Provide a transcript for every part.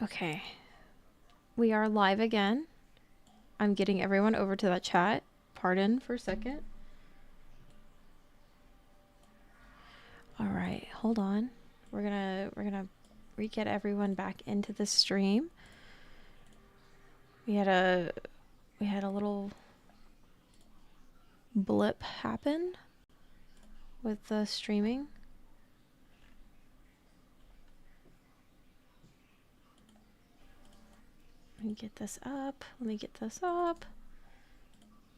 Okay. We are live again. I'm getting everyone over to that chat. Pardon for a second. All right, hold on. We're gonna re-get everyone back into the stream. We had a little blip happen with the streaming. Let me get this up.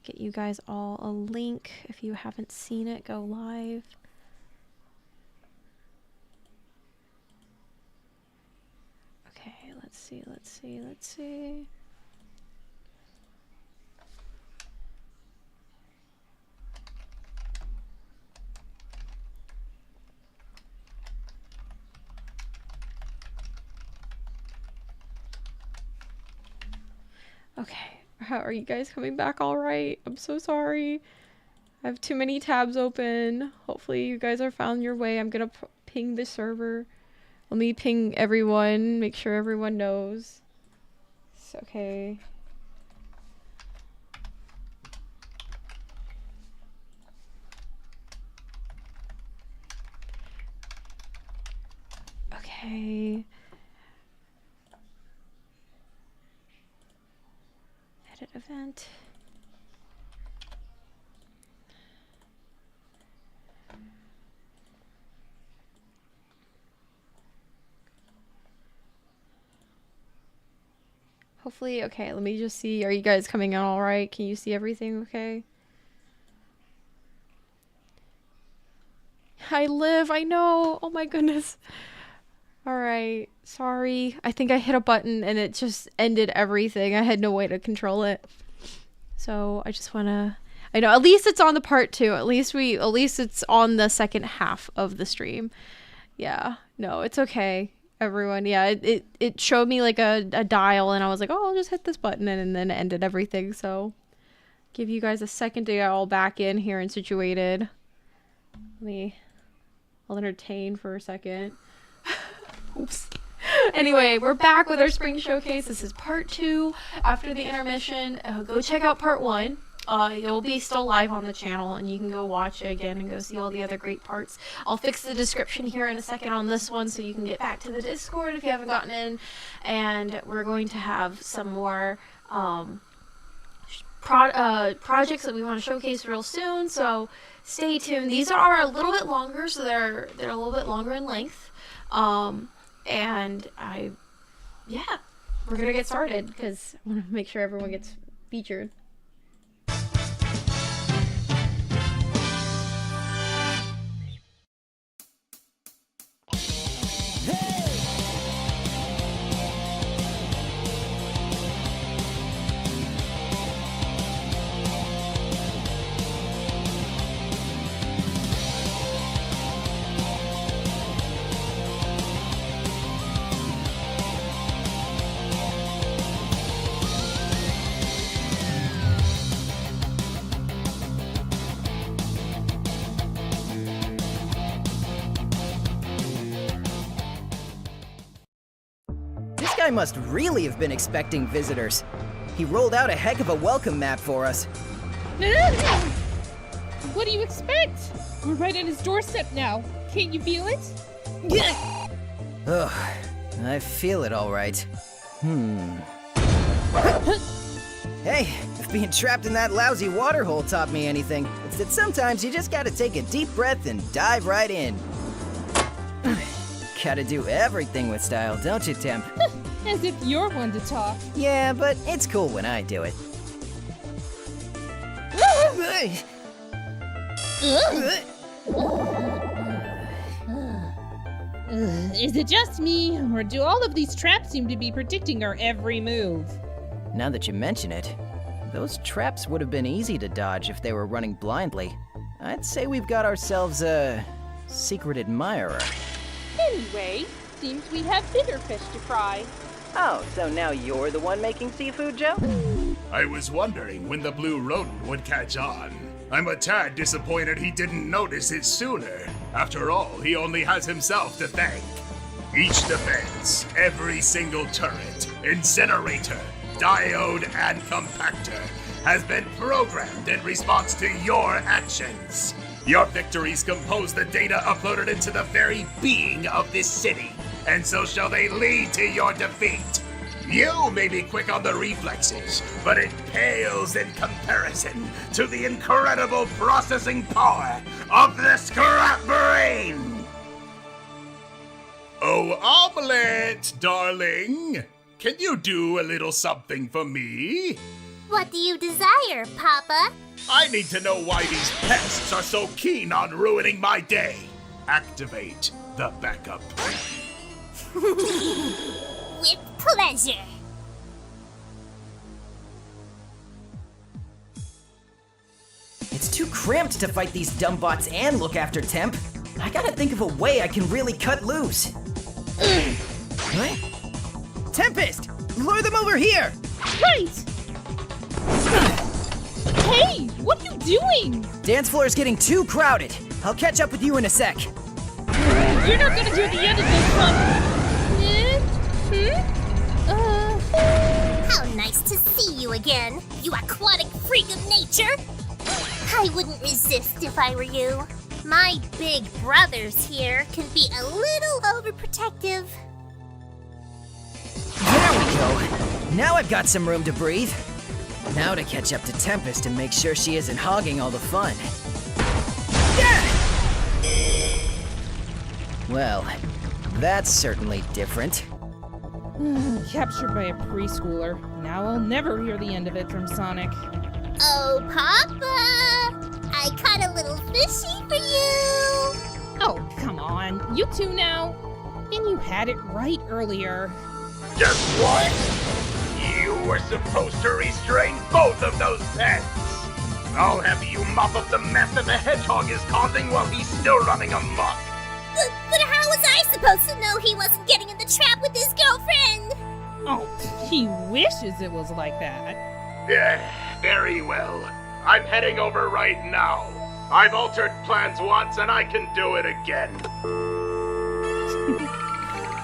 Get you guys all a link. If you haven't seen it, go live. Okay, let's see. Okay, how are you guys coming back all right? I'm so sorry. I have too many tabs open. Hopefully you guys are found your way. I'm gonna ping the server. Let me ping everyone, make sure everyone knows. It's okay. Okay. Edit event. Hopefully, okay, let me just see. Are you guys coming in all right? Can you see everything okay? I live, I know. Oh my goodness. All right, sorry. I think I hit a button and it just ended everything. I had no way to control it. So I just wanna, I know, at least it's on the part 2. At least it's on the second half of the stream. Yeah, no, it's okay. Everyone, yeah, it showed me like a dial and I was like, oh, I'll just hit this button and then it ended everything. So give you guys a second to get all back in here and situated. I'll entertain for a second. Oops. Anyway, we're back with our spring showcase. This is part 2 after the intermission. Go check out part 1. It'll be still live on the channel and you can go watch it again and go see all the other great parts. I'll fix the description here in a second on this one so you can get back to the Discord if you haven't gotten in. And we're going to have some more projects that we want to showcase real soon, so stay tuned. These are a little bit longer, so they're a little bit longer in length. And we're gonna get started because I want to make sure everyone gets featured. This guy must really have been expecting visitors. He rolled out a heck of a welcome map for us. What do you expect? We're right on his doorstep now. Can't you feel it? Ugh, I feel it all right. Hey, if being trapped in that lousy water hole taught me anything, it's that sometimes you just gotta take a deep breath and dive right in. Gotta do everything with style, don't you, Temp? As if you're one to talk. Yeah, but it's cool when I do it. Is it just me, or do all of these traps seem to be predicting our every move? Now that you mention it, those traps would have been easy to dodge if they were running blindly. I'd say we've got ourselves a secret admirer. Anyway, seems we have bigger fish to fry. Oh, so now you're the one making seafood, Joe? I was wondering when the blue rodent would catch on. I'm a tad disappointed he didn't notice it sooner. After all, he only has himself to thank. Each defense, every single turret, incinerator, diode, and compactor has been programmed in response to your actions. Your victories compose the data uploaded into the very being of this city, and so shall they lead to your defeat. You may be quick on the reflexes, but it pales in comparison to the incredible processing power of the Scrap Brain! Oh, Omelette, darling! Can you do a little something for me? What do you desire, Papa? I need to know why these pests are so keen on ruining my day. Activate the backup. With pleasure. It's too cramped to fight these dumb bots and look after Temp. I gotta think of a way I can really cut loose. What? Tempest! Lure them over here! Right! Hey, what are you doing? Dance floor's getting too crowded. I'll catch up with you in a sec. You're not gonna hear the end of this, How nice to see you again, you aquatic freak of nature. I wouldn't resist if I were you. My big brothers here can be a little overprotective. There we go. Now I've got some room to breathe. Now to catch up to Tempest and make sure she isn't hogging all the fun. Yeah! Well, that's certainly different. Captured by a preschooler. Now I'll never hear the end of it from Sonic. Oh, Papa! I caught a little fishy for you! Oh, come on. You two now. And you had it right earlier. Just what? You were supposed to restrain both of those pests. I'll have you mop up the mess that the hedgehog is causing while he's still running amok. But how was I supposed to know he wasn't getting in the trap with his girlfriend? Oh, he wishes it was like that. Very well. I'm heading over right now. I've altered plans once and I can do it again.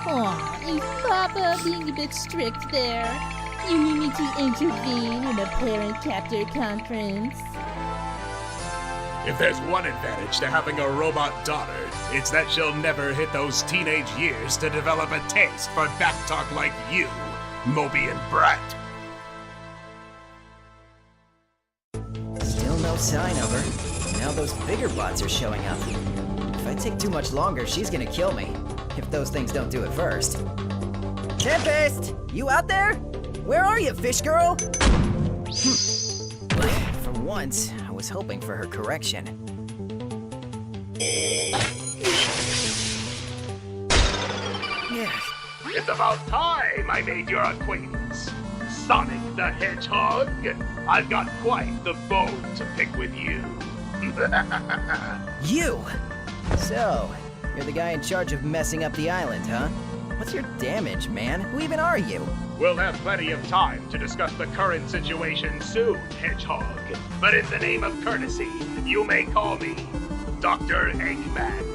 Aw, is Papa being a bit strict there? You need me to intervene in a parent-captor conference? If there's one advantage to having a robot daughter, it's that she'll never hit those teenage years to develop a taste for backtalk like you, Moby and Brat. Still no sign of her. Now those bigger bots are showing up. If I take too much longer, she's gonna kill me. If those things don't do it first. Tempest! You out there? Where are you, fish girl? For once, I was hoping for her correction. It's about time I made your acquaintance. Sonic the Hedgehog. I've got quite the bone to pick with you. You! So, you're the guy in charge of messing up the island, huh? What's your damage, man? Who even are you? We'll have plenty of time to discuss the current situation soon, Hedgehog. But in the name of courtesy, you may call me Dr. Eggman.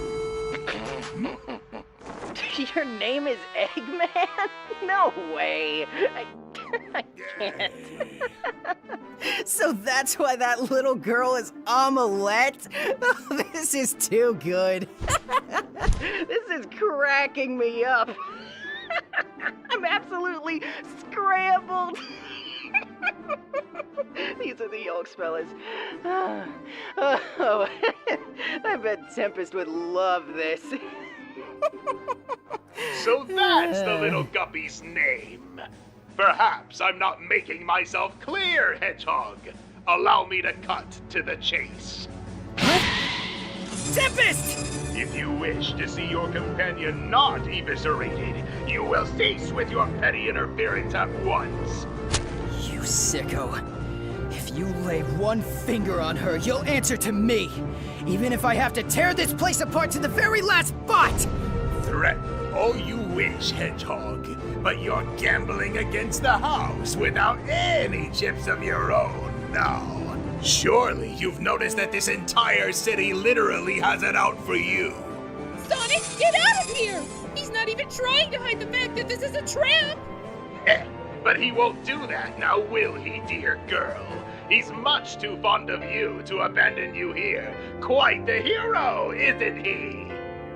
Your name is Eggman? No way! I can't. So that's why that little girl is Omelette? Oh, this is too good. This is cracking me up. I'm absolutely scrambled. These are the yolks, fellas. Oh, I bet Tempest would love this. So that's the little guppy's name. Perhaps I'm not making myself clear, Hedgehog. Allow me to cut to the chase. Tempest! If you wish to see your companion not eviscerated, you will cease with your petty interference at once. You sicko. If you lay one finger on her, you'll answer to me. Even if I have to tear this place apart to the very last bot! Threaten all you wish, Hedgehog, but you're gambling against the house without any chips of your own now. Surely you've noticed that this entire city literally has it out for you. Sonic, get out of here! He's not even trying to hide the fact that this is a trap! But he won't do that now, will he, dear girl? He's much too fond of you to abandon you here. Quite the hero, isn't he?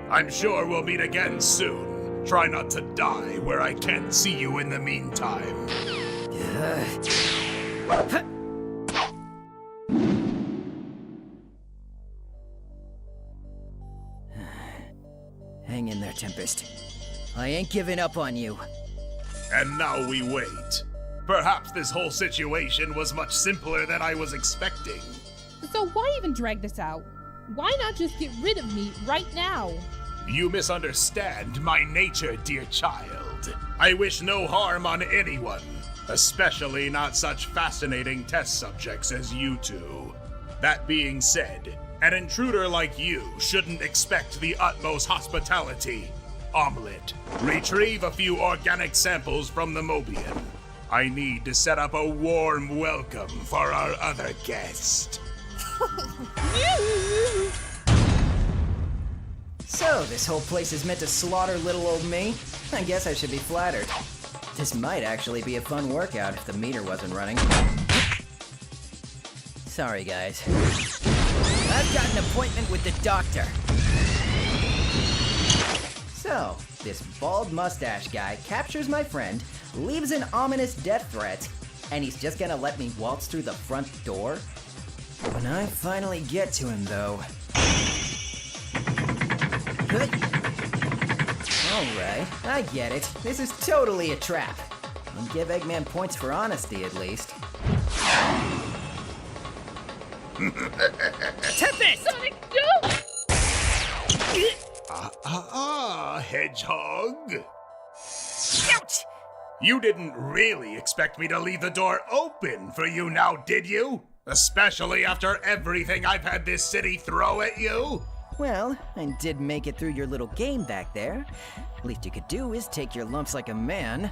I'm sure we'll meet again soon. Try not to die where I can't see you in the meantime. Hang in there, Tempest. I ain't giving up on you. And now we wait. Perhaps this whole situation was much simpler than I was expecting. So why even drag this out? Why not just get rid of me right now? You misunderstand my nature, dear child. I wish no harm on anyone, especially not such fascinating test subjects as you two. That being said, an intruder like you shouldn't expect the utmost hospitality. Omelette, retrieve a few organic samples from the Mobian. I need to set up a warm welcome for our other guest. So, this whole place is meant to slaughter little old me? I guess I should be flattered. This might actually be a fun workout if the meter wasn't running. Sorry, guys. I've got an appointment with the doctor. So, this bald mustache guy captures my friend, leaves an ominous death threat, and he's just gonna let me waltz through the front door? When I finally get to him, though... Alright, I get it. This is totally a trap. I'll give Eggman points for honesty, at least. Tempest! Sonic, no! Hedgehog. Ouch! You didn't really expect me to leave the door open for you now, did you? Especially after everything I've had this city throw at you? Well, I did make it through your little game back there. Least you could do is take your lumps like a man.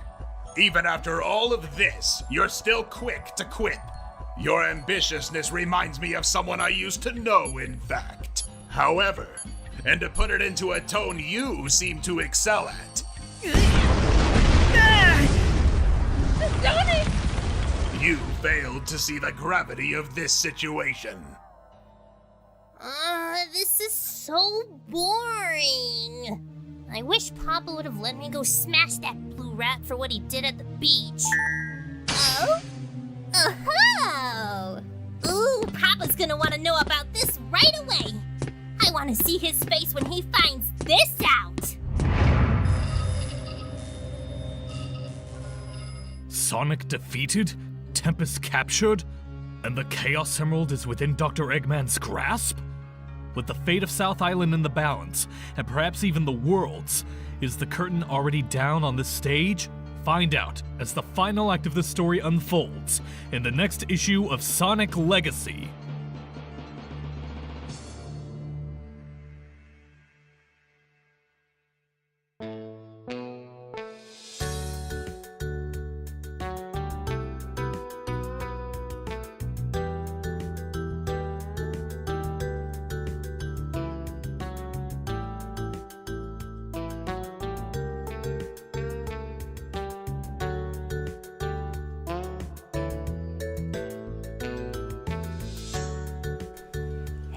Even after all of this, you're still quick to quit. Your ambitiousness reminds me of someone I used to know, in fact. However, and to put it into a tone you seem to excel at. Sonic! You failed to see the gravity of this situation. This is so boring. I wish Papa would have let me go smash that blue rat for what he did at the beach. Oh? Oh! Ooh, Papa's gonna want to know about this right away. I want to see his face when he finds this out. Sonic defeated? Tempest captured? And the Chaos Emerald is within Dr. Eggman's grasp? With the fate of South Island in the balance, and perhaps even the world's, is the curtain already down on this stage? Find out as the final act of the story unfolds in the next issue of Sonic Legacy.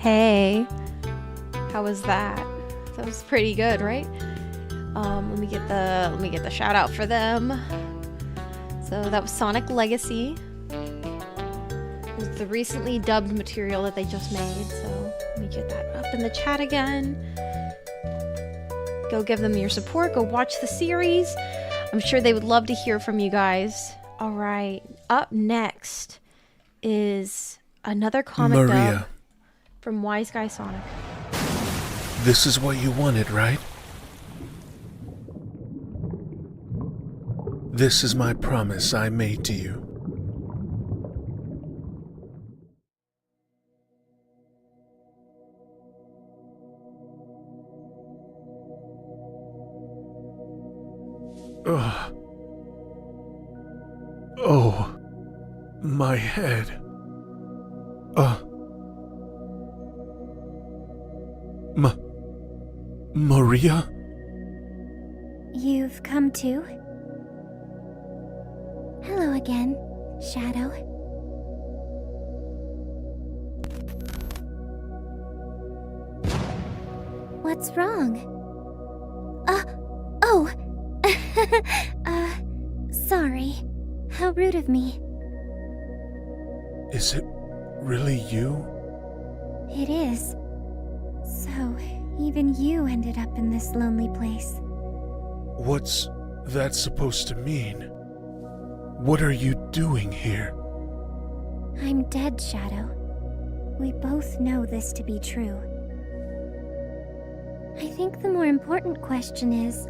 Hey, how was that? That was pretty good, right? Let me get the shout out for them. So that was Sonic Legacy. It was the recently dubbed material that they just made. So let me get that up in the chat again. Go give them your support. Go watch the series. I'm sure they would love to hear from you guys. All right, up next is another comic dub from Wise Guy Sonic. This is what you wanted, right? This is my promise I made to you. Ugh. Oh, my head. Maria? you've come to. Hello again, Shadow. What's wrong? Oh! Sorry. How rude of me. Is it really you? It is. So, even you ended up in this lonely place. What's that supposed to mean? What are you doing here? I'm dead, Shadow. We both know this to be true. I think the more important question is,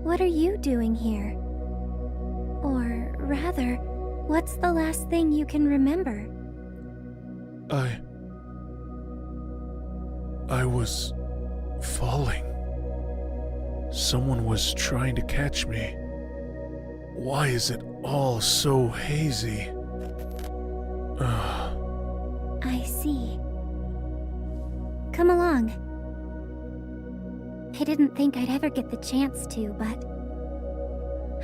what are you doing here? Or rather, what's the last thing you can remember? I was falling. Someone was trying to catch me. Why is it all so hazy? I see. Come along. I didn't think I'd ever get the chance to, but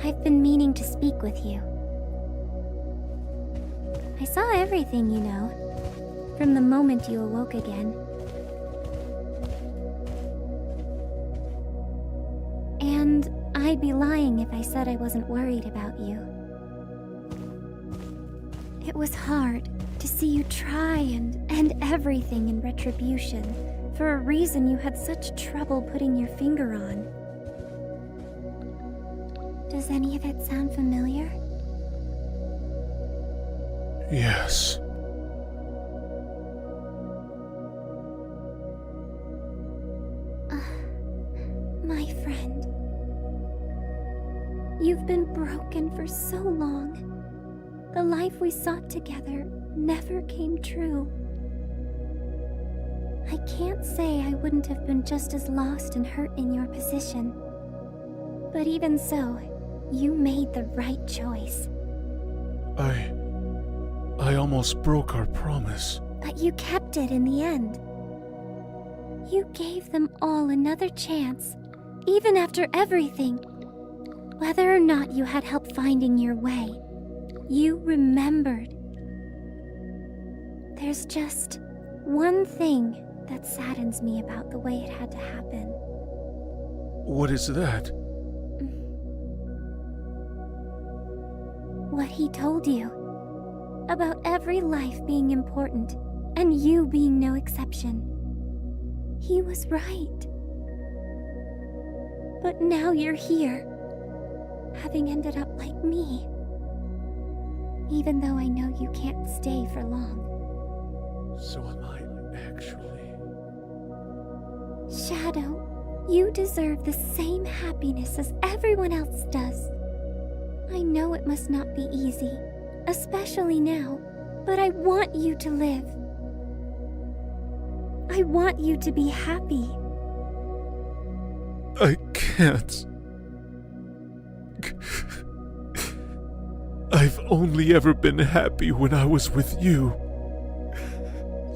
I've been meaning to speak with you. I saw everything, you know, from the moment you awoke again. And I'd be lying if I said I wasn't worried about you. It was hard to see you try and end everything in retribution for a reason you had such trouble putting your finger on. Does any of it sound familiar? Yes. My friend. You've been broken for so long. The life we sought together never came true. I can't say I wouldn't have been just as lost and hurt in your position. But even so, you made the right choice. I almost broke our promise. But you kept it in the end. You gave them all another chance, even after everything. Whether or not you had help finding your way, you remembered. There's just one thing that saddens me about the way it had to happen. What is that? What he told you. About every life being important, and you being no exception. He was right. But now you're here, having ended up like me. Even though I know you can't stay for long. So am I actually? Shadow, you deserve the same happiness as everyone else does. I know it must not be easy, especially now, but I want you to live. I want you to be happy. I can't. I've only ever been happy when I was with you.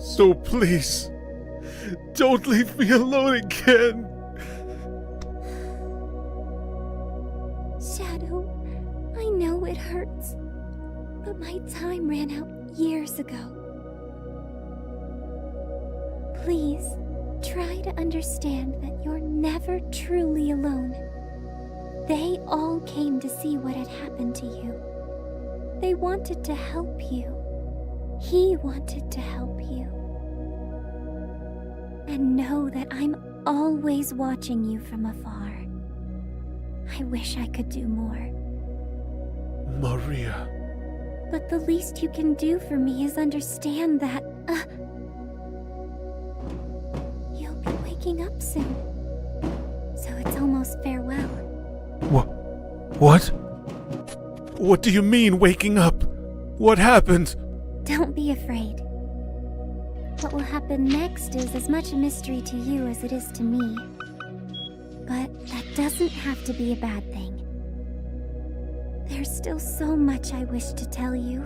So please, don't leave me alone again. Shadow, I know it hurts, but my time ran out years ago. Please, try to understand that you're never truly alone. They all came to see what had happened to you. They wanted to help you. He wanted to help you. And know that I'm always watching you from afar. I wish I could do more. Maria. But the least you can do for me is understand that, you'll be waking up soon. So it's almost farewell. What? What do you mean, waking up? What happened? Don't be afraid. What will happen next is as much a mystery to you as it is to me. But that doesn't have to be a bad thing. There's still so much I wish to tell you.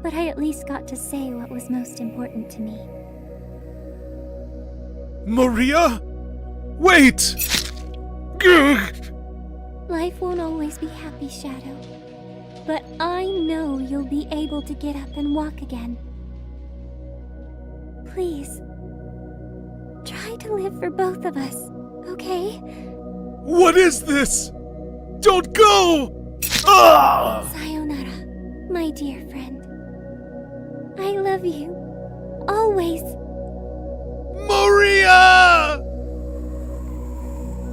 But I at least got to say what was most important to me. Maria? Wait! Gugh! Life won't always be happy, Shadow. But I know you'll be able to get up and walk again. Please, try to live for both of us, okay? What is this? Don't go! Ah! Sayonara, my dear friend. I love you. Always. Maria!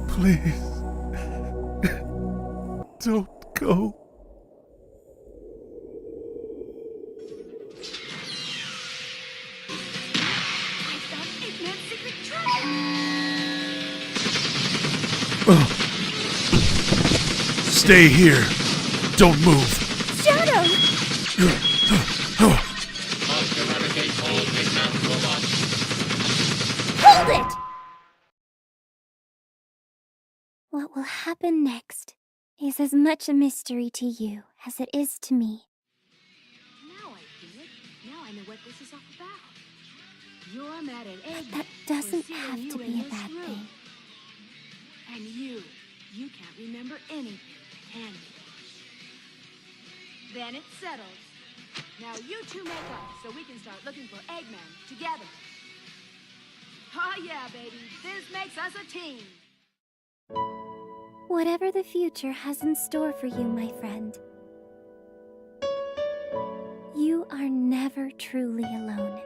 Please. Don't go. Stay here. Don't move. Shadow! Hold it! What will happen next is as much a mystery to you as it is to me. Now I get it. Now I know what this is all about. You're mad at Eggman. That doesn't have to be a bad thing. And you can't remember anything, can you? Then it's settled. Now you two make up so we can start looking for Eggman together. Oh yeah, baby. This makes us a team. Whatever the future has in store for you, my friend, you are never truly alone.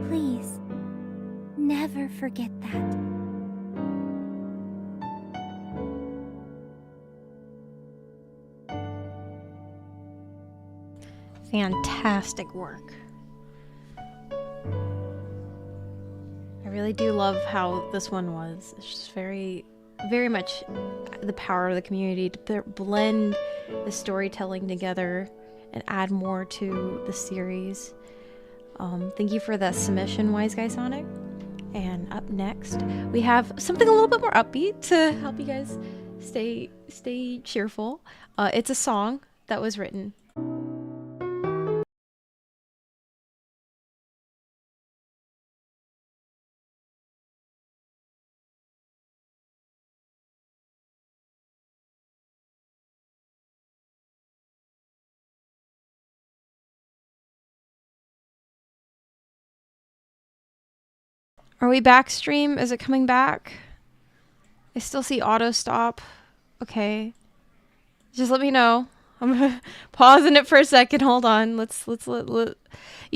Please, never forget that. Fantastic work. I really do love how this one was. It's just very, very much the power of the community to blend the storytelling together and add more to the series. Thank you for the submission, Wise Guy Sonic. And up next, we have something a little bit more upbeat to help you guys stay cheerful. It's a song that was written. Are we back, stream? Is it coming back? I still see auto stop. Okay. Just let me know. I'm pausing it for a second. Hold on. Let's You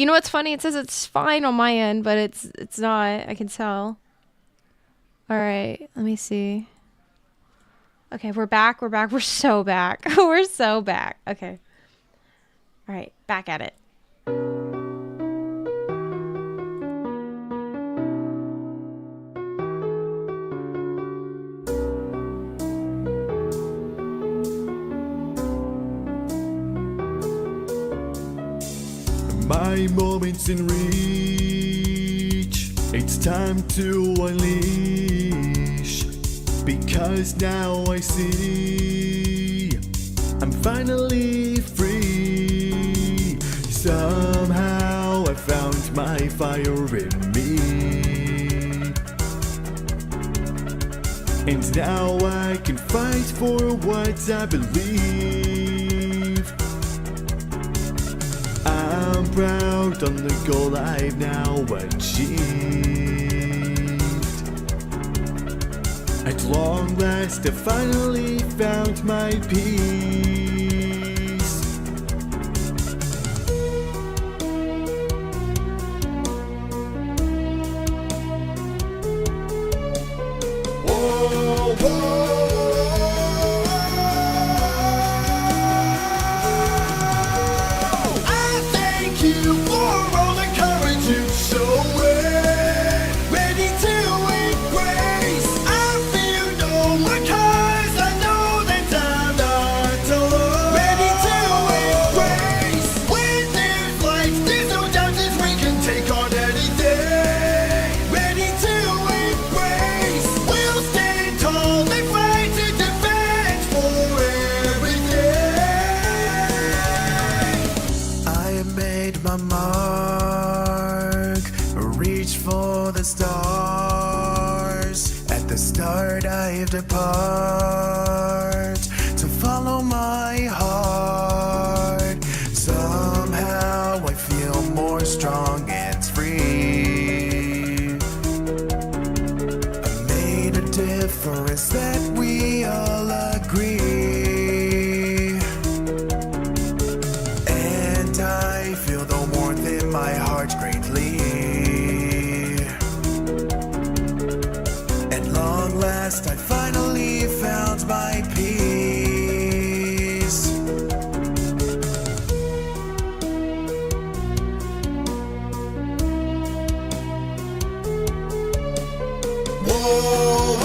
know what's funny? It says it's fine on my end, but it's not. I can tell. All right. Let me see. Okay, we're back. We're so back. We're so back. Okay. All right, back at it. My moment's in reach. It's time to unleash. Because now I see I'm finally free. Somehow I found my fire in me. And now I can fight for what I believe. I'm proud on the goal I've now achieved. At long last I finally found my peace. Whoa, whoa. We'll stand tall and fight. I depart to follow my heart. Somehow I feel more strong and free. I made a difference that we all agree. And I feel the warmth in my heart greatly. At long last I finally found my peace. Whoa,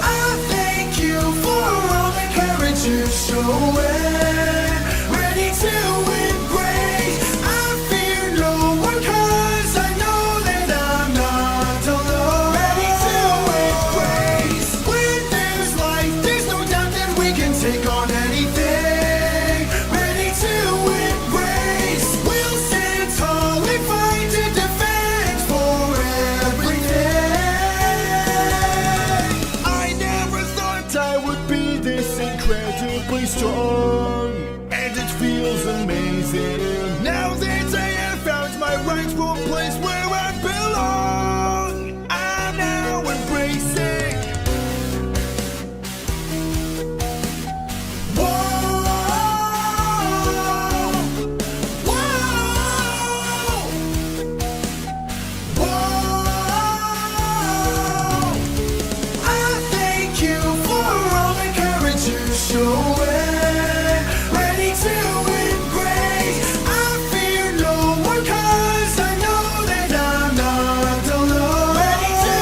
I thank you for all the courage you show. Ready to embrace. I fear no one 'cause I know that I'm not alone. Ready to embrace. When there's life, there's no doubt that we can take on anything. Ready to embrace. We'll stand tall and fight to defend for everything. I never thought I would be this incredibly strong, and it feels amazing now that I have found my rightful place where I belong. I'm now embracing. Whoa, whoa, whoa. I thank you for all the courage you show. Ready to embrace. I fear no one 'cause I know that I'm not alone. Ready to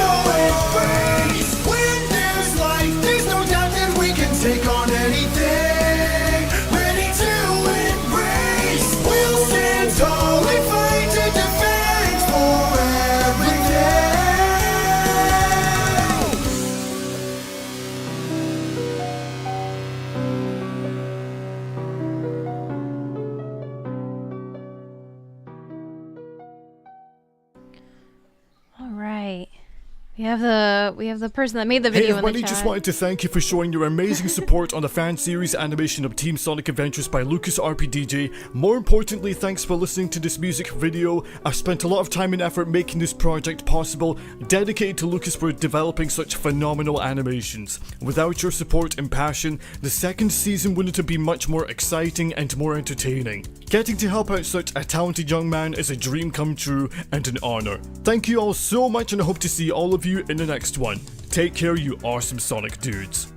embrace. When there's life, there's no doubt that we can take on anything. Ready to embrace. We'll stand tall and fight to defend for everything. All right. We have the person that made the Hey video in everybody, the chat. just wanted to thank you for showing your amazing support on the fan series animation of Team Sonic Adventures by Lucas RPDJ. More importantly, thanks for listening to this music video. I've spent a lot of time and effort making this project possible, dedicated to Lucas for developing such phenomenal animations. Without your support and passion, the second season wouldn't have been much more exciting and more entertaining. Getting to help out such a talented young man is a dream come true and an honor. Thank you all so much, and I hope to see all of you in the next one. Take care, you awesome Sonic dudes.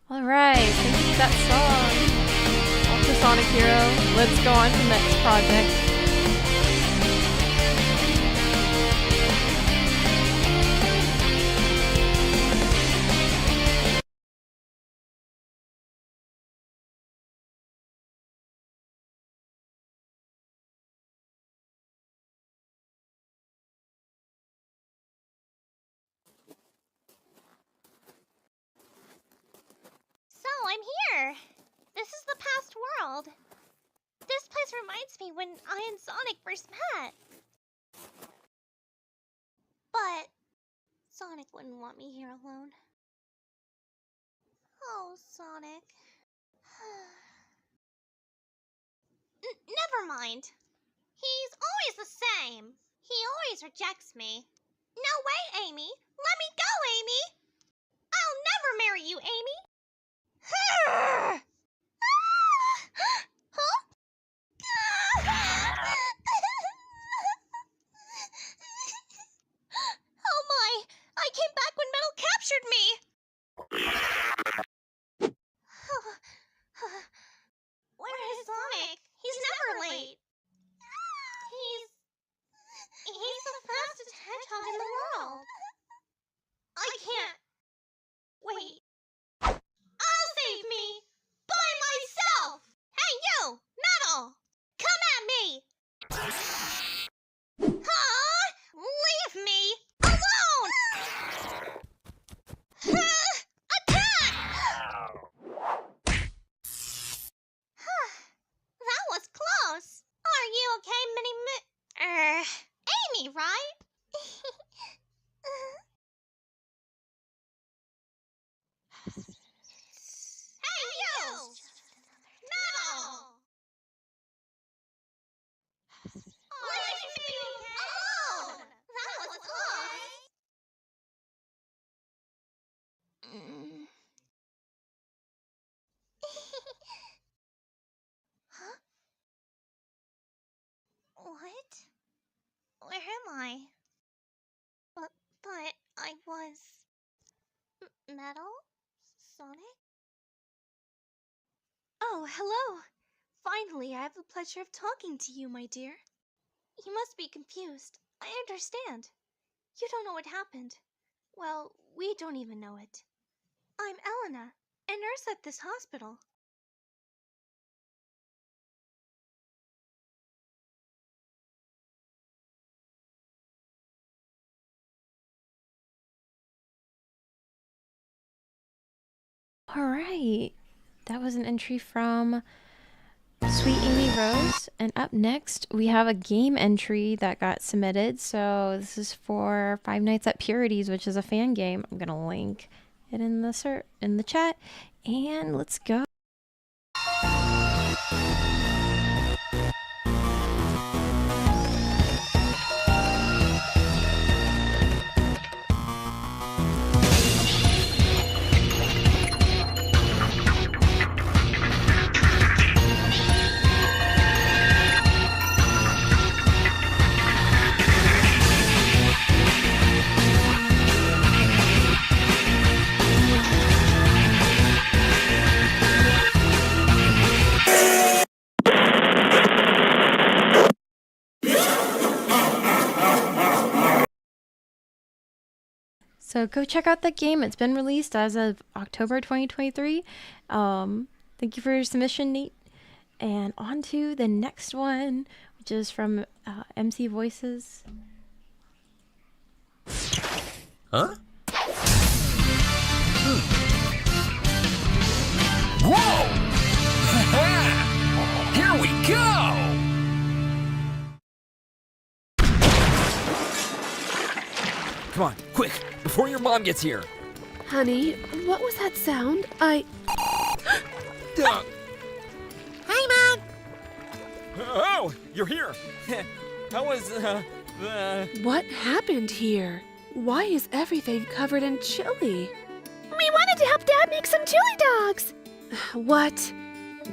All right. Thank you for that song. Ultra Sonic Hero. Let's go on to the next project. So, I'm here. This is the past world. This place reminds me when I and Sonic first met. But Sonic wouldn't want me here alone. Oh, Sonic. Never mind. He's always the same. He always rejects me. No way, Amy. Let me go, Amy. I'll never marry you, Amy. Huh? Oh my! I came back when Metal captured me! Where is Sonic? He's never late. He's the fastest hedgehog in the world. I can't. Wait. I'll save me! That was Huh? What? Where am I? But I was... Metal? Sonic? Oh, hello! Finally, I have the pleasure of talking to you, my dear. You must be confused. I understand. You don't know what happened. Well, we don't even know it. I'm Elena, a nurse at this hospital. All right. That was an entry from Sweet Amy Rose. And up next, we have a game entry that got submitted. So this is for Five Nights at Purity's, which is a fan game. I'm going to link it in the chat. And let's go. So go check out that game. It's been released as of October 2023. Thank you for your submission, Nate. And on to the next one, which is from MC Voices. Huh? Whoa! Here we go! Come on, quick, before your mom gets here. Honey, what was that sound? Hi, Mom! Oh, you're here. How was, What happened here? Why is everything covered in chili? We wanted to help Dad make some chili dogs. What?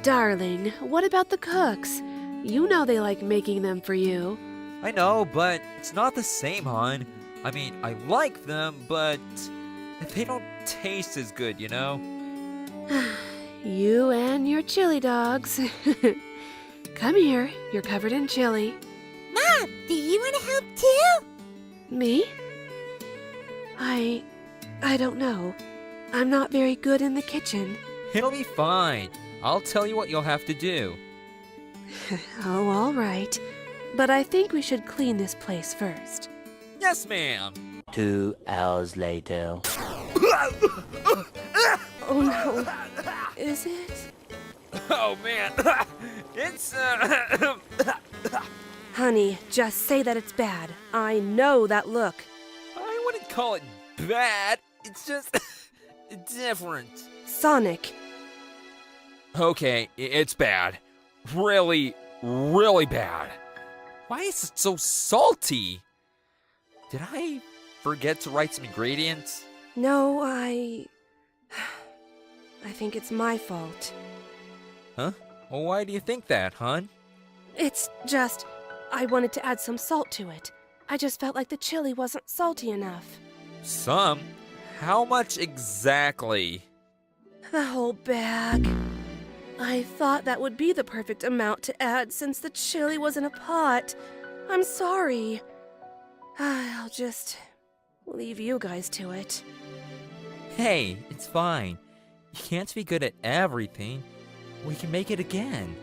Darling, what about the cooks? You know they like making them for you. I know, but it's not the same, hon. I mean, I like them, but they don't taste as good, you know? You and your chili dogs. Come here, you're covered in chili. Mom, do you want to help too? Me? I don't know. I'm not very good in the kitchen. It'll be fine. I'll tell you what you'll have to do. Oh, all right. But I think we should clean this place first. Yes, ma'am. 2 hours later. Oh no. Is it? Oh, man. It's, Honey, just say that it's bad. I know that look. I wouldn't call it bad. It's just different. Sonic. Okay, it's bad. Really, really bad. Why is it so salty? Did I forget to write some ingredients? No, I think it's my fault. Huh? Well, why do you think that, hon? It's just, I wanted to add some salt to it. I just felt like the chili wasn't salty enough. Some? How much exactly? The whole bag. I thought that would be the perfect amount to add since the chili was in a pot. I'm sorry. I'll just leave you guys to it. Hey, it's fine. You can't be good at everything. We can make it again.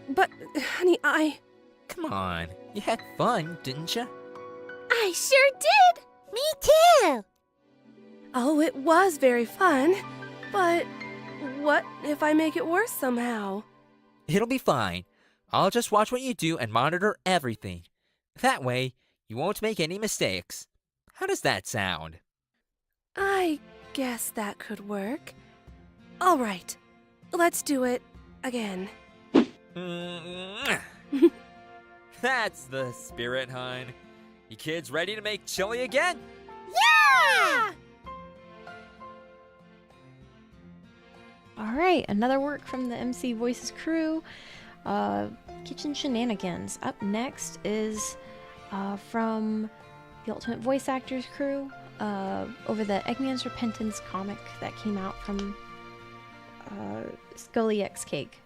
But, honey, Come on, you had fun, didn't you? I sure did! Me too! Oh, it was very fun. But what if I make it worse somehow? It'll be fine. I'll just watch what you do and monitor everything. That way, you won't make any mistakes. How does that sound? I guess that could work. All right, let's do it again. That's the spirit, hun. You kids ready to make chili again? Yeah! Alright, another work from the MC Voices crew. Kitchen Shenanigans. Up next is from the Ultimate Voice Actors crew over the Eggman's Repentance comic that came out from Scully X Cake.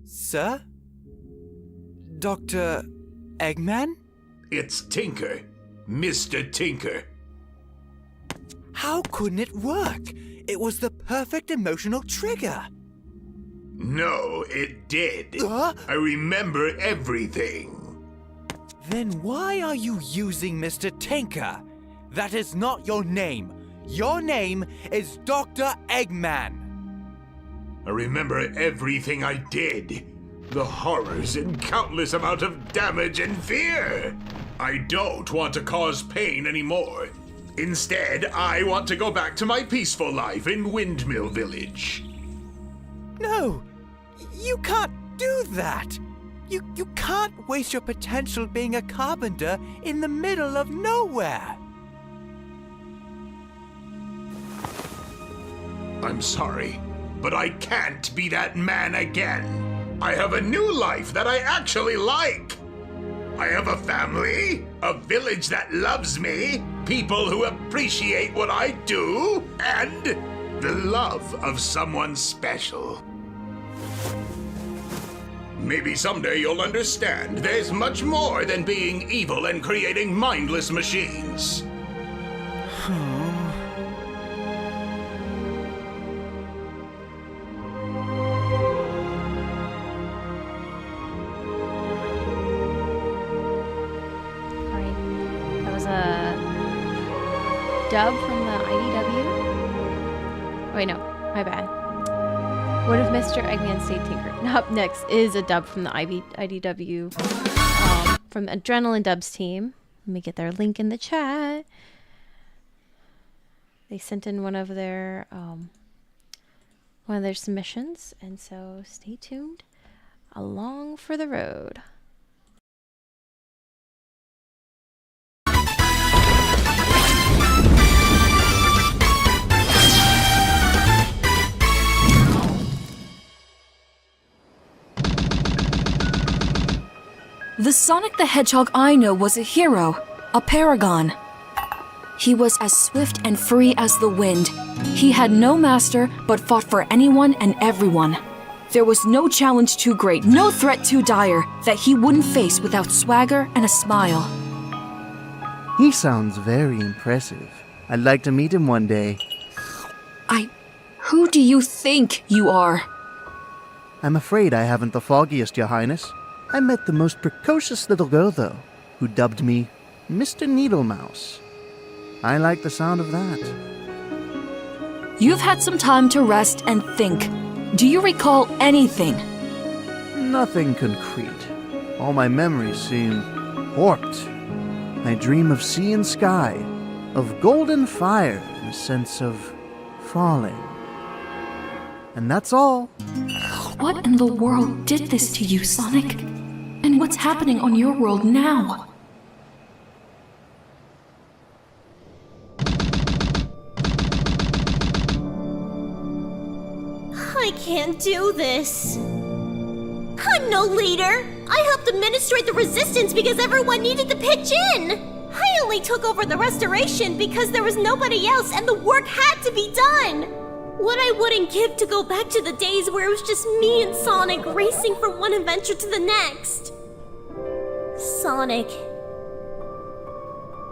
Sir? Dr. Eggman? It's Tinker. Mr. Tinker. How couldn't it work? It was the perfect emotional trigger. No, it did. I remember everything. Then why are you using Mr. Tinker? That is not your name. Your name is Dr. Eggman. I remember everything I did. The horrors and countless amount of damage and fear. I don't want to cause pain anymore. Instead, I want to go back to my peaceful life in Windmill Village. No, you can't do that. You can't waste your potential being a carpenter in the middle of nowhere. I'm sorry, but I can't be that man again. I have a new life that I actually like. I have a family, a village that loves me, people who appreciate what I do, and the love of someone special. Maybe someday you'll understand there's much more than being evil and creating mindless machines. Dub from the IDW. Wait, no, my bad. What if Mr. Eggman stayed Tinker? Up next is a dub from the IDW from Adrenaline Dubs team. Let me get their link in the chat. They sent in one of their submissions, and so stay tuned. Along for the road. The Sonic the Hedgehog I know was a hero, a paragon. He was as swift and free as the wind. He had no master, but fought for anyone and everyone. There was no challenge too great, no threat too dire, that he wouldn't face without swagger and a smile. He sounds very impressive. I'd like to meet him one day. Who do you think you are? I'm afraid I haven't the foggiest, Your Highness. I met the most precocious little girl, though, who dubbed me Mr. Needlemouse. I like the sound of that. You've had some time to rest and think. Do you recall anything? Nothing concrete. All my memories seem warped. I dream of sea and sky, of golden fire and a sense of falling. And that's all. What in the world did this to you, Sonic? And what's happening on your world now? I can't do this. I'm no leader. I helped administrate the resistance because everyone needed to pitch in. I only took over the restoration because there was nobody else and the work had to be done. What I wouldn't give to go back to the days where it was just me and Sonic racing from one adventure to the next. Sonic.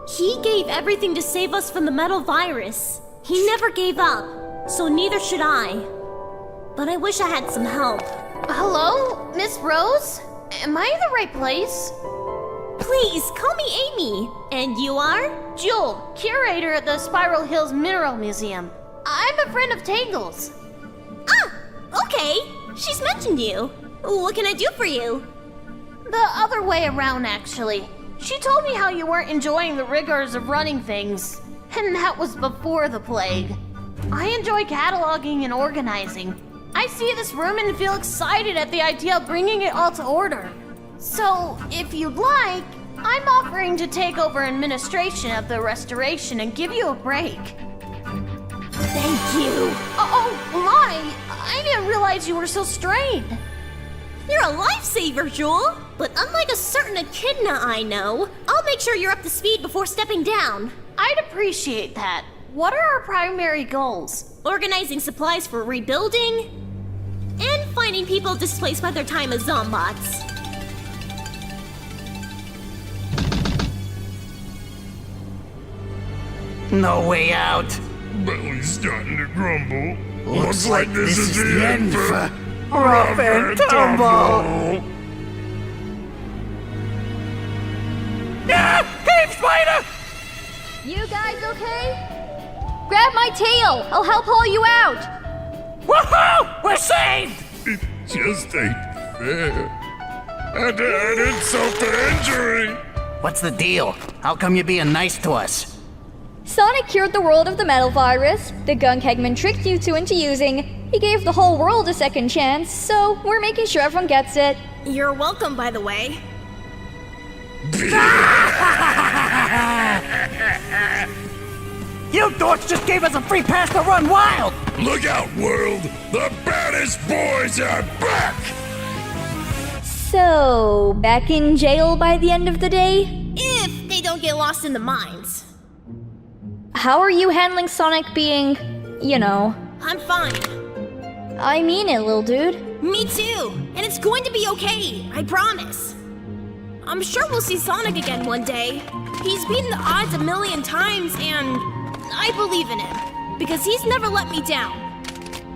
He gave everything to save us from the metal virus. He never gave up, so neither should I. But I wish I had some help. Hello, Miss Rose? Am I in the right place? Please, call me Amy. And you are? Jewel, curator at the Spiral Hills Mineral Museum. I'm a friend of Tangle's. Ah, okay. She's mentioned you. What can I do for you? The other way around, actually. She told me how you weren't enjoying the rigors of running things, and that was before the plague. I enjoy cataloging and organizing. I see this room and feel excited at the idea of bringing it all to order. So, if you'd like, I'm offering to take over administration of the restoration and give you a break. Thank you. Oh my! I didn't realize you were so strained. You're a lifesaver, Jewel. But unlike a certain echidna I know, I'll make sure you're up to speed before stepping down. I'd appreciate that. What are our primary goals? Organizing supplies for rebuilding, and finding people displaced by their time as zombots. No way out. Belly's starting to grumble. Looks like this is the end for Rough and Tumble. Ah! Cave spider! You guys okay? Grab my tail! I'll help haul you out! Woohoo! We're saved! It just ain't fair. And to add insult to injury. What's the deal? How come you're being nice to us? Sonic cured the world of the metal virus. The gunk Eggman tricked you two into using. He gave the whole world a second chance, so we're making sure everyone gets it. You're welcome, by the way. You dorks just gave us a free pass to run wild! Look out, world! The baddest boys are back! So, back in jail by the end of the day? If they don't get lost in the mines. How are you handling Sonic being, you know? I'm fine. I mean it, little dude. Me too. And it's going to be okay. I promise. I'm sure we'll see Sonic again one day. He's beaten the odds a million times and I believe in him. Because he's never let me down.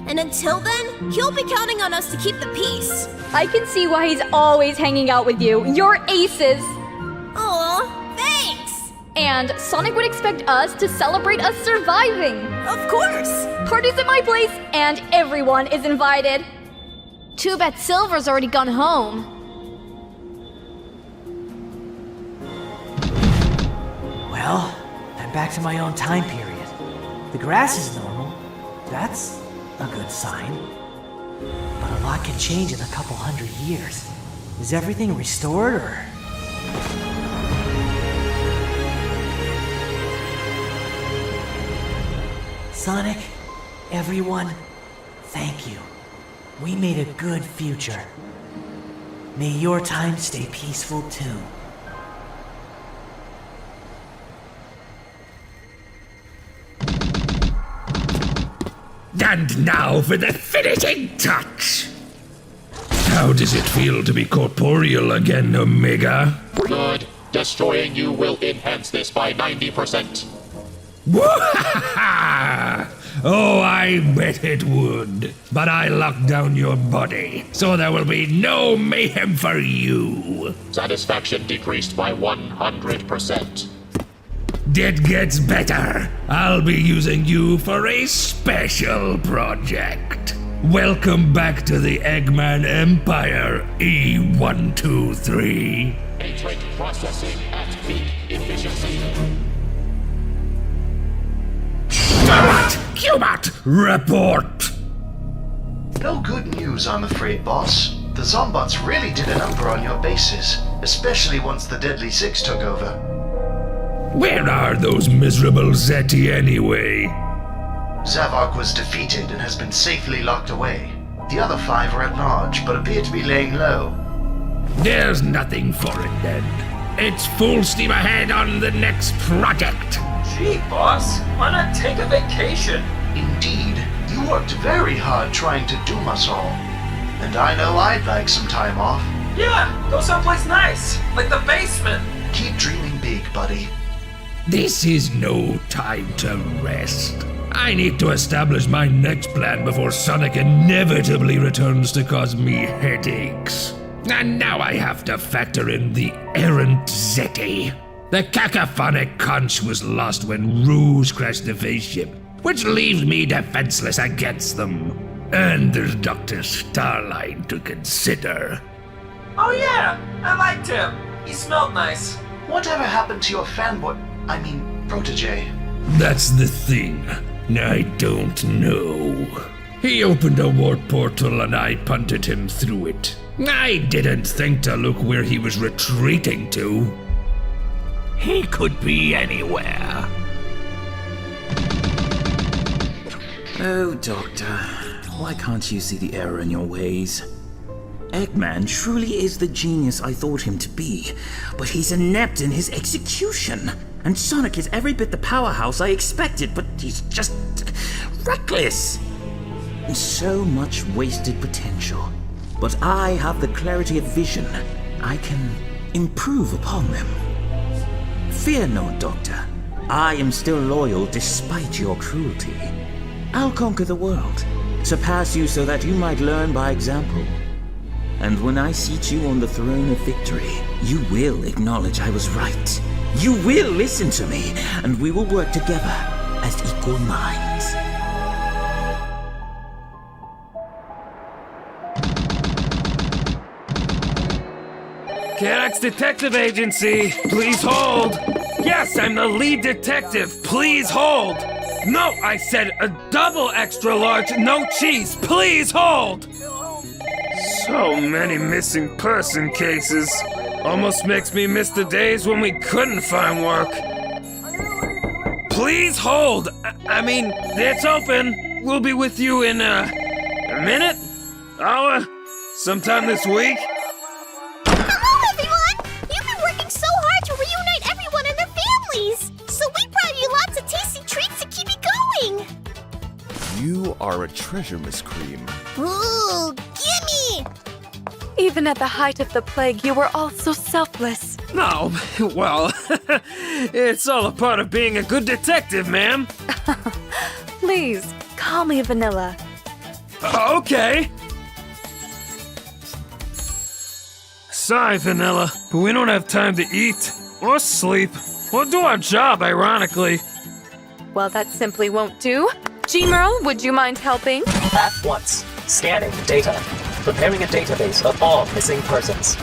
And until then, he'll be counting on us to keep the peace. I can see why he's always hanging out with you. You're aces. Aw, thanks. And Sonic would expect us to celebrate us surviving. Of course. Party's at my place, and everyone is invited. Too bad Silver's already gone home. Well, I'm back to my own time period. The grass is normal. That's a good sign. But a lot can change in a couple hundred years. Is everything restored, or...? Sonic, everyone, thank you. We made a good future. May your time stay peaceful too. And now for the finishing touch! How does it feel to be corporeal again, Omega? Good. Destroying you will enhance this by 90%. Oh, I bet it would. But I locked down your body, so there will be no mayhem for you. Satisfaction decreased by 100%. It gets better. I'll be using you for a special project. Welcome back to the Eggman Empire, E123. Matrix processing at peak efficiency. Cubot, report! No good news, I'm afraid, boss. The Zombots really did a number on your bases, especially once the Deadly Six took over. Where are those miserable Zeti anyway? Zavok was defeated and has been safely locked away. The other 5 are at large, but appear to be laying low. There's nothing for it then. It's full steam ahead on the next project. Gee, boss, why not take a vacation? Indeed, you worked very hard trying to doom us all. And I know I'd like some time off. Yeah, go someplace nice, like the basement. Keep dreaming big, buddy. This is no time to rest. I need to establish my next plan before Sonic inevitably returns to cause me headaches. And now I have to factor in the errant Zeti. The cacophonic conch was lost when Rouge crashed the face ship, which leaves me defenseless against them. And there's Dr. Starline to consider. Oh yeah, I liked him. He smelled nice. Whatever happened to your protege? That's the thing. I don't know. He opened a warp portal and I punted him through it. I didn't think to look where he was retreating to. He could be anywhere. Oh, Doctor, why can't you see the error in your ways? Eggman truly is the genius I thought him to be, but he's inept in his execution. And Sonic is every bit the powerhouse I expected, but he's just reckless. So much wasted potential. But I have the clarity of vision. I can improve upon them. Fear not, Doctor. I am still loyal despite your cruelty. I'll conquer the world, surpass you so that you might learn by example. And when I seat you on the throne of victory, you will acknowledge I was right. You will listen to me, and we will work together as equal minds. Carax Detective Agency, please hold. Yes, I'm the lead detective. Please hold. No, I said a double extra large, no cheese. Please hold. So many missing person cases. Almost makes me miss the days when we couldn't find work. Please hold. I mean, it's open. We'll be with you in a minute? Hour? Sometime this week? Hello, everyone! You've been working so hard to reunite everyone and their families! So we brought you lots of tasty treats to keep you going! You are a treasure, Miss Cream. Ooh, gimme! Even at the height of the plague, you were all so selfless. No, well, it's all a part of being a good detective, ma'am. Please, call me Vanilla. Okay. Sorry, Vanilla, but we don't have time to eat, or sleep, or do our job, ironically. Well, that simply won't do. G-Merle, would you mind helping? At once. Scanning data. Preparing a database of all missing persons.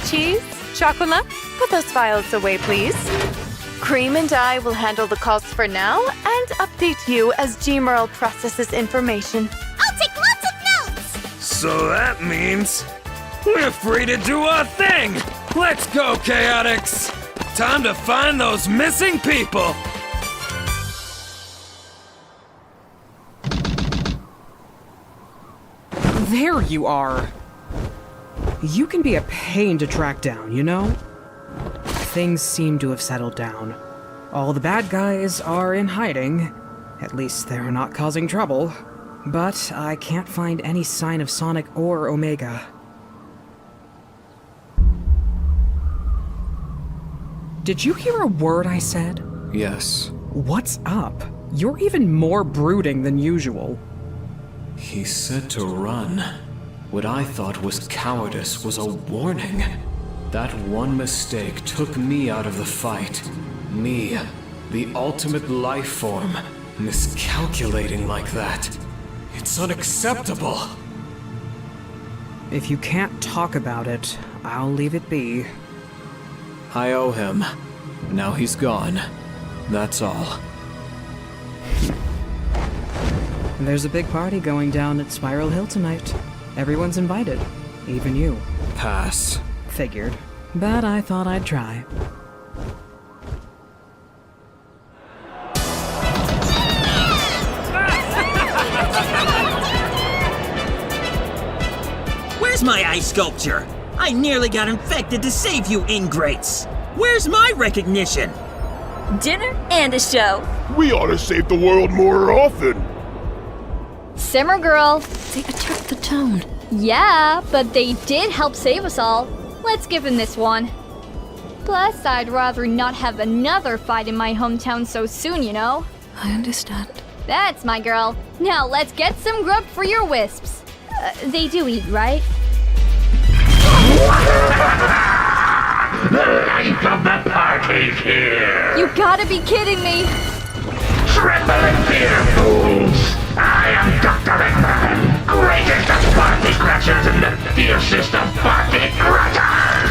Cheese? Chocolate? Put those files away, please. Cream and I will handle the calls for now and update you as G-Merle processes information. I'll take lots of notes! So that means we're free to do our thing! Let's go, Chaotix! Time to find those missing people! There you are! You can be a pain to track down, you know? Things seem to have settled down. All the bad guys are in hiding. At least they're not causing trouble. But I can't find any sign of Sonic or Omega. Did you hear a word I said? Yes. What's up? You're even more brooding than usual. He said to run. What I thought was cowardice was a warning. That one mistake took me out of the fight. Me, the ultimate life form, miscalculating like that. It's unacceptable. If you can't talk about it, I'll leave it be. I owe him. Now he's gone. That's all. There's a big party going down at Spiral Hill tonight. Everyone's invited. Even you. Pass. Figured. But I thought I'd try. Where's my ice sculpture? I nearly got infected to save you, ingrates. Where's my recognition? Dinner and a show. We ought to save the world more often. Simmer, girl. They attacked the town. Yeah, but they did help save us all. Let's give him this one. Plus, I'd rather not have another fight in my hometown so soon, you know? I understand. That's my girl. Now let's get some grub for your wisps. They do eat, right? The life of the party's here. You gotta be kidding me. Tremble in fear, fools. I am Dr. Eggman, greatest of party crashers and the fiercest of party crackers.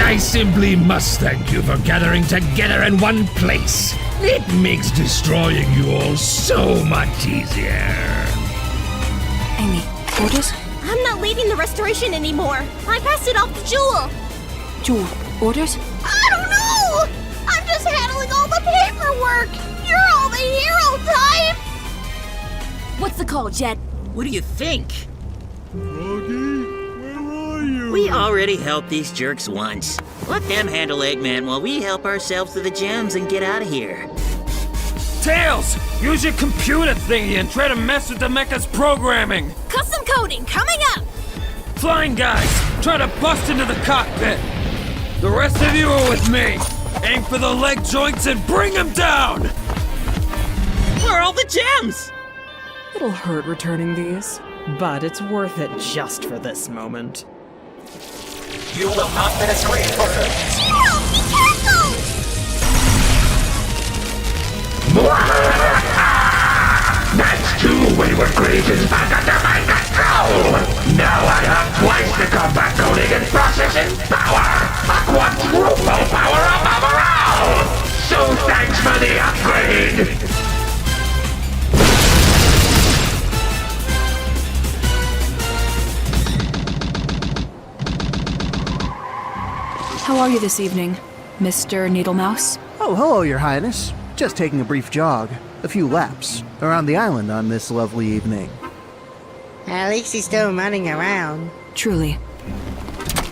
I simply must thank you for gathering together in one place. It makes destroying you all so much easier. Amy, orders? I'm not leading the restoration anymore. I passed it off to Jewel. Jewel, orders? I don't know! I'm just handling all the paperwork! You're all the hero type! What's the call, Jet? What do you think? Froggy, where are you? We already helped these jerks once. Let them handle Eggman while we help ourselves to the gems and get out of here. Tails! Use your computer thingy and try to mess with the mecha's programming! Custom coding coming up! Flying guys, try to bust into the cockpit! The rest of you are with me! Aim for the leg joints and bring them down! Where are all the gems? It'll hurt returning these, but it's worth it just for this moment. You will not penetrate further. Zero, be careful! That's two wayward creatures back under my control! Now I have twice the combat coding and processing power! A quadruple power up overall! So thanks for the upgrade! How are you this evening, Mr. Needlemouse? Oh, hello, Your Highness. Just taking a brief jog, a few laps, around the island on this lovely evening. At least he's still running around. Truly.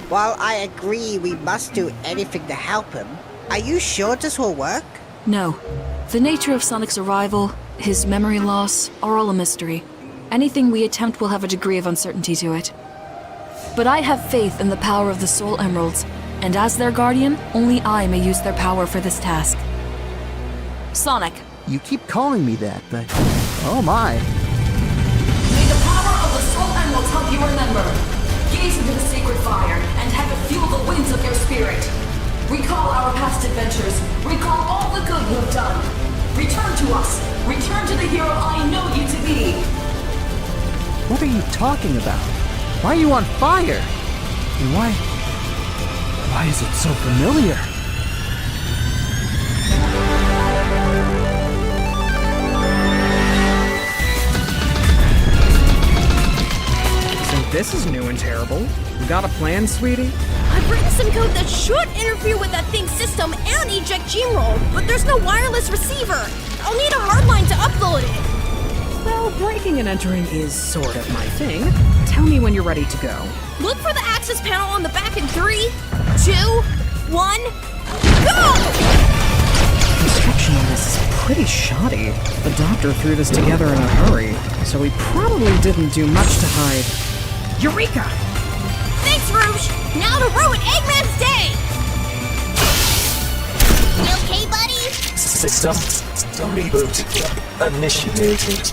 While I agree we must do anything to help him, are you sure this will work? No. The nature of Sonic's arrival, his memory loss, are all a mystery. Anything we attempt will have a degree of uncertainty to it. But I have faith in the power of the Soul Emeralds, and as their guardian, only I may use their power for this task. Sonic. You keep calling me that, but oh my. May the power of the Soul Emeralds help you remember. Gaze into the sacred fire and have it fuel the winds of your spirit. Recall our past adventures. Recall all the good you have done. Return to us. Return to the hero I know you to be. What are you talking about? Why are you on fire? And why is it so familiar? So this is new and terrible. You got a plan, sweetie? I've written some code that should interfere with that thing's system and eject Gmroll, but there's no wireless receiver. I'll need a hardline to upload it. Well, breaking and entering is sort of my thing. Tell me when you're ready to go. Look for the access panel on the back in 3, 2, 1, go! Construction on this is pretty shoddy. The doctor threw this together in a hurry, so he probably didn't do much to hide. Eureka! Thanks, Rouge! Now to ruin Eggman's day! You okay, buddy? System reboot initiated.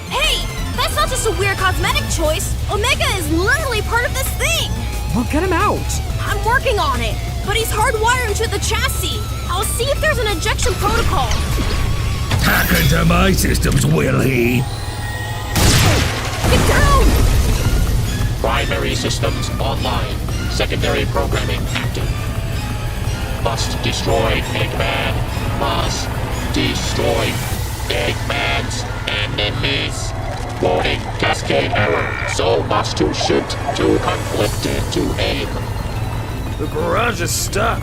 Hey! That's not just a weird cosmetic choice. Omega is literally part of this thing! Well, get him out! I'm working on it, but he's hardwired into the chassis. I'll see if there's an ejection protocol. Hack into my systems, will he? Get down! Primary systems online. Secondary programming active. Must destroy Eggman. Must destroy Eggman's enemies. Warning, cascade error. So much to shoot, too conflicted to aim. The garage is stuck.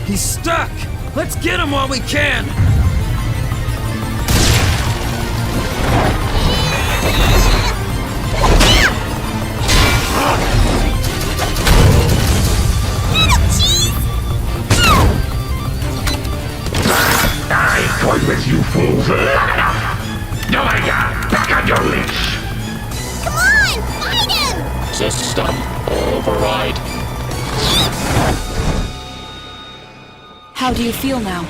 He's stuck. Let's get him while we can. I toyed with you fools long enough. Omega, back on your leash. Come on, fight him! System override. How do you feel now?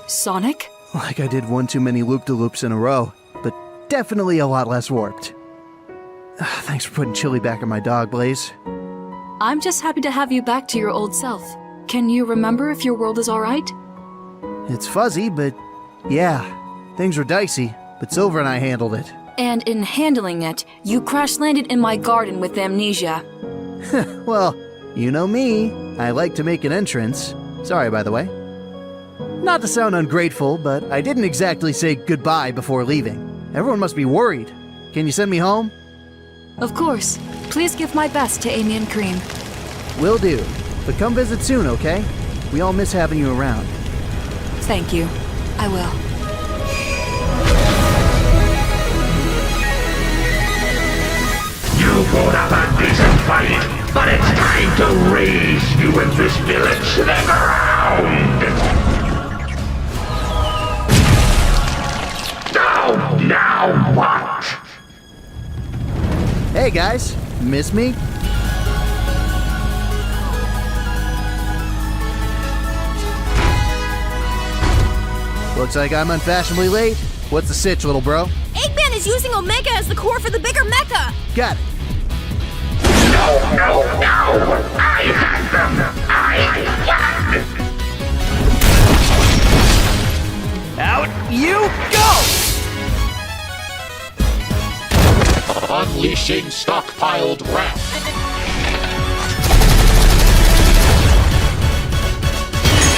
Sonic? Like I did one too many loop-de-loops in a row, but definitely a lot less warped. Thanks for putting chili back in my dog, Blaze. I'm just happy to have you back to your old self. Can you remember if your world is alright? It's fuzzy, but yeah, things were dicey, but Silver and I handled it. And in handling it, you crash-landed in my garden with amnesia. Well, You know me, I like to make an entrance. Sorry, by the way. Not to sound ungrateful, but I didn't exactly say goodbye before leaving. Everyone must be worried. Can you send me home? Of course. Please give my best to Amy and Cream. Will do. But come visit soon, okay? We all miss having you around. Thank you. I will. You put up a decent fight, but it's time to raise you and this village to the ground! Now what? Hey guys, miss me? Looks like I'm unfashionably late. What's the sitch, little bro? Eggman is using Omega as the core for the bigger mecha! Got it. No! I had them! I won! Out you go! Unleashing stockpiled wrath.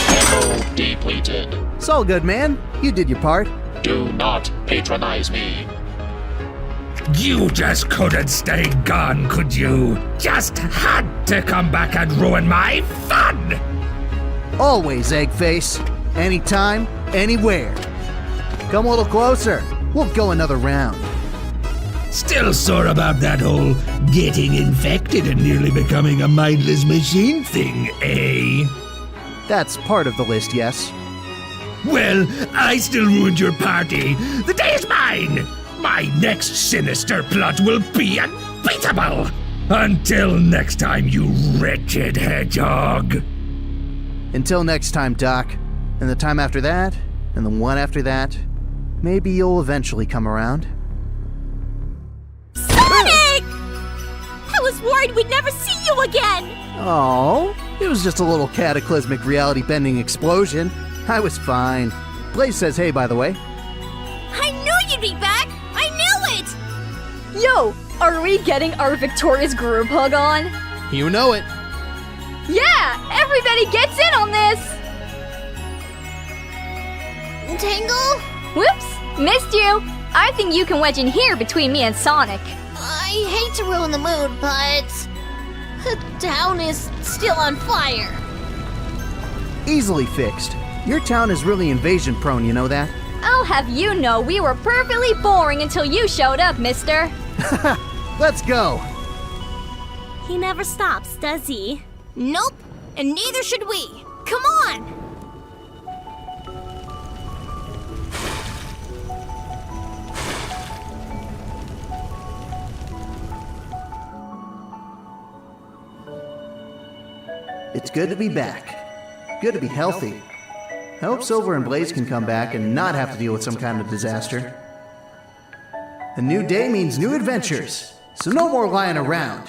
Echo depleted. It's all good, man. You did your part. Do not patronize me. You just couldn't stay gone, could you? Just had to come back and ruin my fun! Always, Eggface. Anytime, anywhere. Come a little closer. We'll go another round. Still sore about that whole getting infected and nearly becoming a mindless machine thing, eh? That's part of the list, yes. Well, I still ruined your party. The day is mine! My next sinister plot will be unbeatable! Until next time, you wretched hedgehog! Until next time, Doc. And the time after that, and the one after that, maybe you'll eventually come around. Sonic! I was worried we'd never see you again! Oh, it was just a little cataclysmic reality-bending explosion. I was fine. Blaze says hey, by the way. I knew you'd be back! I knew it! Yo, are we getting our victorious group hug on? You know it. Yeah, everybody gets in on this! Tangle? Whoops, missed you. I think you can wedge in here between me and Sonic. I hate to ruin the mood, but the town is still on fire. Easily fixed. Your town is really invasion prone, you know that? I'll have you know we were perfectly boring until you showed up, mister. Let's go. He never stops, does he? Nope, and neither should we. Come on! It's good to be back. Good to be healthy. I hope Silver and Blaze can come back and not have to deal with some kind of disaster. A new day means new adventures, so no more lying around.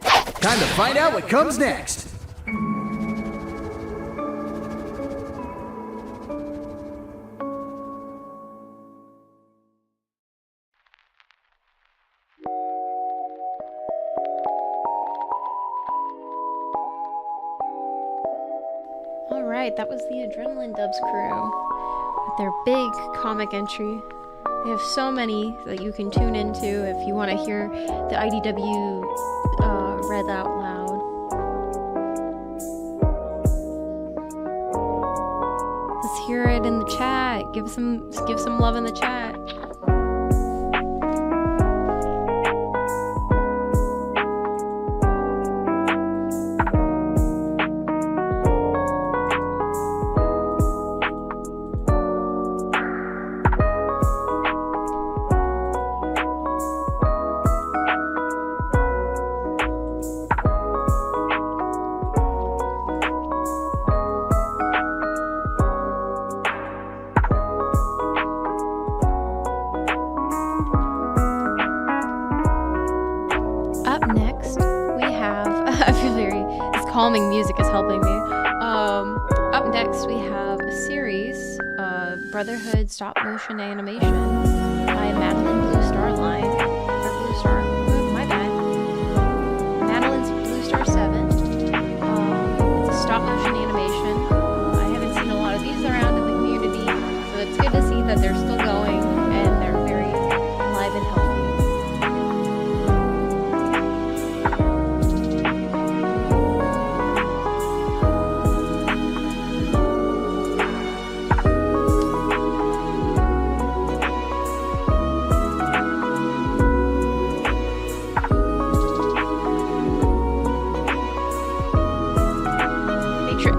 Time to find out what comes next. Alright, that was the Adrenaline Dubs crew with their big comic entry. They have so many that you can tune into if you want to hear the IDW read out loud. Let's hear it in the chat. Give some love in the chat. Calming music is helping me. Up next we have a series, Brotherhood stop motion animation by Madeline Blue Star Line, or Blue Star, my bad. Madeline's Blue Star 7. stop motion animation. I haven't seen a lot of these around in the community, so it's good to see that they're still going and they're very alive and healthy.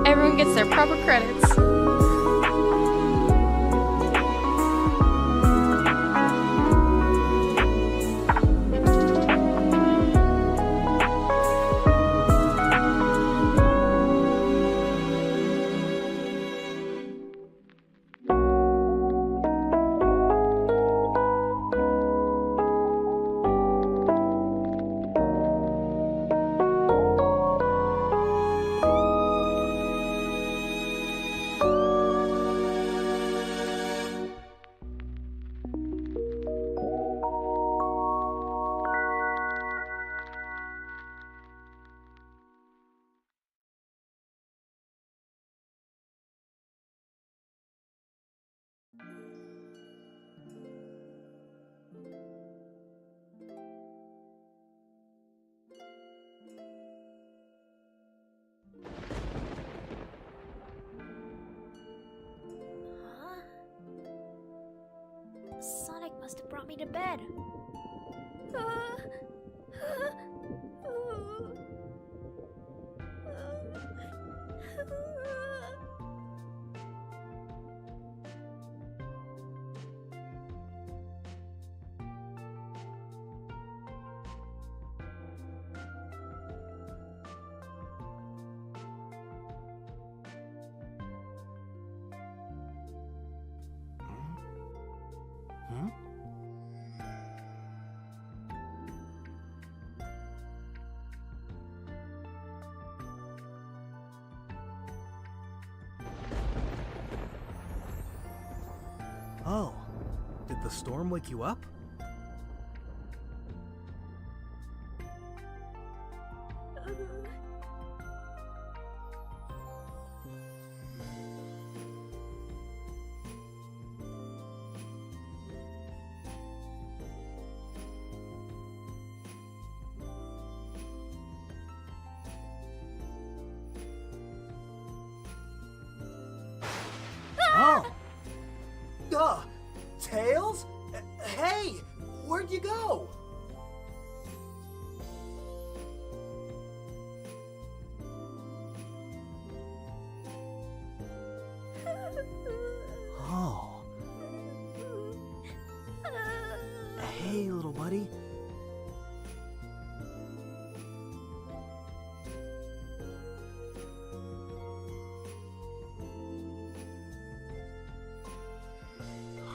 Everyone gets their proper credits. Sonic must have brought me to bed. Hmm? Oh, did the storm wake you up? Oh! Tails? Hey! Where'd you go? Oh. Hey, little buddy.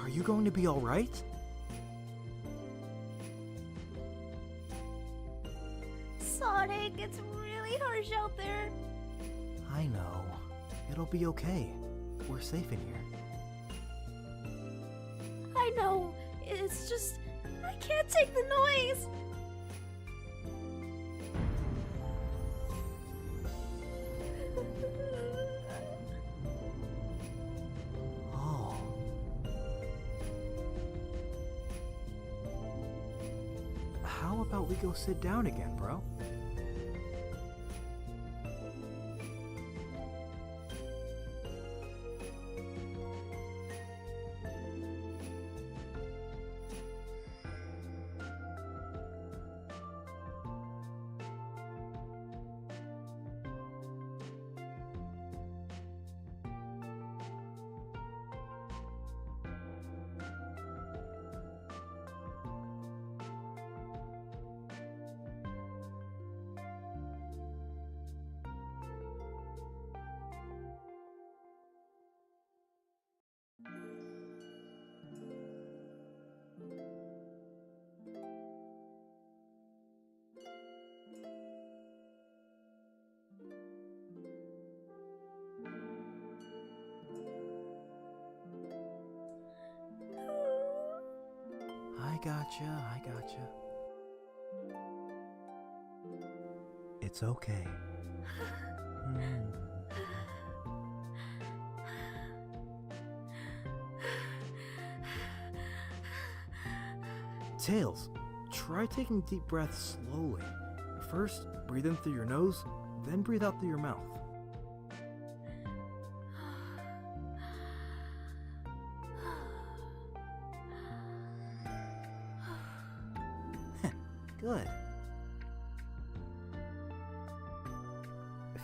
Are you going to be all right? Sonic, it's really harsh out there. I know. It'll be okay. We're safe in here. I know. It's just, I can't take the noise. Oh. How about we go sit down again, bro? I gotcha. It's okay. Tails, try taking deep breaths slowly. First, breathe in through your nose, then breathe out through your mouth. Good.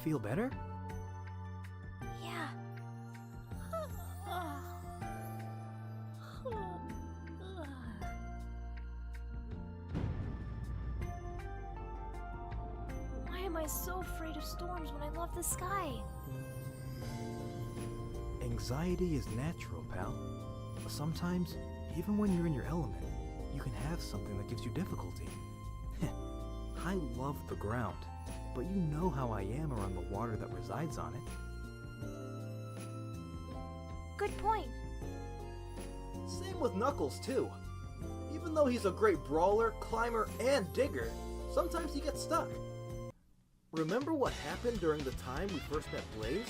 Feel better? Yeah. Why am I so afraid of storms when I love the sky? Anxiety is natural, pal. Sometimes, even when you're in your element, you can have something that gives you difficulty. I love the ground, but you know how I am around the water that resides on it. Good point. Same with Knuckles, too. Even though he's a great brawler, climber, and digger, sometimes he gets stuck. Remember what happened during the time we first met Blaze?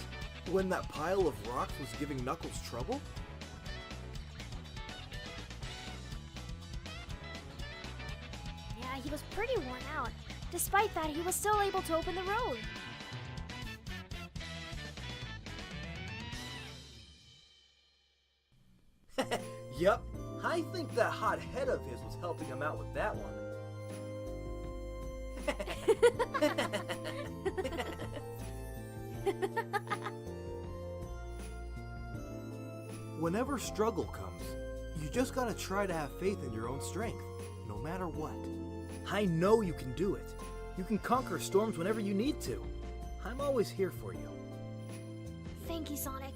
When that pile of rocks was giving Knuckles trouble? Yeah, he was pretty worn out. Despite that, he was still able to open the road. Yup, I think that hot head of his was helping him out with that one. Whenever struggle comes, you just gotta try to have faith in your own strength, no matter what. I know you can do it. You can conquer storms whenever you need to. I'm always here for you. Thank you, Sonic.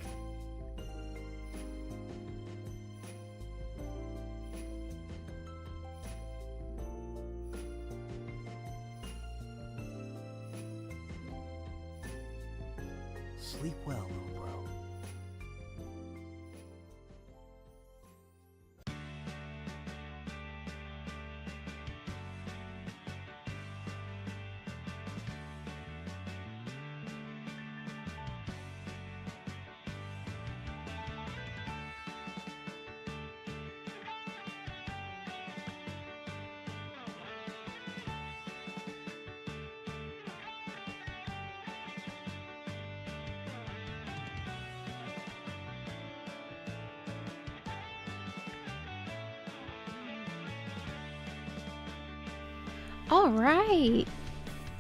Sleep well, little bro. All right.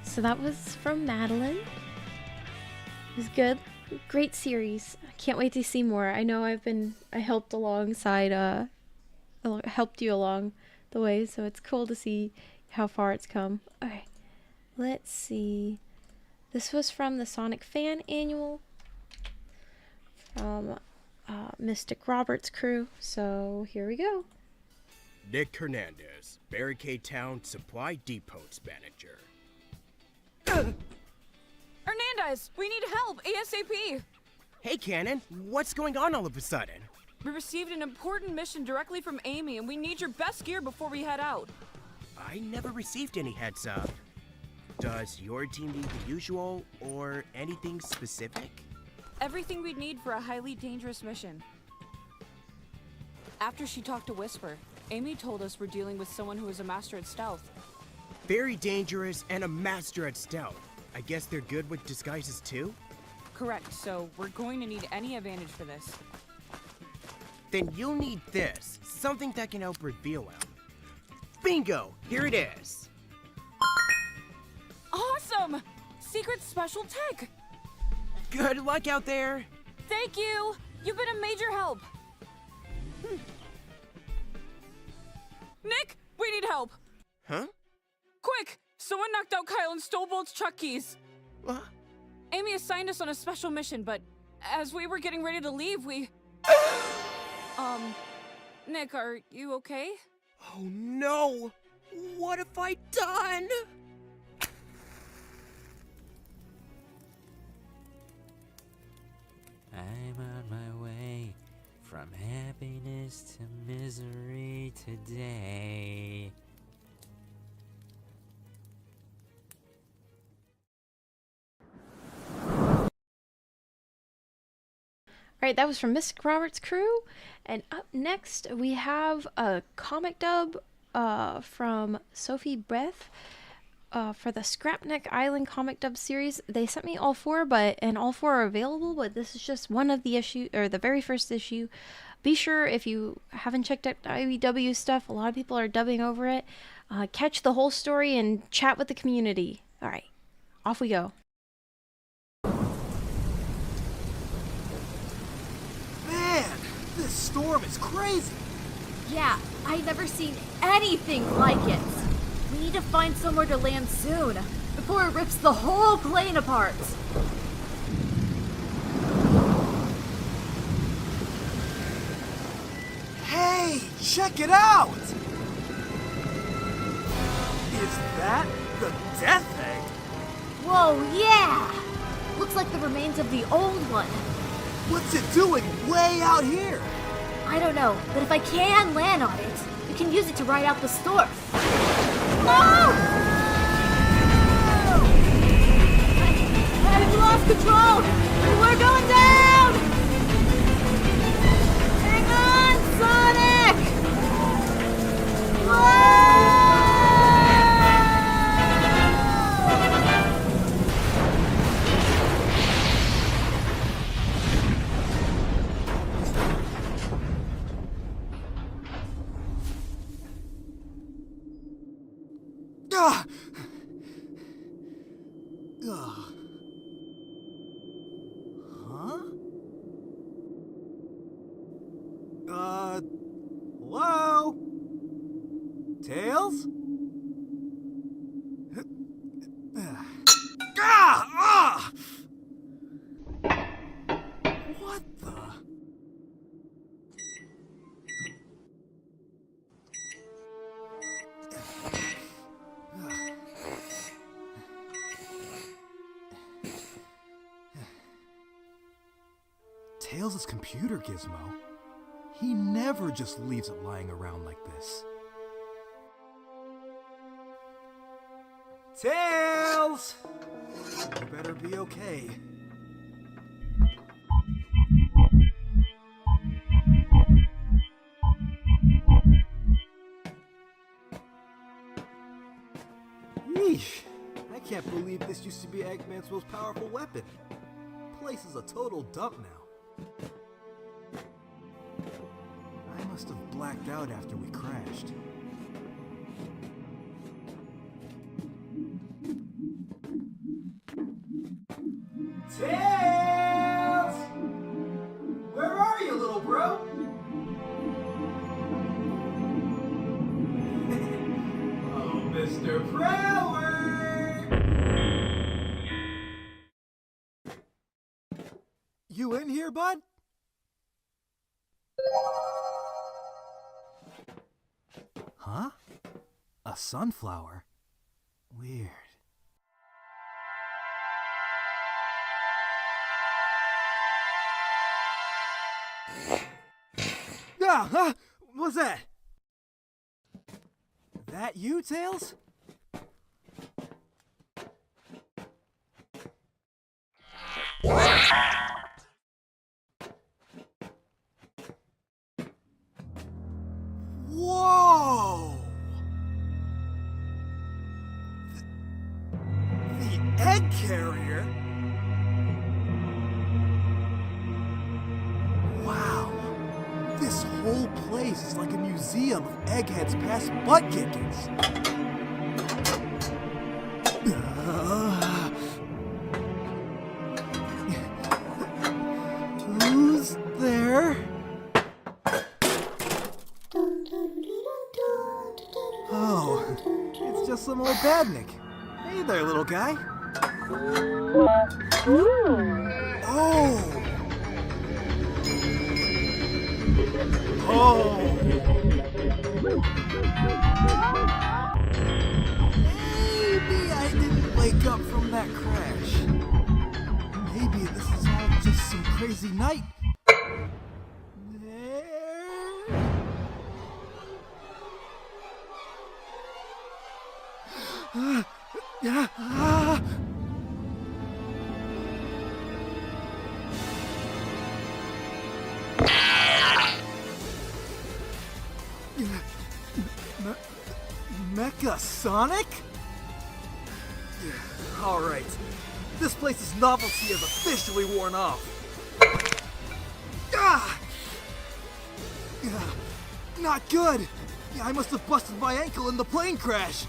So that was from Madeline. It was good. Great series. I can't wait to see more. I know I helped alongside, helped you along the way, so it's cool to see how far it's come. Okay, let's see. This was from the Sonic Fan Annual from Mystic Roberts' crew, so here we go. Nick Hernandez, Barricade Town Supply Depot's manager. Hernandez, we need help, ASAP! Hey, Cannon, what's going on all of a sudden? We received an important mission directly from Amy, and we need your best gear before we head out. I never received any heads up. Does your team need the usual, or anything specific? Everything we'd need for a highly dangerous mission. After she talked to Whisper, Amy told us we're dealing with someone who is a master at stealth. Very dangerous and a master at stealth. I guess they're good with disguises too? Correct, so we're going to need any advantage for this. Then you'll need this, something that can help reveal him. Bingo! Here it is! Awesome! Secret special tech! Good luck out there! Thank you! You've been a major help! Nick, we need help! Huh? Quick! Someone knocked out Kyle and stole Bolt's truck keys! What? Amy assigned us on a special mission, but as we were getting ready to leave, we... Nick, are you okay? Oh no! What have I done? I'm on my way from happiness to misery today. Alright, that was from Mystic Roberts' crew. And up next, we have a comic dub from Sophie Breath for the Scrapnik Island comic dub series. They sent me all four, and all four are available, but this is just one of the issue, or the very first issue. Be sure, if you haven't checked out IDW stuff, a lot of people are dubbing over it. Catch the whole story and chat with the community. All right, off we go. Man, this storm is crazy. Yeah, I've never seen anything like it. We need to find somewhere to land soon, before it rips the whole plane apart. Hey, check it out! Is that the Death Egg? Whoa, yeah! Looks like the remains of the old one. What's it doing way out here? I don't know, but if I can land on it, we can use it to ride out the storm. No! I've lost control! We're going down! Hang on, Sonic! Ah! Huh? Hello? Tails? Ah! What the? Tails' computer gizmo. He never just leaves it lying around like this. Tails! You better be okay. Yeesh! I can't believe this used to be Eggman's most powerful weapon. Place is a total dump now. I must have blacked out after we crashed. Tails! Where are you, little bro? Oh, Mr. Prower! You in here, bud? Huh? A sunflower? Weird. Ah, huh? What's that? That you, Tails? Whoa! The egg carrier? Wow! This whole place is like a museum of Egghead's past butt kickings. Who's there? Oh, it's just some old badnik. Hey there, little guy. Oh! Oh! Maybe I didn't wake up from that crash. Maybe this is all just some crazy night. Mecha Sonic? Yeah, alright. This place's novelty has officially worn off. Ah! Not good! Yeah, I must have busted my ankle in the plane crash.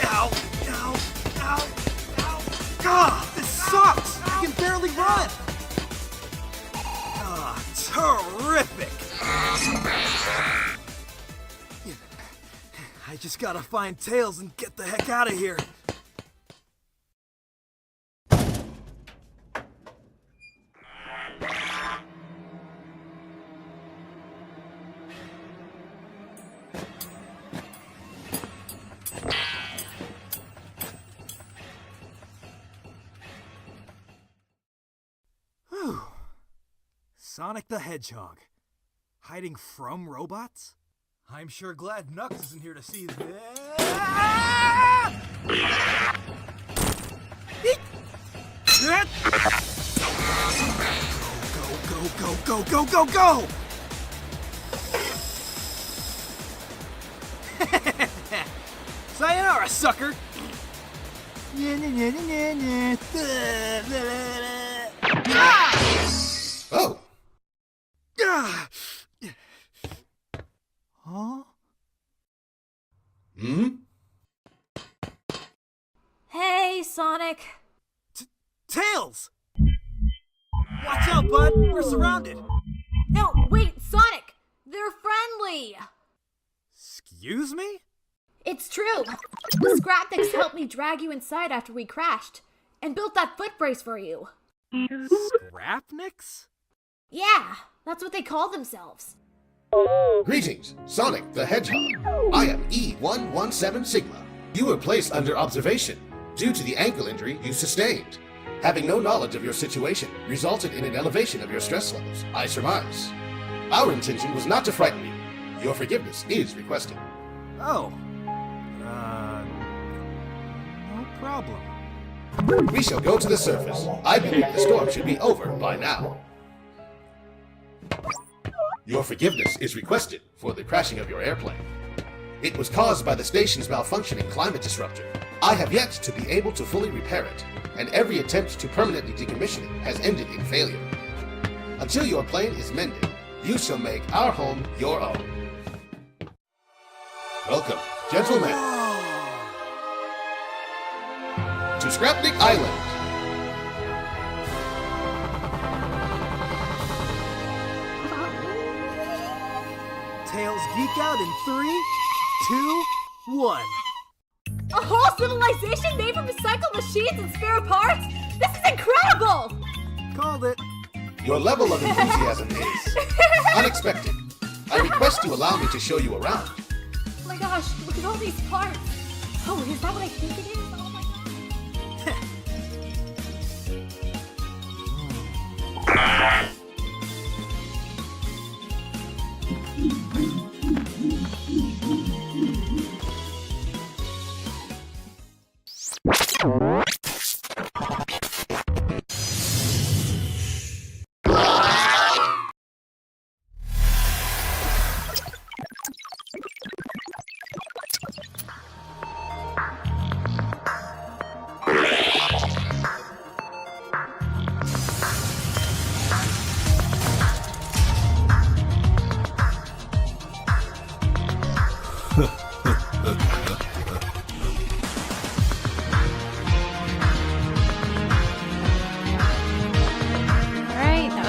Ow! Ow! Ow! Ow! Ah! This sucks! I can barely run! Ah, terrific! I just gotta find Tails and get the heck out of here. Whew. Sonic the Hedgehog. Hiding from robots? I'm sure glad Nux isn't here to see this. Go! Sayonara, sucker! Oh! Huh? Hmm? Hey, Sonic. Tails! Watch out, bud! We're surrounded! No, wait, Sonic! They're friendly! Excuse me? It's true. The Scrapniks helped me drag you inside after we crashed, and built that foot brace for you. Scrapniks? Yeah, that's what they call themselves. Greetings, Sonic the Hedgehog. I am E117 Sigma. You were placed under observation due to the ankle injury you sustained. Having no knowledge of your situation resulted in an elevation of your stress levels, I surmise. Our intention was not to frighten you. Your forgiveness is requested. Oh. No problem. We shall go to the surface. I believe the storm should be over by now. Your forgiveness is requested for the crashing of your airplane. It was caused by the station's malfunctioning climate disruptor. I have yet to be able to fully repair it, and every attempt to permanently decommission it has ended in failure. Until your plane is mended, you shall make our home your own. Welcome, gentlemen, to Scrapnik Island. Tails geek out in 3, 2, 1. A whole civilization made from recycled machines and spare parts? This is incredible! Called it. Your level of enthusiasm is unexpected. I request you allow me to show you around. Oh my gosh, look at all these parts. Oh, is that what I think it is? Oh my god.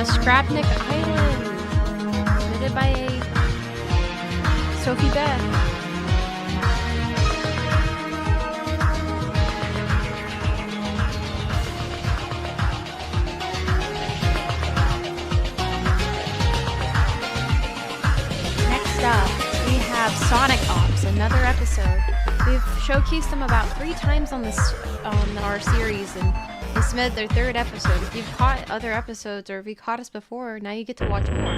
Scrapnik Island, submitted by Sophie Beth. Next up, we have Sonic Ops, another episode. We've showcased them about 3 times on this on our series, and they submitted their 3rd episode. If you've caught other episodes or if you caught us before, now you get to watch more.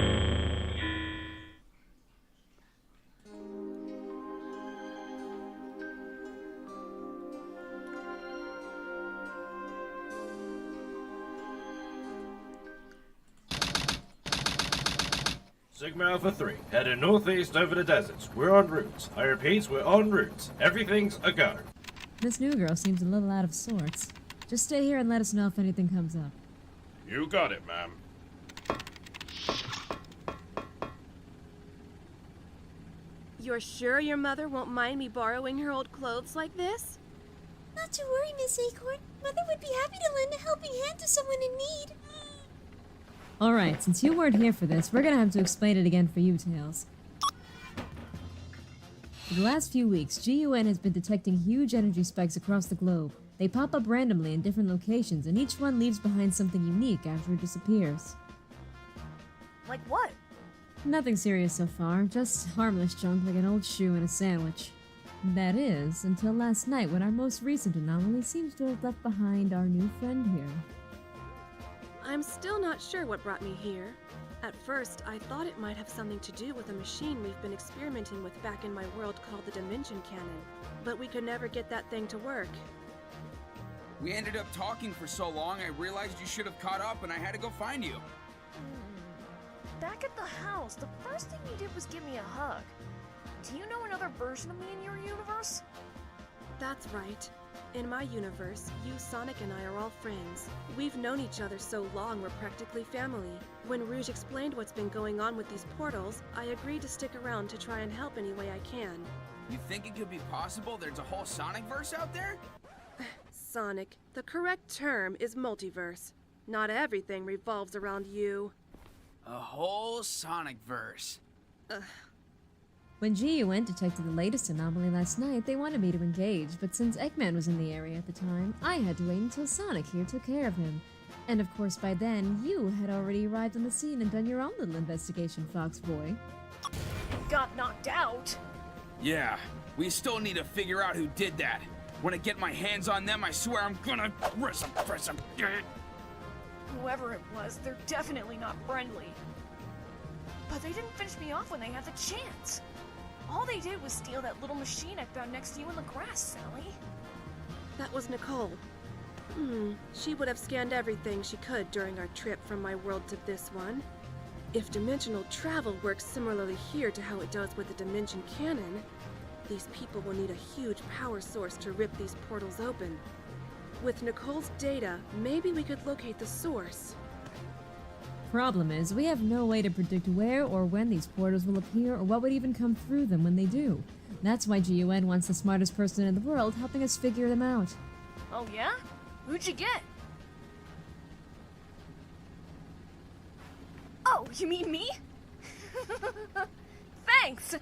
Sigma Alpha 3, heading northeast over the deserts. We're en route. I repeat, we're en route. Everything's a go. This new girl seems a little out of sorts. Just stay here and let us know if anything comes up. You got it, ma'am. You're sure your mother won't mind me borrowing her old clothes like this? Not to worry, Miss Acorn. Mother would be happy to lend a helping hand to someone in need. Alright, since you weren't here for this, we're gonna have to explain it again for you, Tails. For the last few weeks, GUN has been detecting huge energy spikes across the globe. They pop up randomly in different locations, and each one leaves behind something unique after it disappears. Like what? Nothing serious so far, just harmless junk like an old shoe and a sandwich. That is, until last night when our most recent anomaly seems to have left behind our new friend here. I'm still not sure what brought me here. At first, I thought it might have something to do with a machine we've been experimenting with back in my world called the Dimension Cannon, but we could never get that thing to work. We ended up talking for so long, I realized you should have caught up and I had to go find you. Back at the house, the first thing you did was give me a hug. Do you know another version of me in your universe? That's right. In my universe, you, Sonic, and I are all friends. We've known each other so long we're practically family. When Rouge explained what's been going on with these portals, I agreed to stick around to try and help any way I can. You think it could be possible there's a whole Sonic-verse out there? Sonic, the correct term is multiverse. Not everything revolves around you. A whole Sonic-verse. When GUN detected the latest anomaly last night, they wanted me to engage, but since Eggman was in the area at the time, I had to wait until Sonic here took care of him. And of course by then, you had already arrived on the scene and done your own little investigation, Fox Boy. Got knocked out. Yeah, we still need to figure out who did that. When I get my hands on them, I swear I'm gonna press them. Whoever it was, they're definitely not friendly. But they didn't finish me off when they had the chance. All they did was steal that little machine I found next to you in the grass, Sally. That was Nicole. She would have scanned everything she could during our trip from my world to this one. If dimensional travel works similarly here to how it does with the Dimension Cannon, these people will need a huge power source to rip these portals open. With Nicole's data, maybe we could locate the source. Problem is, we have no way to predict where or when these portals will appear or what would even come through them when they do. That's why GUN wants the smartest person in the world helping us figure them out. Oh yeah? Who'd you get? Oh, you mean me? Thanks!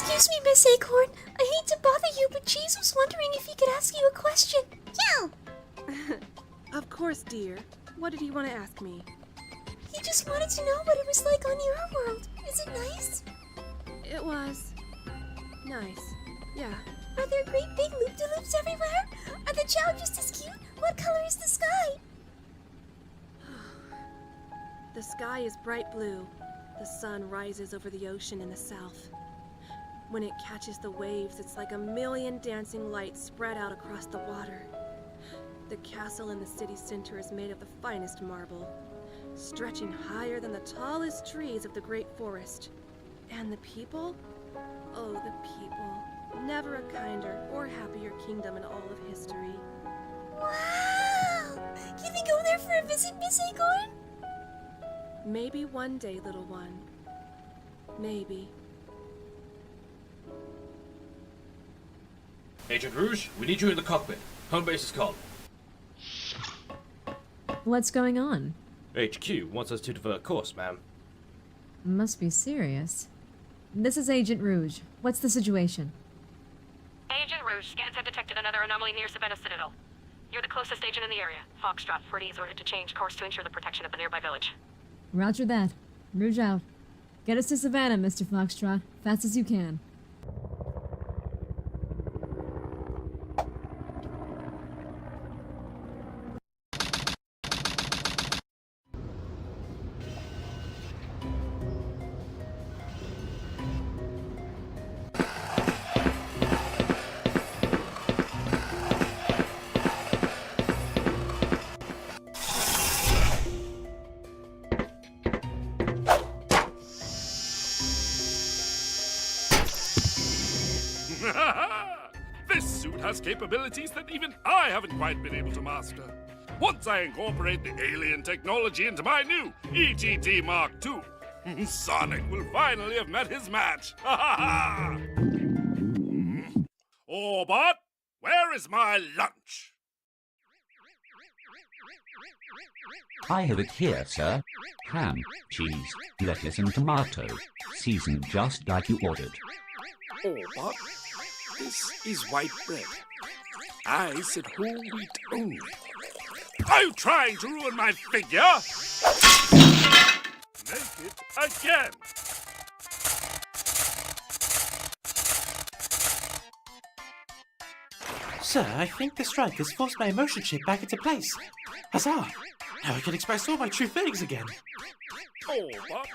Excuse me, Miss Acorn. I hate to bother you, but Cheese was wondering if he could ask you a question. Joe! Of course, dear. What did he want to ask me? He just wanted to know what it was like on your world. Is it nice? It was nice. Yeah. Are there great big loop-de-loops everywhere? Are the chow just as cute? What color is the sky? The sky is bright blue. The sun rises over the ocean in the south. When it catches the waves, it's like a million dancing lights spread out across the water. The castle in the city center is made of the finest marble, stretching higher than the tallest trees of the great forest. And the people? Oh, the people. Never a kinder or happier kingdom in all of history. Wow! Can we go there for a visit, Miss Acorn? Maybe one day, little one. Maybe. Agent Rouge, we need you in the cockpit. Home base is called. What's going on? HQ wants us to divert course, ma'am. Must be serious. This is Agent Rouge. What's the situation? Agent Rouge, scans have detected another anomaly near Savannah Citadel. You're the closest agent in the area. Foxtrot, 4D is ordered to change course to ensure the protection of the nearby village. Roger that. Rouge out. Get us to Savannah, Mr. Foxtrot. Fast as you can. This suit has capabilities that even I haven't quite been able to master. Once I incorporate the alien technology into my new ETT Mark II, Sonic will finally have met his match. Orbot, where is my lunch? I have it here, sir. Ham, cheese, lettuce and tomato. Seasoned just like you ordered. Orbot, this is white bread. I said whole wheat only. Are you trying to ruin my figure? Make it again. Sir, I think the strike has forced my emotion chip back into place. Huzzah! Now I can express all my true feelings again. Orbot,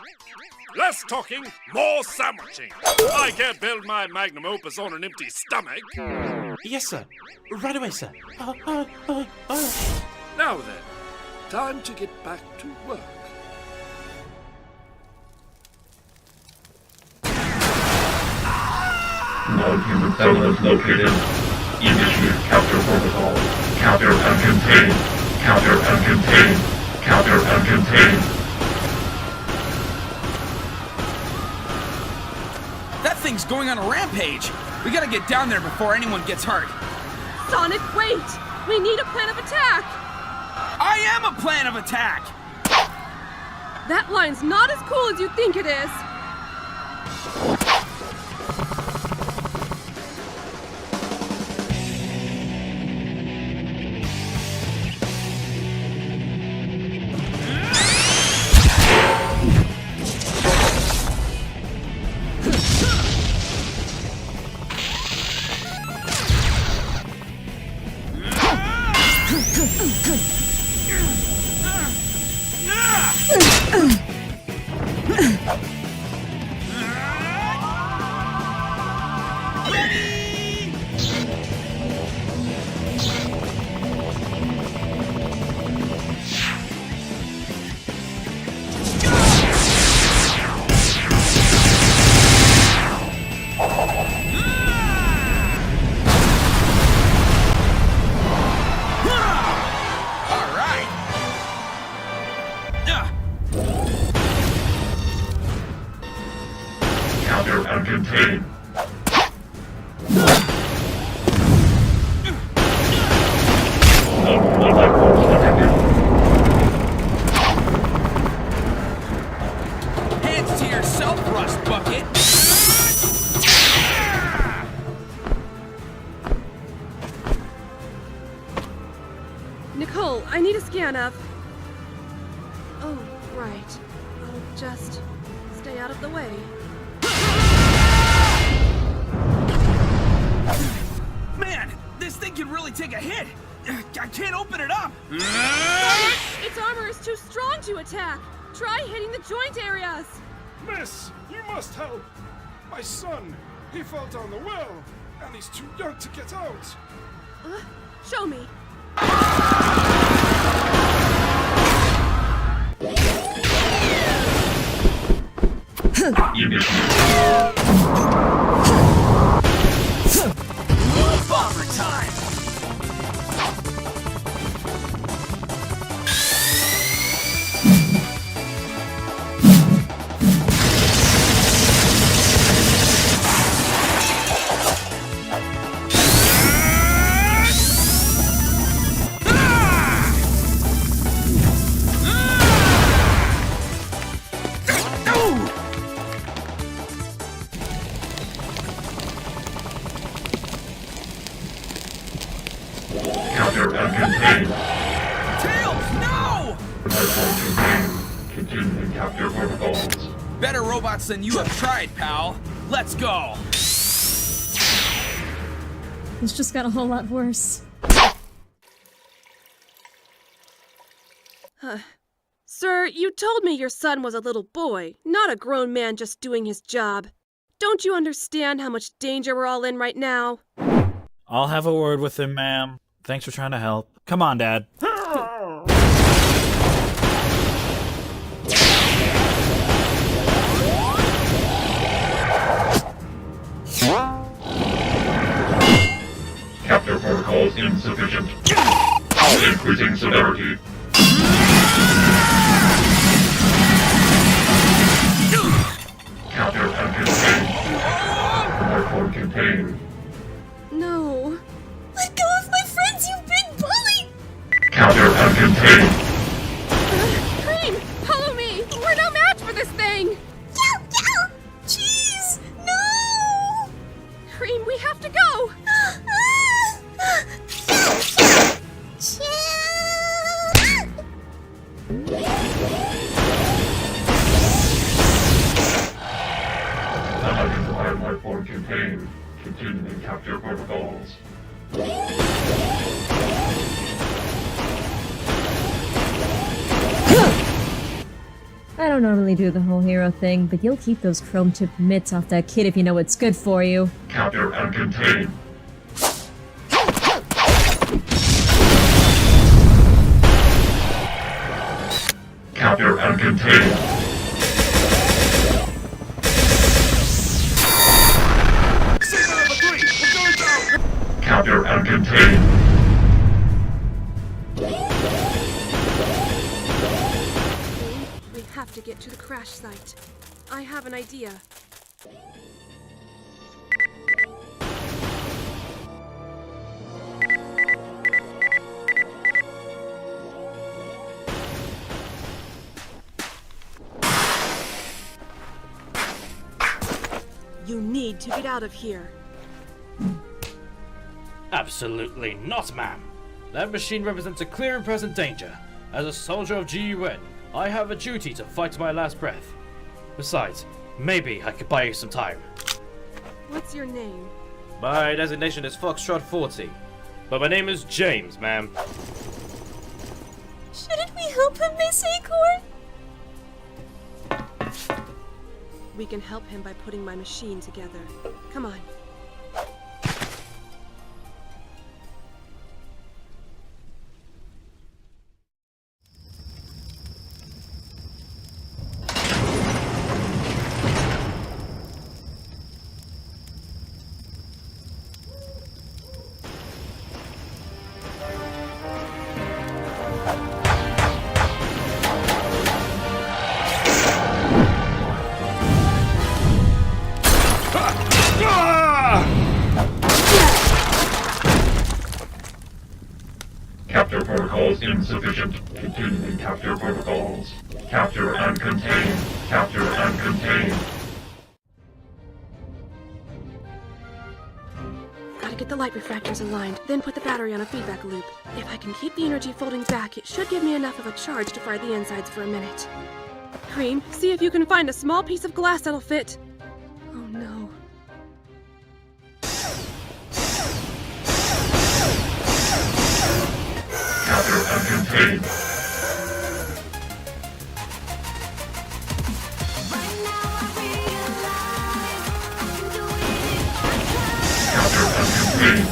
less talking, more sandwiching. I can't build my magnum opus on an empty stomach. Yes, sir. Right away, sir. Now then, time to get back to work. No human settlements located. Initiate counter protocol. Counter uncontained. Counter uncontained. Counter uncontained. That thing's going on a rampage. We gotta get down there before anyone gets hurt. Sonic, wait! We need a plan of attack! I am a plan of attack! That line's not as cool as you think it is! Nicole, I need a scan of... Oh, right. I'll just stay out of the way. Man, this thing can really take a hit. I can't open it up. Its armor is too strong to attack. Try hitting the joint areas. Miss, you must help. My son, he fell down the well, and he's too young to get out. Show me. Bomber time. Counter and contain. Tails, no! Continue to capture protocols. Better robots than you have tried, pal. Let's go. This just got a whole lot worse. Sir, you told me your son was a little boy, not a grown man just doing his job. Don't you understand how much danger we're all in right now? I'll have a word with him, ma'am. Thanks for trying to help. Come on, Dad. Capture protocols insufficient. Increasing severity. Capture and contain. Hardcore contain. No. Let go of my friends, you big bully! Capture and contain. Cream, follow me! We're no match for this thing! Yow, yow! Jeez, no! Cream, we have to go! Unidentified life form contained. Continuing capture protocols. I don't normally do the whole hero thing, but you'll keep those chrome-tipped mitts off that kid if you know what's good for you. Capture and contain. Capture and contain. Capture and contain. We have to get to the crash site. I have an idea. You need to get out of here. Absolutely not, ma'am. That machine represents a clear and present danger. As a soldier of GUN, I have a duty to fight to my last breath. Besides, maybe I could buy you some time. What's your name? My designation is Foxtrot 40, but my name is James, ma'am. Shouldn't we help him, Miss Acorn? We can help him by putting my machine together. Come on. Capture protocols insufficient. Continuing capture protocols. Capture and contain. Capture and contain. Gotta Get the light refractors aligned, then put the battery on a feedback loop. If I can keep the energy folding back, it should give me enough of a charge to fry the insides for a minute. Cream, see if you can find a small piece of glass that'll fit. Oh no. Capture and contain. Capture and contain.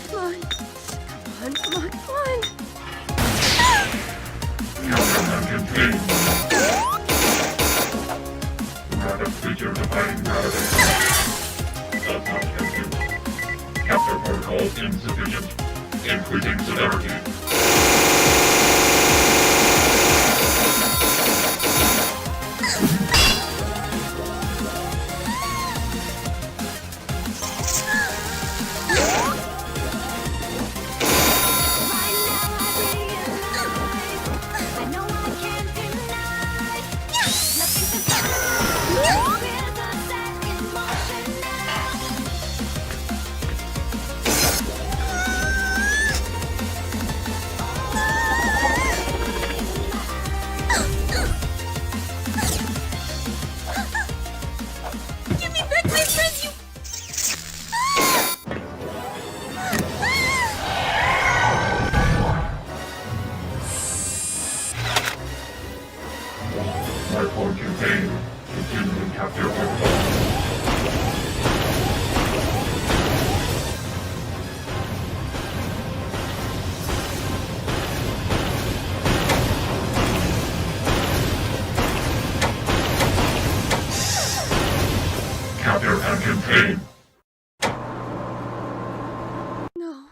Come on. Come on. Capture and contain. Rabbit creature defying gravity. Does not compute. Capture protocols insufficient. Increasing severity. Give me back my friends, you... Hardcore contain. Continuing capture protocol. Capture and contain. No.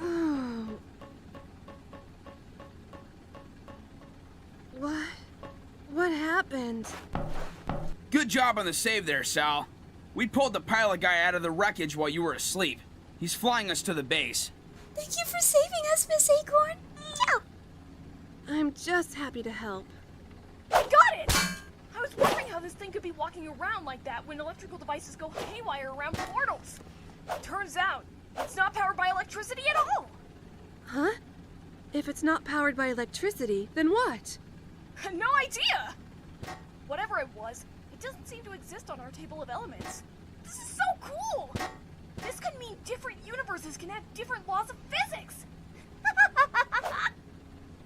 Oh. What happened? Good job on the save there, Sal. We pulled the pilot guy out of the wreckage while you were asleep. He's flying us to the base. Thank you for saving us, Miss Acorn. Yeah. I'm just happy to help. I got it! I was wondering how this thing could be walking around like that when electrical devices go haywire around portals. Turns out, it's not powered by electricity at all! Huh? If it's not powered by electricity, then what? No idea! Whatever it was, it doesn't seem to exist on our table of elements. This is so cool! This could mean different universes can have different laws of physics!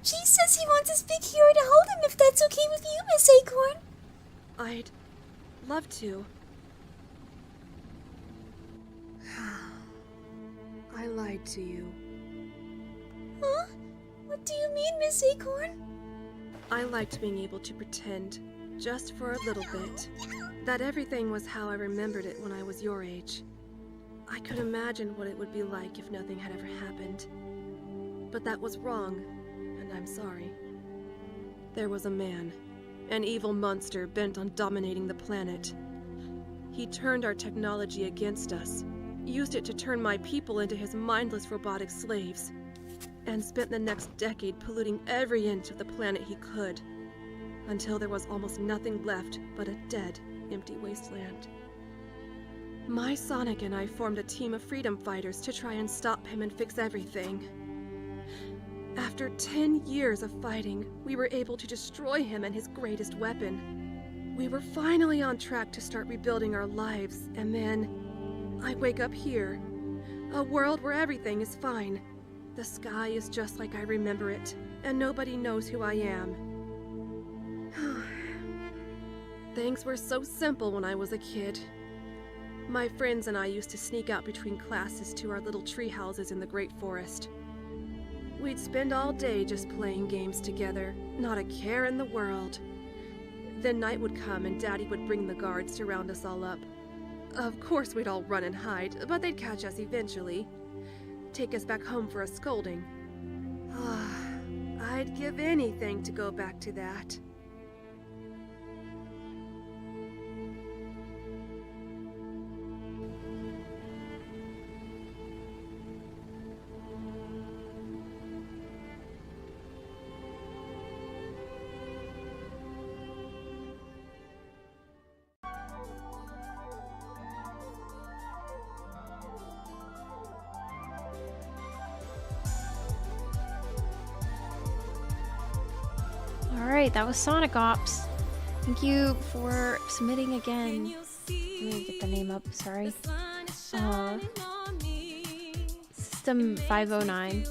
Cheese says he wants his big hero to hold him if that's okay with you, Miss Acorn. I'd love to. I lied to you. Huh? What do you mean, Miss Acorn? I liked being able to pretend, just for a little bit, that everything was how I remembered it when I was your age. I could imagine what it would be like if nothing had ever happened. But that was wrong, and I'm sorry. There was a man, an evil monster bent on dominating the planet. He turned our technology against us, used it to turn my people into his mindless robotic slaves, and spent the next decade polluting every inch of the planet he could, until there was almost nothing left but a dead, empty wasteland. My Sonic and I formed a team of freedom fighters to try and stop him and fix everything. After 10 years of fighting, we were able to destroy him and his greatest weapon. We were finally on track to start rebuilding our lives, and then I wake up here. A world where everything is fine. The sky is just like I remember it, and nobody knows who I am. Things were so simple when I was a kid. My friends and I used to sneak out between classes to our little tree houses in the Great Forest. We'd spend all day just playing games together, not a care in the world. Then night would come and Daddy would bring the guards to round us all up. Of course we'd all run and hide, but they'd catch us eventually. Take us back home for a scolding. I'd give anything to go back to that. Alright, that was Sonic Ops. Thank you for submitting again. Let me get the name up, sorry. System 509.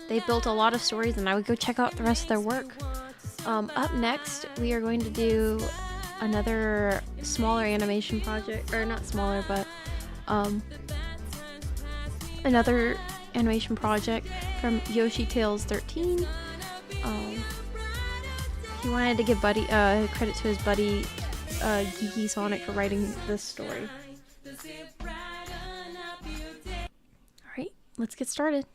They built a lot of stories and I would go check out the rest of their work. Up next, we are going to do another smaller animation project, or not smaller, but another animation project from Yoshi Tales 13. He wanted to give credit to his buddy Geeky Sonic for writing this story. Alright, let's get started.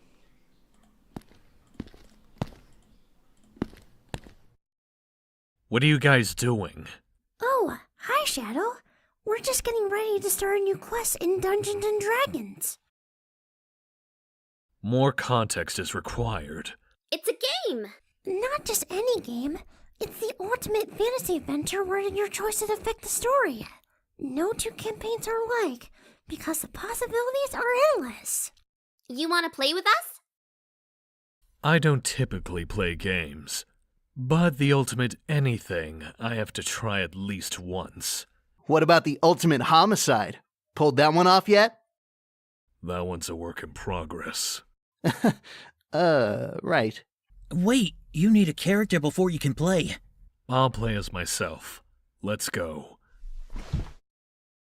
What are you guys doing? Oh, hi, Shadow. We're just getting ready to start a new quest in Dungeons and Dragons. More context is required. It's a game! Not just any game. It's the ultimate fantasy adventure where your choices affect the story. No two campaigns are alike, because the possibilities are endless. You want to play with us? I don't typically play games, but the ultimate anything I have to try at least once. What about the ultimate homicide? Pulled that one off yet? That one's a work in progress. Right. Wait, you need a character before you can play. I'll play as myself. Let's go.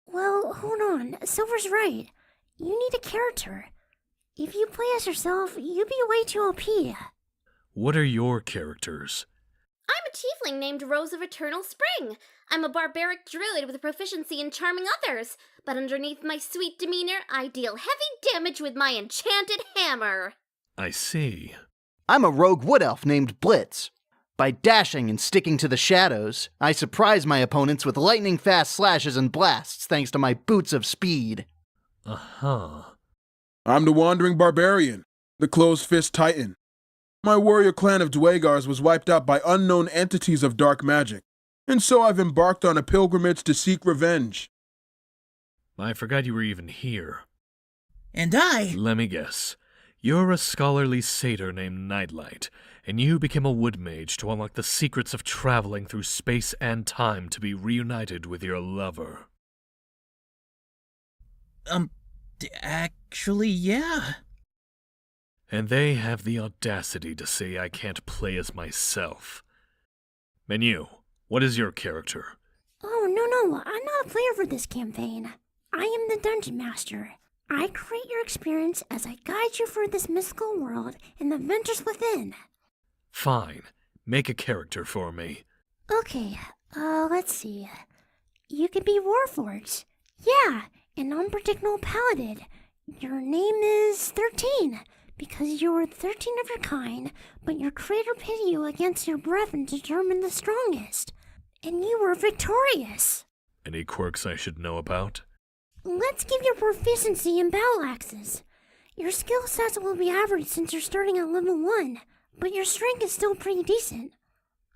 Well, hold on. Silver's right. You need a character. If you play as yourself, you'd be way too OP. What are your characters? I'm a tiefling named Rose of Eternal Spring. I'm a barbaric druid with proficiency in charming others, but underneath my sweet demeanor, I deal heavy damage with my enchanted hammer. I see. I'm a rogue wood elf named Blitz. By dashing and sticking to the shadows, I surprise my opponents with lightning-fast slashes and blasts thanks to my boots of speed. Uh-huh. I'm the Wandering Barbarian, the Closed Fist Titan. My warrior clan of Dwagars was wiped out by unknown entities of dark magic, and so I've embarked on a pilgrimage to seek revenge. I forgot you were even here. And I... Let me guess. You're a scholarly satyr named Nightlight, and you became a wood mage to unlock the secrets of traveling through space and time to be reunited with your lover. Actually, yeah. And they have the audacity to say I can't play as myself. And you, what is your character? Oh, no, I'm not a player for this campaign. I am the Dungeon Master. I create your experience as I guide you through this mystical world and the adventures within. Fine. Make a character for me. Okay, let's see. You could be Warforged. Yeah, an unpredictable paladin. Your name is 13, because you were 13 of your kind, but your creator pitted you against your breath and determined the strongest. And you were victorious. Any quirks I should know about? Let's give you proficiency in battle axes. Your skill sets will be average since you're starting at level 1, but your strength is still pretty decent.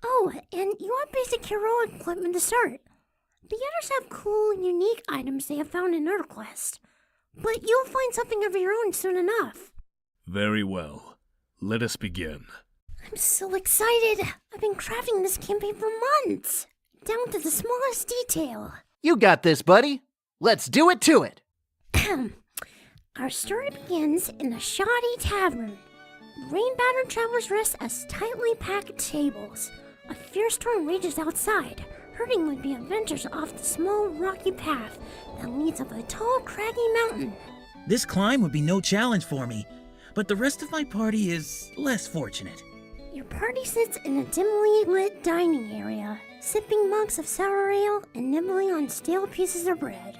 Oh, and you have basic heroic equipment to start. The others have cool, unique items they have found in other quests, but you'll find something of your own soon enough. Very well. Let us begin. I'm so excited! I've been crafting this campaign for months, down to the smallest detail. You got this, buddy. Let's do it to it. Our story begins in a shoddy tavern. Rain-battered travelers rest as tightly packed tables. A fierce storm rages outside, hurting would be adventures off the small rocky path that leads up a tall, craggy mountain. This climb would be no challenge for me, but the rest of my party is less fortunate. Your party sits in a dimly lit dining area, sipping mugs of sour ale and nibbling on stale pieces of bread.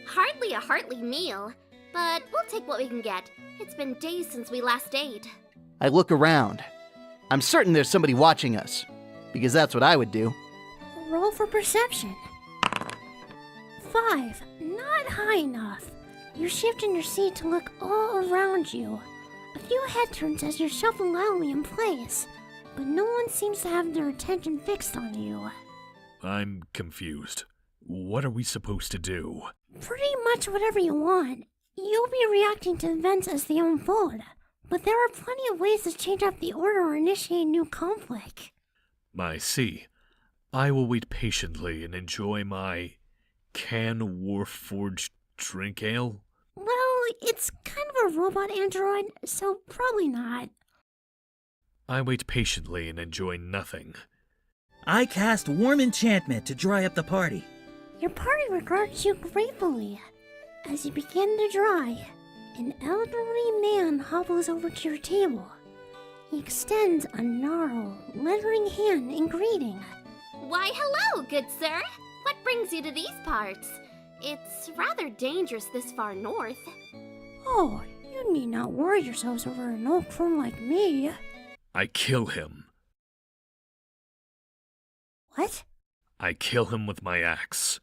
Hardly a hearty meal, but we'll take what we can get. It's been days since we last ate. I look around. I'm certain there's somebody watching us, because that's what I would do. Roll for perception. 5. Not high enough. You shift in your seat to look all around you. A few head turns as you shuffle loudly in place, but no one seems to have their attention fixed on you. I'm confused. What are we supposed to do? Pretty much whatever you want. You'll be reacting to events as they unfold, but there are plenty of ways to change up the order or initiate new conflict. I see. I will wait patiently and enjoy my Warforged drink ale. Well, it's kind of a robot android, so probably not. I wait patiently and enjoy nothing. I cast Warm Enchantment to dry up the party. Your party regards you gratefully. As you begin to dry, an elderly man hobbles over to your table. He extends a gnarled, lettering hand in greeting. Why, hello, good sir. What brings you to these parts? It's rather dangerous this far north. Oh, you need not worry yourselves over an old crone like me. I kill him. What? I kill him with my axe.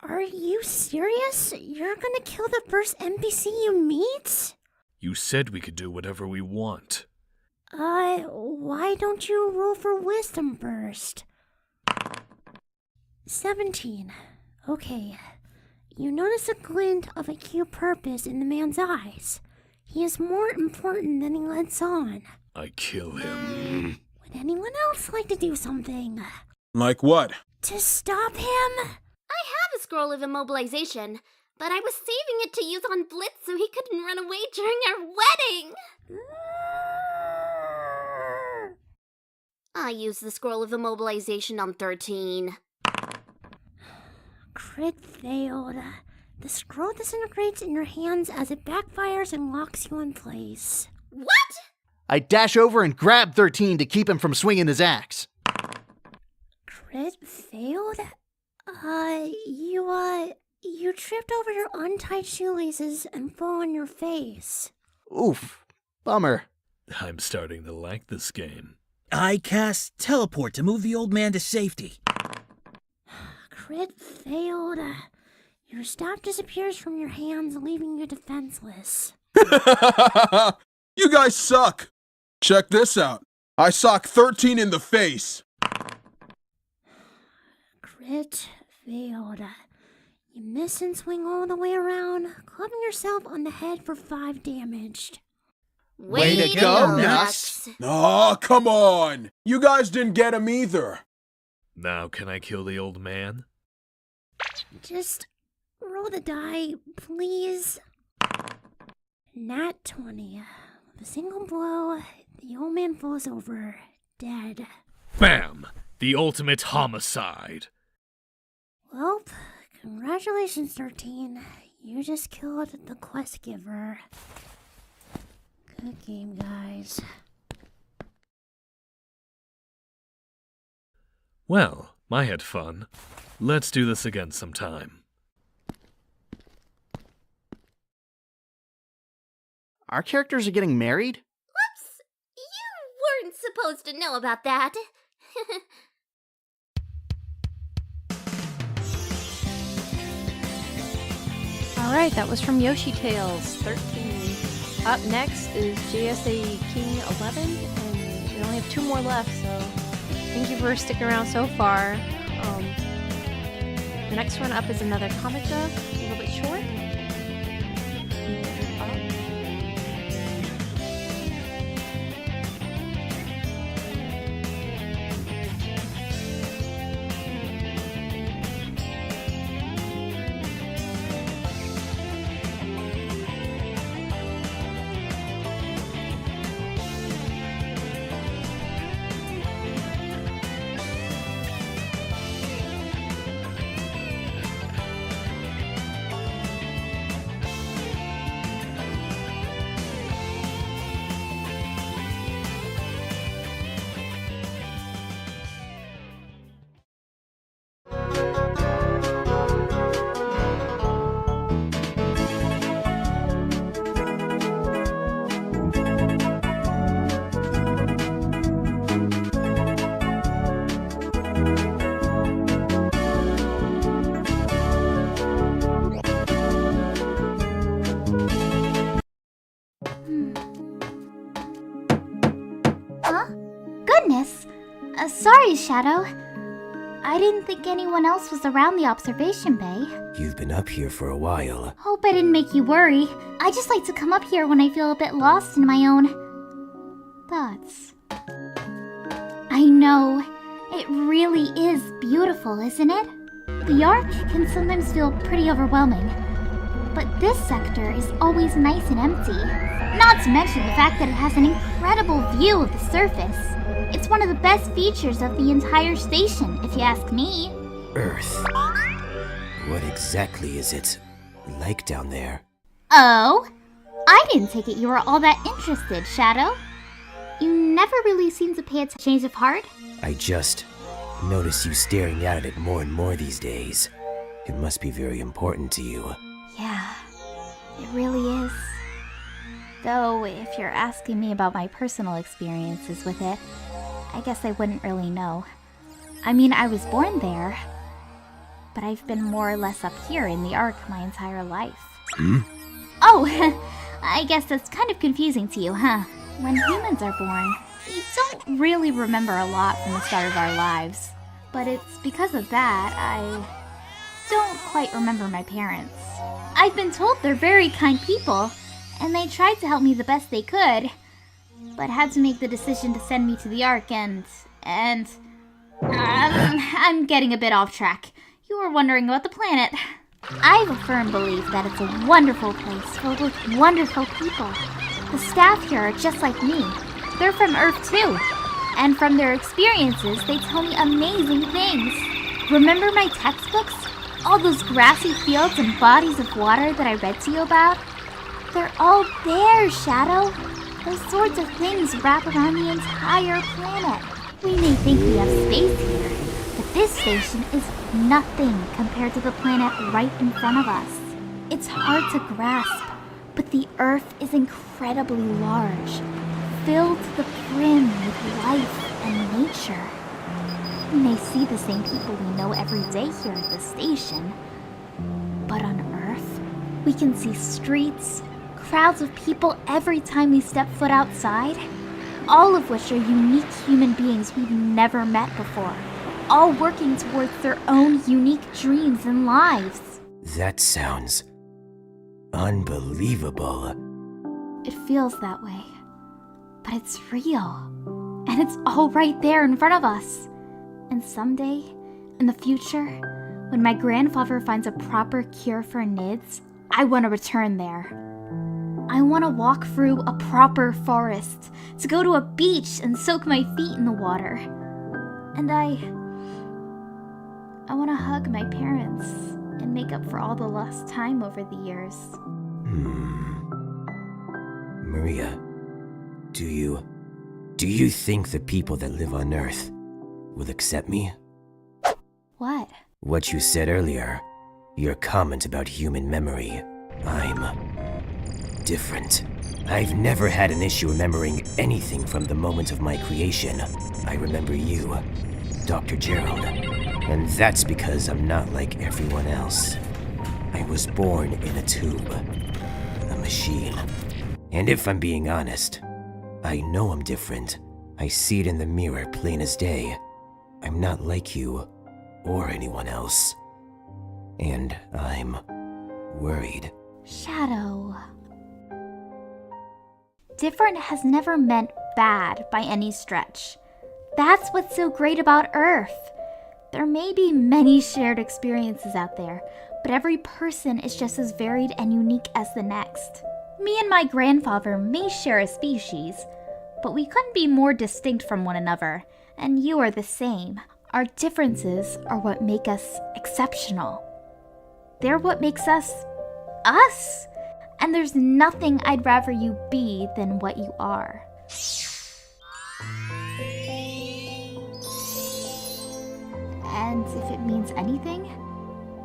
Are you serious? You're gonna kill the first NPC you meet? You said we could do whatever we want. Why don't you roll for wisdom first? 17. Okay. You notice a glint of acute purpose in the man's eyes. He is more important than he lets on. I kill him. Would anyone else like to do something? Like what? To stop him? I have a scroll of immobilization, but I was saving it to use on Blitz so he couldn't run away during our wedding. I used the scroll of immobilization on 13. Crit failed. The scroll disintegrates in your hands as it backfires and locks you in place. What? I dash over and grab 13 to keep him from swinging his axe. Crit failed? You tripped over your untied shoelaces and fell on your face. Oof. Bummer. I'm starting to like this game. I cast Teleport to move the old man to safety. Crit failed. Your staff disappears from your hands, leaving you defenseless. You guys suck! Check this out. I sock 13 in the face. Crit failed. You miss and swing all the way around, clubbing yourself on the head for 5 damage. Way to go, Nux! Aw, come on! You guys didn't get him either. Now can I kill the old man? Just roll the die, please. Nat 20. With a single blow, the old man falls over, dead. Bam! The ultimate homicide! Well, congratulations, 13. You just killed the quest giver. Good game, guys. Well, I had fun. Let's do this again sometime. Our characters are getting married? Whoops! You weren't supposed to know about that. Alright, that was from Yoshi Tales 13. Up next is JSA King 11, and we only have 2 more left, so thank you for sticking around so far. The next one up is another comic book, a little bit short. Sorry, Shadow. I didn't think anyone else was around the observation bay. You've been up here for a while. Hope I didn't make you worry. I just like to come up here when I feel a bit lost in my own thoughts. I know. It really is beautiful, isn't it? The Ark can sometimes feel pretty overwhelming. But this sector is always nice and empty. Not to mention the fact that it has an incredible view of the surface. It's one of the best features of the entire station, if you ask me. Earth. What exactly is it like down there? Oh? I didn't take it you were all that interested, Shadow. You never really seem to pay a change of heart. I just notice you staring at it more and more these days. It must be very important to you. Yeah, it really is. Though, if you're asking me about my personal experiences with it, I guess I wouldn't really know. I mean, I was born there, but I've been more or less up here in the Ark my entire life. Oh, I guess that's kind of confusing to you, huh? When humans are born, we don't really remember a lot from the start of our lives. But it's because of that, I don't quite remember my parents. I've been told they're very kind people, and they tried to help me the best they could, but had to make the decision to send me to the Ark I'm getting a bit off track. You were wondering about the planet. I have a firm belief that it's a wonderful place filled with wonderful people. The staff here are just like me. They're from Earth too, and from their experiences, they tell me amazing things. Remember my textbooks? All those grassy fields and bodies of water that I read to you about? They're all there, Shadow. Those sorts of things wrap around the entire planet. We may think we have space here, but this station is nothing compared to the planet right in front of us. It's hard to grasp, but the Earth is incredibly large, filled to the brim with life and nature. We may see the same people we know every day here at the station, but on Earth, we can see streets, crowds of people every time we step foot outside, all of which are unique human beings we've never met before, all working towards their own unique dreams and lives. That sounds unbelievable. It feels that way, but it's real, and it's all right there in front of us. And someday, in the future, when my grandfather finds a proper cure for NIDS, I want to return there. I want to walk through a proper forest, to go to a beach and soak my feet in the water. And I want to hug my parents and make up for all the lost time over the years. Maria, do you think the people that live on Earth will accept me? What? What you said earlier, your comment about human memory. I'm different. I've never had an issue remembering anything from the moment of my creation. I remember you, Dr. Gerald, and that's because I'm not like everyone else. I was born in a tube, a machine. And if I'm being honest, I know I'm different. I see it in the mirror plain as day. I'm not like you or anyone else. And I'm worried. Shadow. Different has never meant bad by any stretch. That's what's so great about Earth. There may be many shared experiences out there, but every person is just as varied and unique as the next. Me and my grandfather may share a species, but we couldn't be more distinct from one another, and you are the same. Our differences are what make us exceptional. They're what makes us, us. And there's nothing I'd rather you be than what you are. And if it means anything,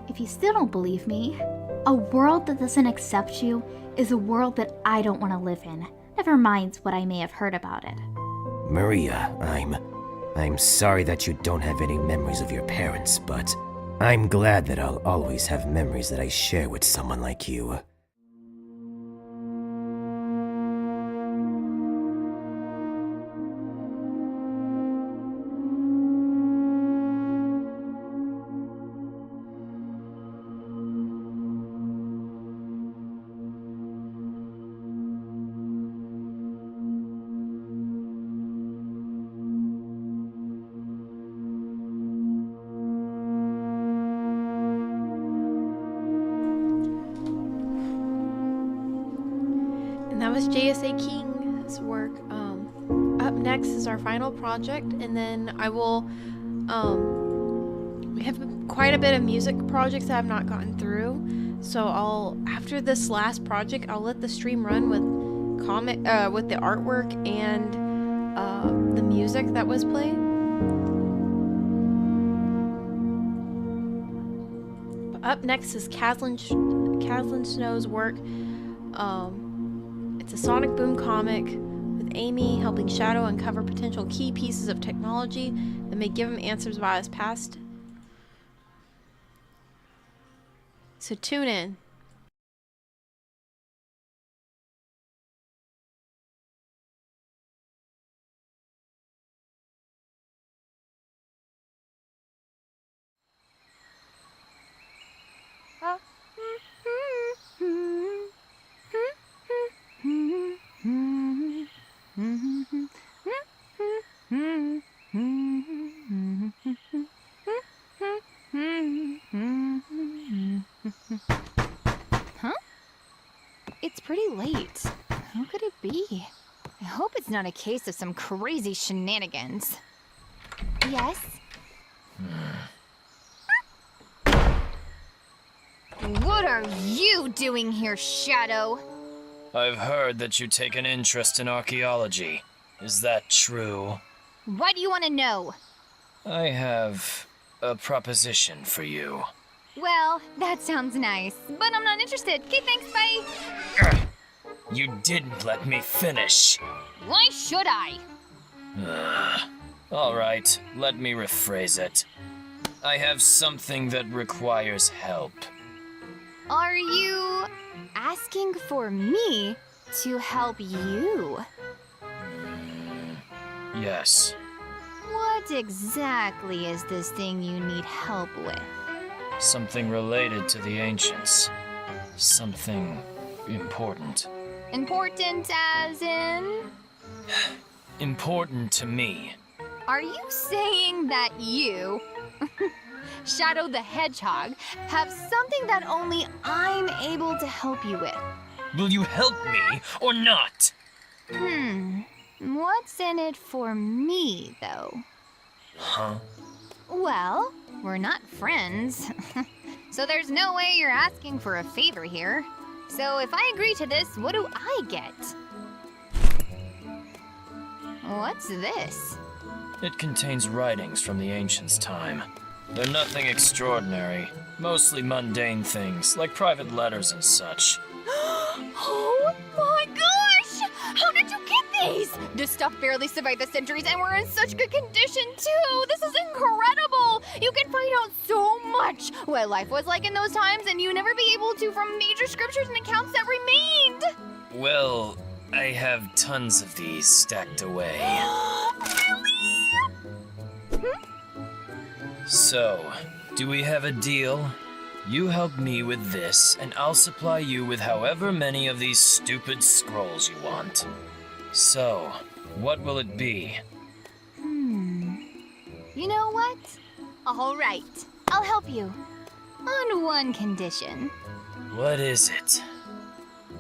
if you still don't believe me, a world that doesn't accept you is a world that I don't want to live in. Never mind what I may have heard about it. Maria, I'm sorry that you don't have any memories of your parents, but I'm glad that I'll always have memories that I share with someone like you. was JSA King's work. Up next is our final project, and then I will, we have quite a bit of music projects that I've not gotten through, so after this last project, I'll let the stream run with with the artwork and the music that was played. But up next is Caslin Snow's work. It's a Sonic Boom comic with Amy helping Shadow uncover potential key pieces of technology that may give him answers about his past. So tune in. Huh? It's pretty late. Who could it be? I hope it's not a case of some crazy shenanigans. Yes? What are you doing here, Shadow? I've heard that you take an interest in archaeology. Is that true? Why do you want to know? I have a proposition for you. Well, that sounds nice, but I'm not interested. Okay, thanks, bye. You didn't let me finish. Why should I? All right, let me rephrase it. I have something that requires help. Are you asking for me to help you? Yes. What exactly is this thing you need help with? Something related to the ancients. Something important. Important as in? Important to me. Are you saying that you, Shadow the Hedgehog, have something that only I'm able to help you with? Will you help me or not? What's in it for me, though? Huh? Well, we're not friends, so there's no way you're asking for a favor here. So if I agree to this, what do I get? What's this? It contains writings from the ancients' time. They're nothing extraordinary, mostly mundane things, like private letters and such. Oh my gosh! How did you get these? This stuff barely survived the centuries and we're in such good condition too! This is incredible! You can find out so much what life was like in those times and you never be able to from major scriptures and accounts that remained! Well, I have tons of these stacked away. Really? So, do we have a deal? You help me with this, and I'll supply you with however many of these stupid scrolls you want. So, what will it be? You know what? All right, I'll help you. On one condition. What is it?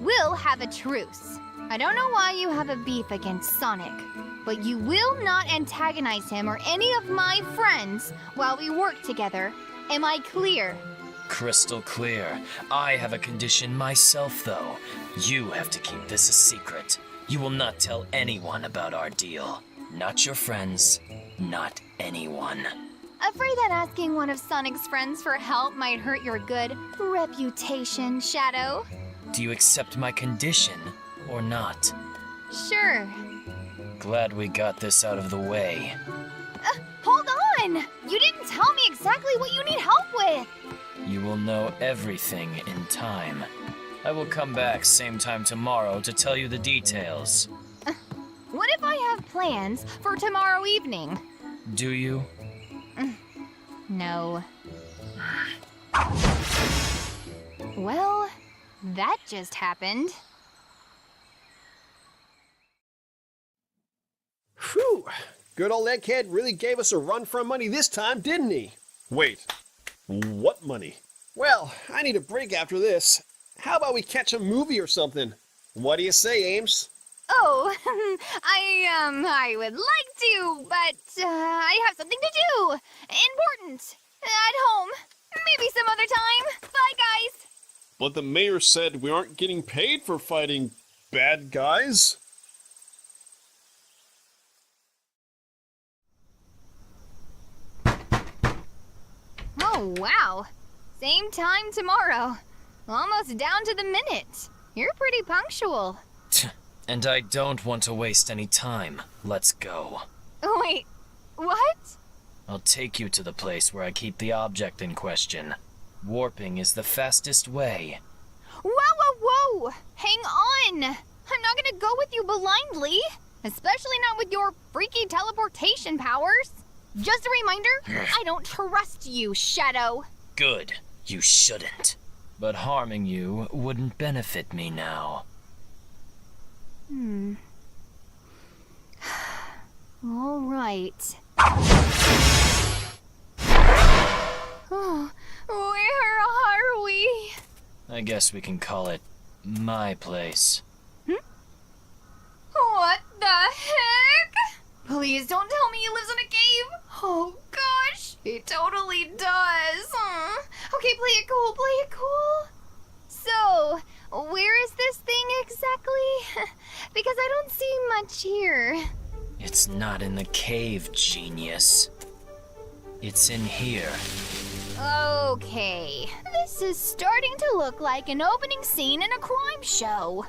We'll have a truce. I don't know why you have a beef against Sonic, but you will not antagonize him or any of my friends while we work together. Am I clear? Crystal clear. I have a condition myself, though. You have to keep this a secret. You will not tell anyone about our deal. Not your friends, not anyone. Afraid that asking one of Sonic's friends for help might hurt your good reputation, Shadow? Do you accept my condition, or not? Sure. Glad we got this out of the way. Hold on! You didn't tell me exactly what you need help with! You will know everything in time. I will come back same time tomorrow to tell you the details. What if I have plans for tomorrow evening? Do you? No. Well, that just happened. Whew! Good old Egghead really gave us a run for our money this time, didn't he? Wait, what money? Well, I need a break after this. How about we catch a movie or something? What do you say, Ames? Oh, I would like to, but I have something to do. Important. At home. Maybe some other time. Bye, guys. But the mayor said we aren't getting paid for fighting bad guys. Oh, wow. Same time tomorrow. Almost down to the minute. You're pretty punctual. And I don't want to waste any time. Let's go. Wait, what? I'll take you to the place where I keep the object in question. Warping is the fastest way. Whoa, whoa, whoa! Hang on! I'm not gonna go with you blindly. Especially not with your freaky teleportation powers. Just a reminder, I don't trust you, Shadow. Good. You shouldn't. But harming you wouldn't benefit me now. All right. Oh, where are we? I guess we can call it my place. What the heck? Please don't tell me he lives in a cave. Oh gosh, he totally does. Okay, play it cool, play it cool. So, where is this thing exactly? Because I don't see much here. It's not in the cave, genius. It's in here. Okay, this is starting to look like an opening scene in a crime show.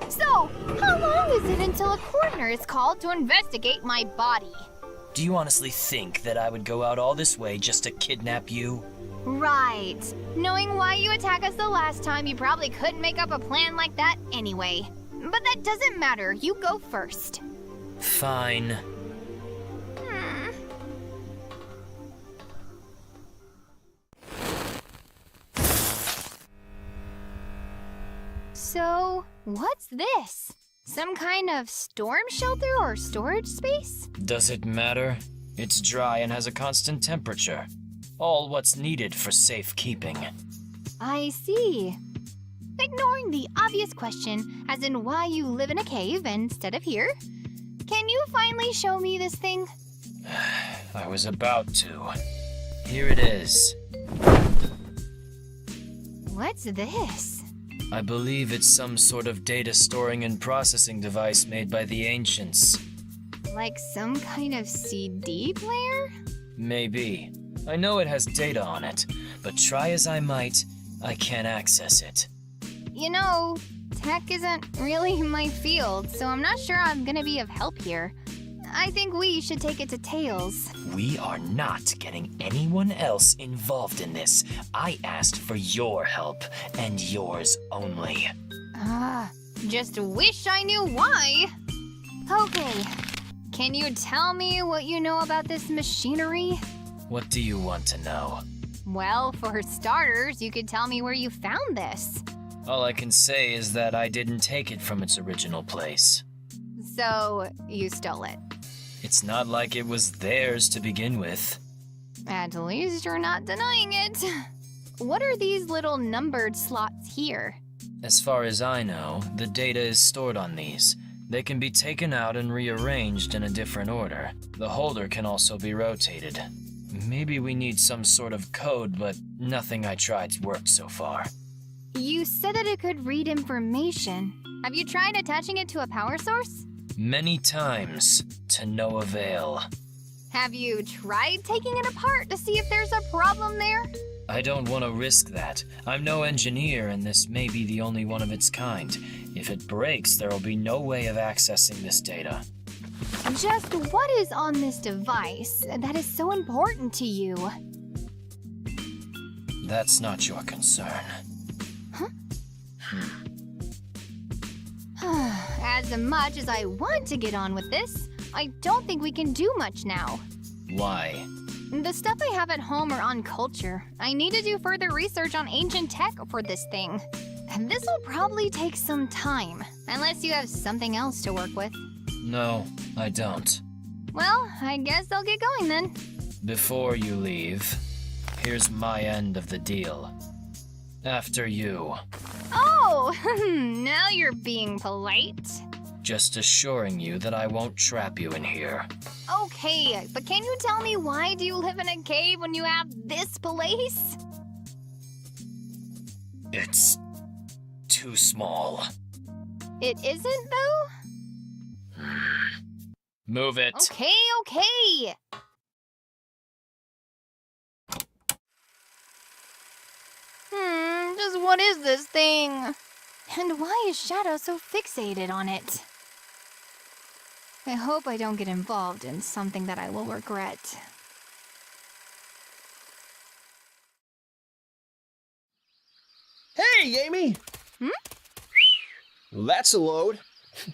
So, how long is it until a coroner is called to investigate my body? Do you honestly think that I would go out all this way just to kidnap you? Right. Knowing why you attacked us the last time, you probably couldn't make up a plan like that anyway. But that doesn't matter. You go first. Fine. So, what's this? Some kind of storm shelter or storage space? Does it matter? It's dry and has a constant temperature. All what's needed for safekeeping. I see. Ignoring the obvious question, as in why you live in a cave instead of here, can you finally show me this thing? I was about to. Here it is. What's this? I believe it's some sort of data storing and processing device made by the ancients. Like some kind of CD player? Maybe. I know it has data on it, but try as I might, I can't access it. You know, tech isn't really my field, so I'm not sure I'm gonna be of help here. I think we should take it to Tails. We are not getting anyone else involved in this. I asked for your help, and yours only. Just wish I knew why. Okay, can you tell me what you know about this machinery? What do you want to know? Well, for starters, you could tell me where you found this. All I can say is that I didn't take it from its original place. So, you stole it. It's not like it was theirs to begin with. At least you're not denying it. What are these little numbered slots here? As far as I know, the data is stored on these. They can be taken out and rearranged in a different order. The holder can also be rotated. Maybe we need some sort of code, but nothing I tried's worked so far. You said that it could read information. Have you tried attaching it to a power source? Many times, to no avail. Have you tried taking it apart to see if there's a problem there? I don't want to risk that. I'm no engineer, and this may be the only one of its kind. If it breaks, there will be no way of accessing this data. Just what is on this device that is so important to you? That's not your concern. As much as I want to get on with this, I don't think we can do much now. Why? The stuff I have at home are on culture. I need to do further research on ancient tech for this thing. And this will probably take some time, unless you have something else to work with. No, I don't. Well, I guess I'll get going then. Before you leave, here's my end of the deal. After you. Oh! Oh, now you're being polite. Just assuring you that I won't trap you in here. Okay, but can you tell me why do you live in a cave when you have this place? It's too small. It isn't, though? Move it. Okay. Just what is this thing? And why is Shadow so fixated on it? I hope I don't get involved in something that I will regret. Hey, Amy! That's a load.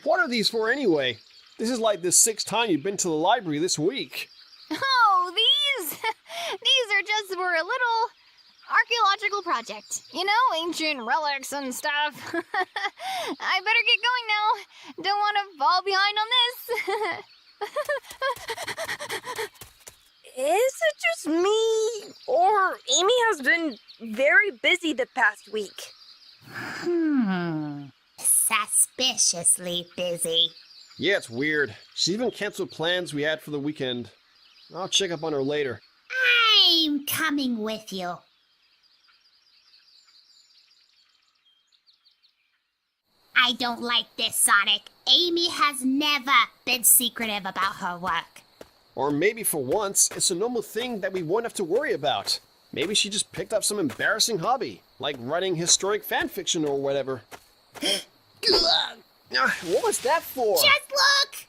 What are these for anyway? This is like the 6th time you've been to the library this week. Oh, these? These are just for a little archaeological project. You know, ancient relics and stuff. I better get going now. Don't want to fall behind on this. Is it just me? Or Amy has been very busy the past week? Suspiciously busy. Yeah, it's weird. She even canceled plans we had for the weekend. I'll check up on her later. I'm coming with you. I don't like this, Sonic. Amy has never been secretive about her work. Or maybe for once, it's a normal thing that we won't have to worry about. Maybe she just picked up some embarrassing hobby, like writing historic fanfiction or whatever. What was that for? Just look!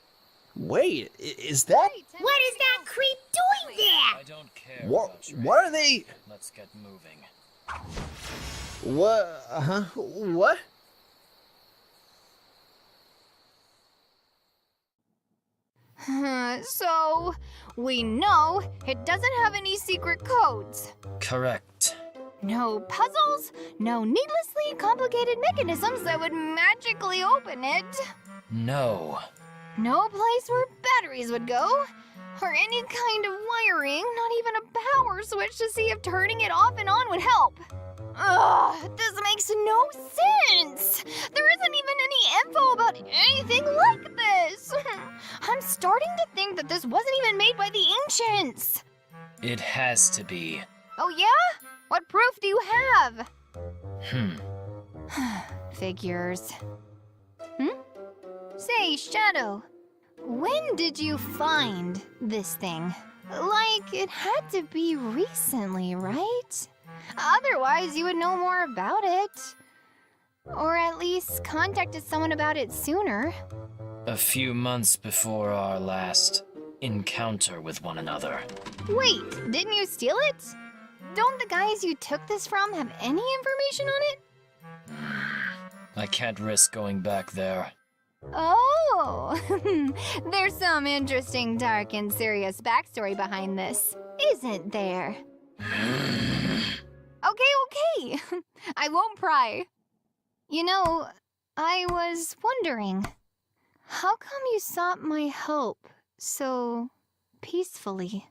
Wait, is that? What is that creep doing there? I don't care. What are they? Let's get moving. What? What? So, we know it doesn't have any secret codes. Correct. No puzzles, no needlessly complicated mechanisms that would magically open it. No. No place where batteries would go, or any kind of wiring, not even a power switch to see if turning it off and on would help. Ugh, this makes no sense! There isn't even any info about anything like this! I'm starting to think that this wasn't even made by the ancients! It has to be. Oh yeah? What proof do you have? Figures. Say, Shadow, when did you find this thing? Like, it had to be recently, right? Otherwise, you would know more about it. Or at least contacted someone about it sooner. A few months before our last encounter with one another. Wait, didn't you steal it? Don't the guys you took this from have any information on it? I can't risk going back there. Oh, there's some interesting, dark, and serious backstory behind this, isn't there? Okay. I won't pry. You know, I was wondering, how come you sought my help so peacefully?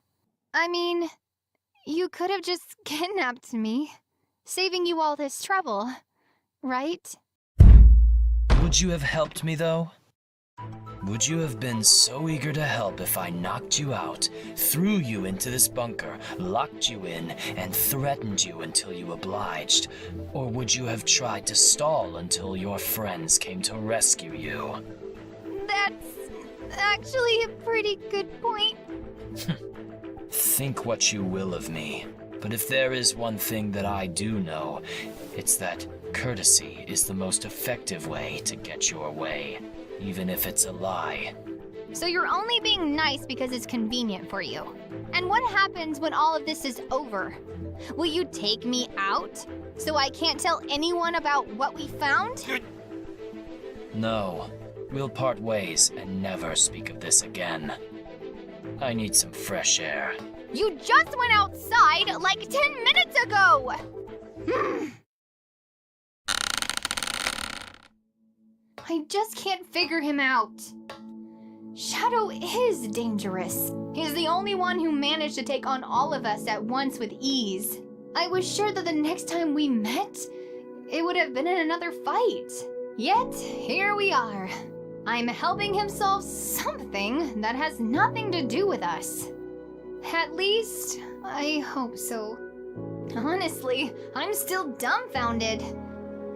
I mean, you could have just kidnapped me, saving you all this trouble, right? Would you have helped me, though? Would you have been so eager to help if I knocked you out, threw you into this bunker, locked you in, and threatened you until you obliged? Or would you have tried to stall until your friends came to rescue you? That's actually a pretty good point. Think what you will of me, but if there is one thing that I do know, it's that courtesy is the most effective way to get your way, even if it's a lie. So you're only being nice because it's convenient for you. And what happens when all of this is over? Will you take me out so I can't tell anyone about what we found? No, we'll part ways and never speak of this again. I need some fresh air. You just went outside like 10 minutes ago! I just can't figure him out. Shadow is dangerous. He's the only one who managed to take on all of us at once with ease. I was sure that the next time we met, it would have been in another fight. Yet, here we are. I'm helping him solve something that has nothing to do with us. At least, I hope so. Honestly, I'm still dumbfounded.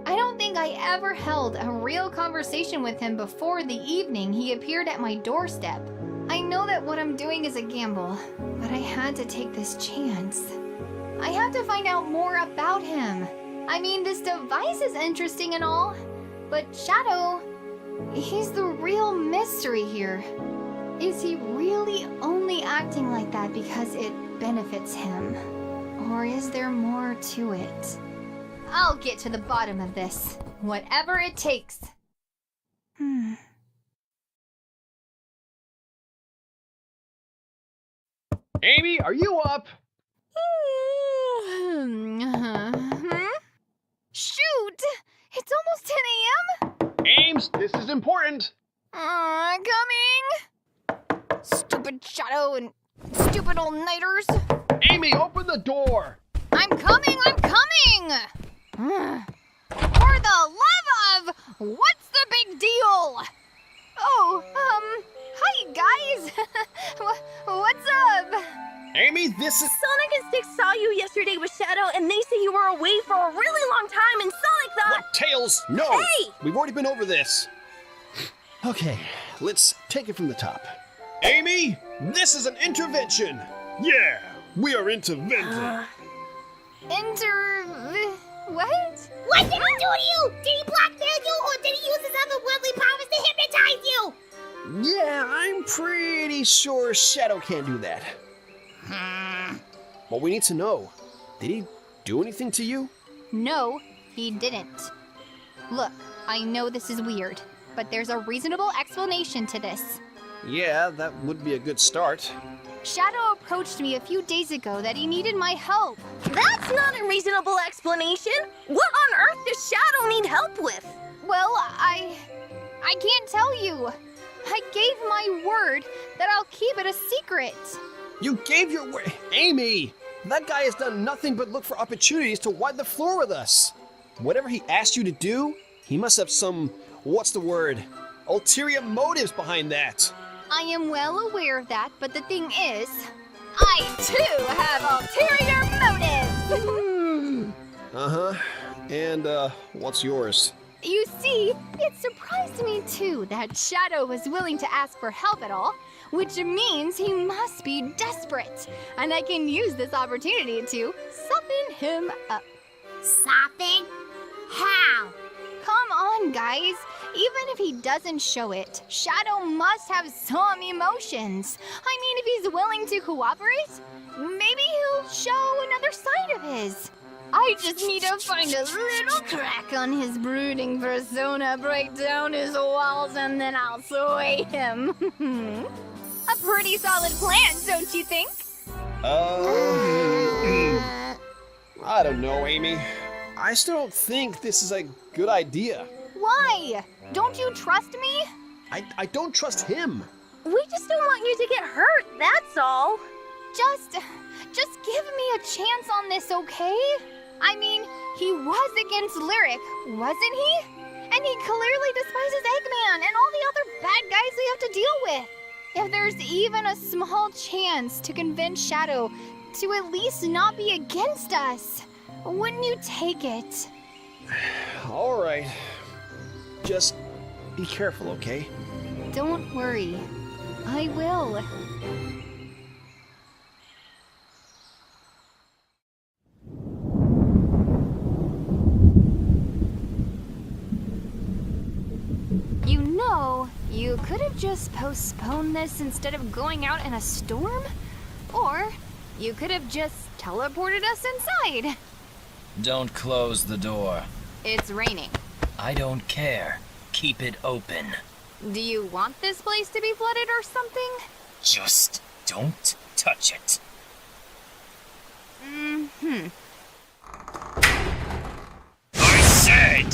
I don't think I ever held a real conversation with him before the evening he appeared at my doorstep. I know that what I'm doing is a gamble, but I had to take this chance. I have to find out more about him. I mean, this device is interesting and all, but Shadow, he's the real mystery here. Is he really only acting like that because it benefits him? Or is there more to it? I'll get to the bottom of this, whatever it takes. Amy, are you up? Shoot! It's almost 10 a.m.? Ames, this is important. Coming! Stupid Shadow and stupid old nighters. Amy, open the door. I'm coming! For the love of... What's the big deal? Oh, hi guys. What's up? Amy, this is... Sonic and Stick saw you yesterday with Shadow, and they say you were away for a really long time, and Sonic thought... What? Tails? No! Hey! We've already been over this. Okay, let's take it from the top. Amy, this is an intervention. Yeah, we are interventing. What? What did he do to you? Did he blackmail you, or did he use his otherworldly powers to hypnotize you? Yeah, I'm pretty sure Shadow can't do that. What we need to know, did he do anything to you? No, he didn't. Look, I know this is weird, but there's a reasonable explanation to this. Yeah, that would be a good start. Shadow approached me a few days ago that he needed my help. That's not a reasonable explanation. What on earth does Shadow need help with? Well, I can't tell you. I gave my word that I'll keep it a secret. You gave your word. Amy, that guy has done nothing but look for opportunities to wipe the floor with us. Whatever he asked you to do, he must have some, what's the word, ulterior motives behind that. I am well aware of that, but the thing is, I too have ulterior motives. Uh-huh. And, what's yours? You see, it surprised me too that Shadow was willing to ask for help at all, which means he must be desperate, and I can use this opportunity to soften him up. Soften? How? Come on, guys. Even if he doesn't show it, Shadow must have some emotions. I mean, if he's willing to cooperate, maybe he'll show another side of his. I just need to find a little crack on his brooding persona, break down his walls, and then I'll sway him. A pretty solid plan, don't you think? I don't know, Amy. I still don't think this is a good idea. Why? Don't you trust me? I don't trust him. We just don't want you to get hurt, that's all. Just give me a chance on this, okay? I mean, he was against Lyric, wasn't he? And he clearly despises Eggman and all the other bad guys we have to deal with. If there's even a small chance to convince Shadow to at least not be against us, wouldn't you take it? All right. Just be careful, okay? Don't worry. I will. You know, you could have just postponed this instead of going out in a storm. Or you could have just teleported us inside. Don't close the door. It's raining. I don't care. Keep it open. Do you want this place to be flooded or something? Just don't touch it. I said!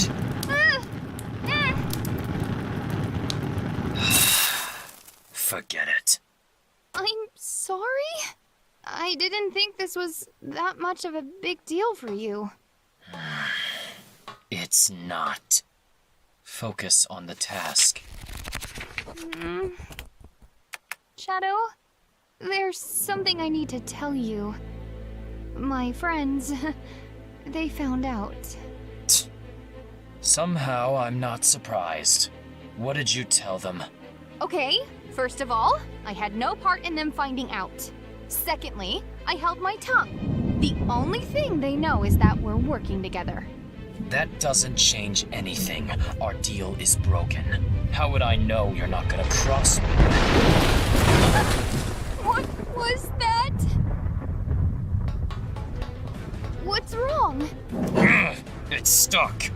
Forget it. I'm sorry. I didn't think this was that much of a big deal for you. It's not. Focus on the task. Shadow, there's something I need to tell you. My friends, they found out. Somehow I'm not surprised. What did you tell them? Okay, first of all, I had no part in them finding out. Secondly, I held my tongue. The only thing they know is that we're working together. That doesn't change anything. Our deal is broken. How would I know you're not gonna cross me? What was that? What's wrong? It's stuck.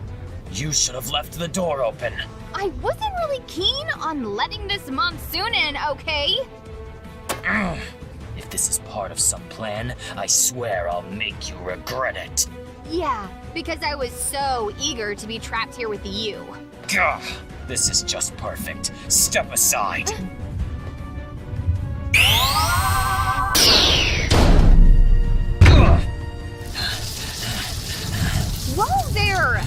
You should have left the door open. I wasn't really keen on letting this monsoon in, okay? If this is part of some plan, I swear I'll make you regret it. Yeah, because I was so eager to be trapped here with you. Gah, this is just perfect. Step aside. Whoa there!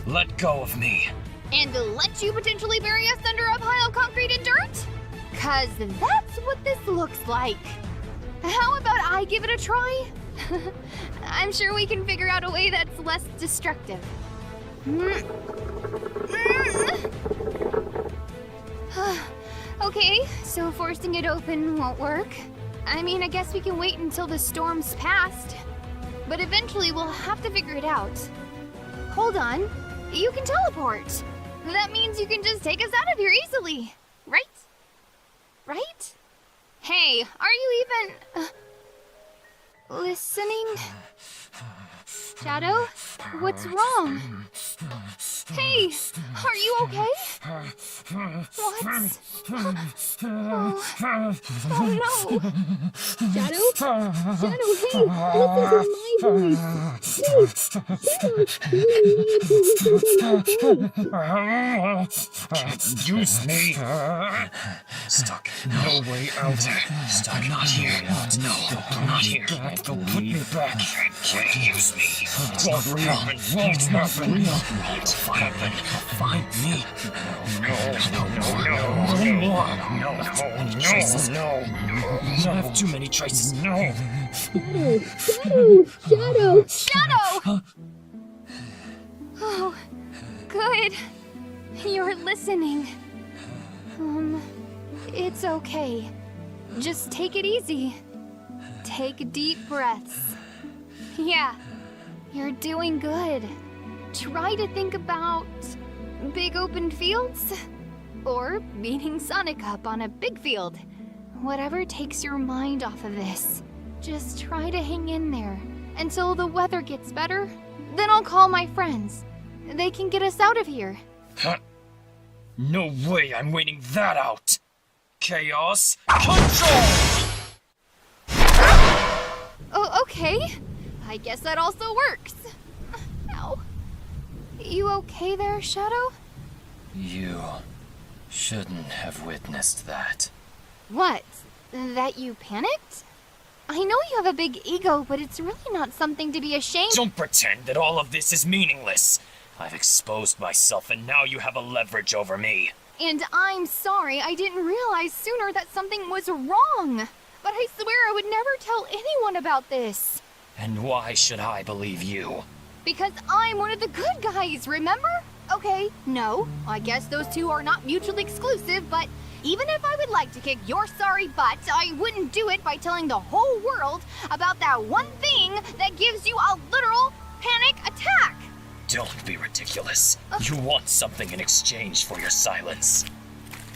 Let go of me. And let you potentially bury us under a pile of concrete and dirt? 'Cause that's what this looks like. How about I give it a try? I'm sure we can figure out a way that's less destructive. Okay, so forcing it open won't work. I mean, I guess we can wait until the storm's passed. But eventually we'll have to figure it out. Hold on, you can teleport. That means you can just take us out of here easily, right? Right? Hey, are you even listening? Shadow, what's wrong? Hey, are you okay? What? Oh no! Shadow? Shadow, hey, listen to my voice! Please, Can't use me. Stuck. No way out. Stuck. I'm not here. No, I'm not here. Go put me back. Can't use me. It's not real. It's not real. Won't happen. Find me. No. You have too many choices. No. Shadow! Oh, good. You're listening. It's okay. Just take it easy. Take deep breaths. Yeah, you're doing good. Try to think about big open fields or beating Sonic up on a big field. Whatever takes your mind off of this. Just try to hang in there until the weather gets better. Then I'll call my friends. They can get us out of here. Huh? No way I'm waiting that out. Chaos Control! Oh, okay. I guess that also works. Ow. You okay there, Shadow? You shouldn't have witnessed that. What? That you panicked? I know you have a big ego, but it's really not something to be ashamed. Don't pretend that all of this is meaningless. I've exposed myself and now you have a leverage over me. And I'm sorry I didn't realize sooner that something was wrong. But I swear I would never tell anyone about this. And why should I believe you? Because I'm one of the good guys, remember? Okay, no, I guess those two are not mutually exclusive, but even if I would like to kick your sorry butt, I wouldn't do it by telling the whole world about that one thing that gives you a literal panic attack. Don't be ridiculous. You want something in exchange for your silence.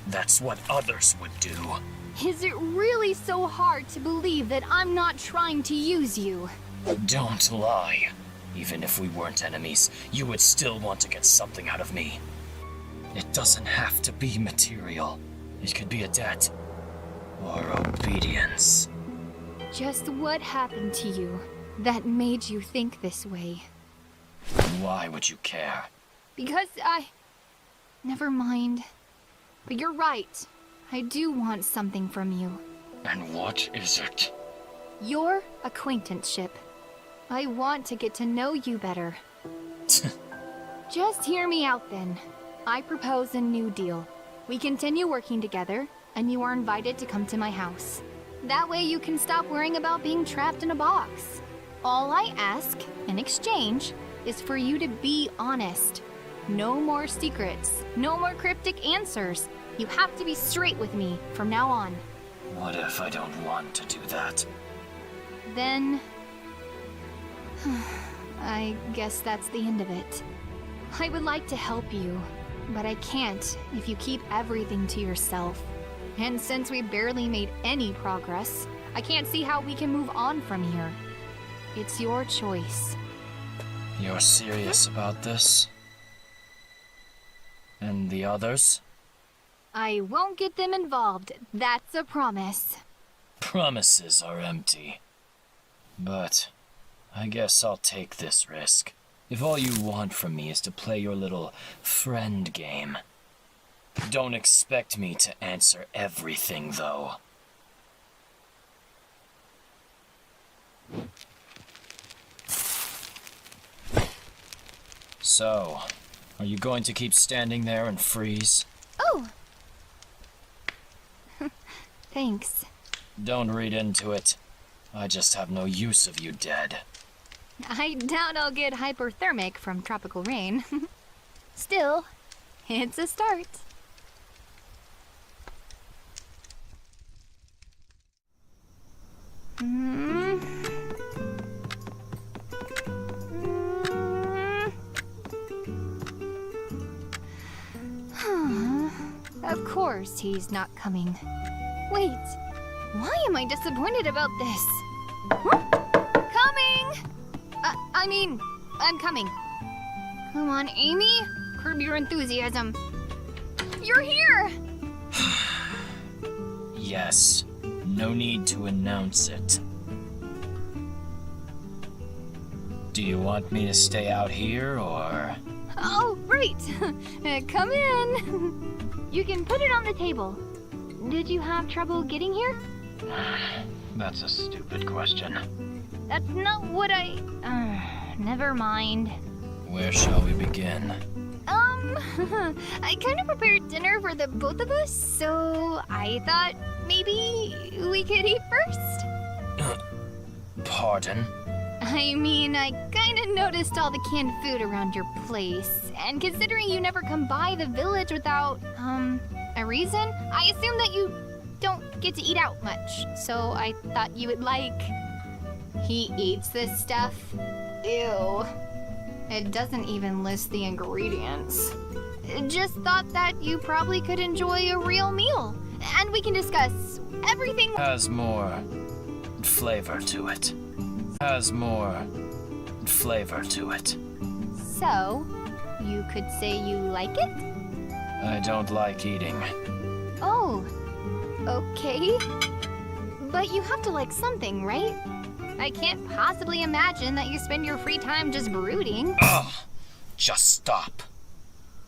That's what others would do. Is it really so hard to believe that I'm not trying to use you? Don't lie. Even if we weren't enemies, you would still want to get something out of me. It doesn't have to be material. It could be a debt or obedience. Just what happened to you that made you think this way? Why would you care? Because Never mind. But you're right. I do want something from you. And what is it? Your acquaintanceship. I want to get to know you better. Just hear me out then. I propose a new deal. We continue working together, and you are invited to come to my house. That way you can stop worrying about being trapped in a box. All I ask, in exchange, is for you to be honest. No more secrets, no more cryptic answers. You have to be straight with me from now on. What if I don't want to do that? Then... I guess that's the end of it. I would like to help you, but I can't if you keep everything to yourself. And since we barely made any progress, I can't see how we can move on from here. It's your choice. You're serious about this? And the others? I won't get them involved, that's a promise. Promises are empty. But I guess I'll take this risk. If all you want from me is to play your little friend game. Don't expect me to answer everything, though. So, are you going to keep standing there and freeze? Oh! Thanks. Don't read into it. I just have no use of you dead. I doubt I'll get hyperthermic from tropical rain. Still, it's a start. Of course he's not coming. Wait, why am I disappointed about this? Coming! I'm coming. Come on, Amy. Curb your enthusiasm. You're here! Yes. No need to announce it. Do you want me to stay out here, or...? Oh, right. Come in. You can put it on the table. Did you have trouble getting here? That's a stupid question. That's not what never mind. Where shall we begin? I kind of prepared dinner for the both of us, so I thought maybe we could eat first. Pardon? I mean, I kind of noticed all the canned food around your place, and considering you never come by the village without, a reason, I assume that you don't get to eat out much, so I thought you would like... He eats this stuff? Ew. It doesn't even list the ingredients. Just thought that you probably could enjoy a real meal, and we can discuss everything... Has more flavor to it. Has more flavor to it. So, you could say you like it? I don't like eating. Oh, okay. But you have to like something, right? I can't possibly imagine that you spend your free time just brooding. Ugh! Just stop.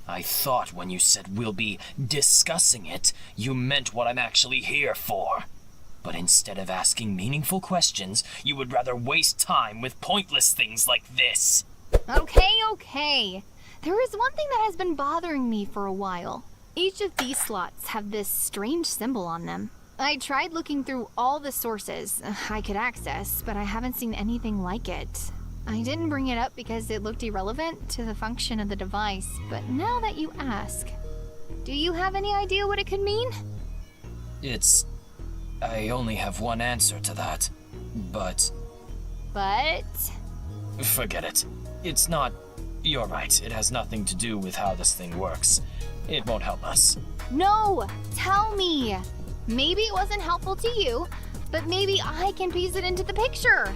I thought when you said we'll be discussing it, you meant what I'm actually here for. But instead of asking meaningful questions, you would rather waste time with pointless things like this. Okay. There is one thing that has been bothering me for a while. Each of these slots have this strange symbol on them. I tried looking through all the sources I could access, but I haven't seen anything like it. I didn't bring it up because it looked irrelevant to the function of the device, but now that you ask, do you have any idea what it could mean? I only have one answer to that, but... But? Forget it. It's not... You're right, it has nothing to do with how this thing works. It won't help us. No! Tell me! Maybe it wasn't helpful to you, but maybe I can piece it into the picture.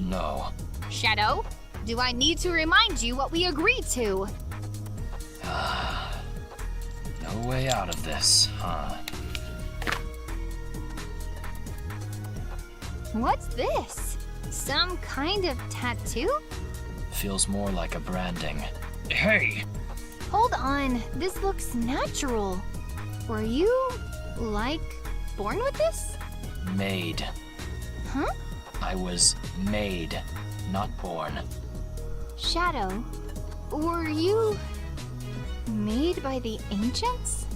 No. Shadow, do I need to remind you what we agreed to? No way out of this, huh? What's this? Some kind of tattoo? Feels more like a branding. Hey! Hold on, this looks natural. Were you, born with this? Made. Huh? I was made, not born. Shadow, Were you made by the ancients?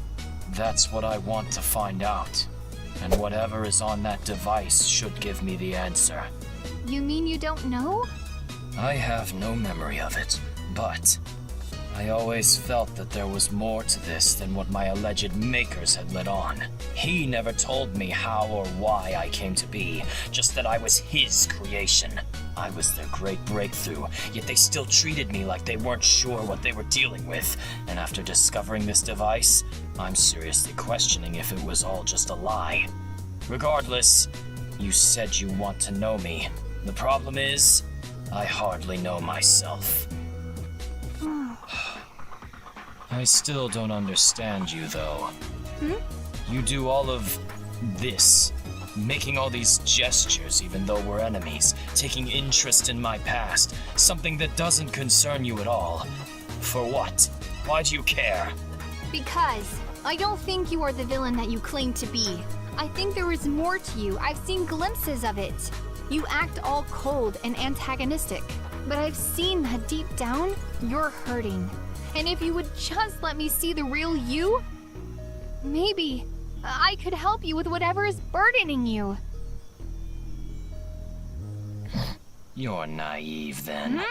That's what I want to find out. And whatever is on that device should give me the answer. You mean you don't know? I have no memory of it, but I always felt that there was more to this than what my alleged makers had let on. He never told me how or why I came to be, just that I was his creation. I was their great breakthrough, yet they still treated me like they weren't sure what they were dealing with. And after discovering this device, I'm seriously questioning if it was all just a lie. Regardless, you said you want to know me. The problem is, I hardly know myself. I still don't understand you, though. You do all of this, making all these gestures even though we're enemies, taking interest in my past, something that doesn't concern you at all. For what? Why do you care? Because I don't think you are the villain that you claim to be. I think there is more to you. I've seen glimpses of it. You act all cold and antagonistic, but I've seen that deep down, you're hurting. And if you would just let me see the real you, maybe I could help you with whatever is burdening you. You're naive, then.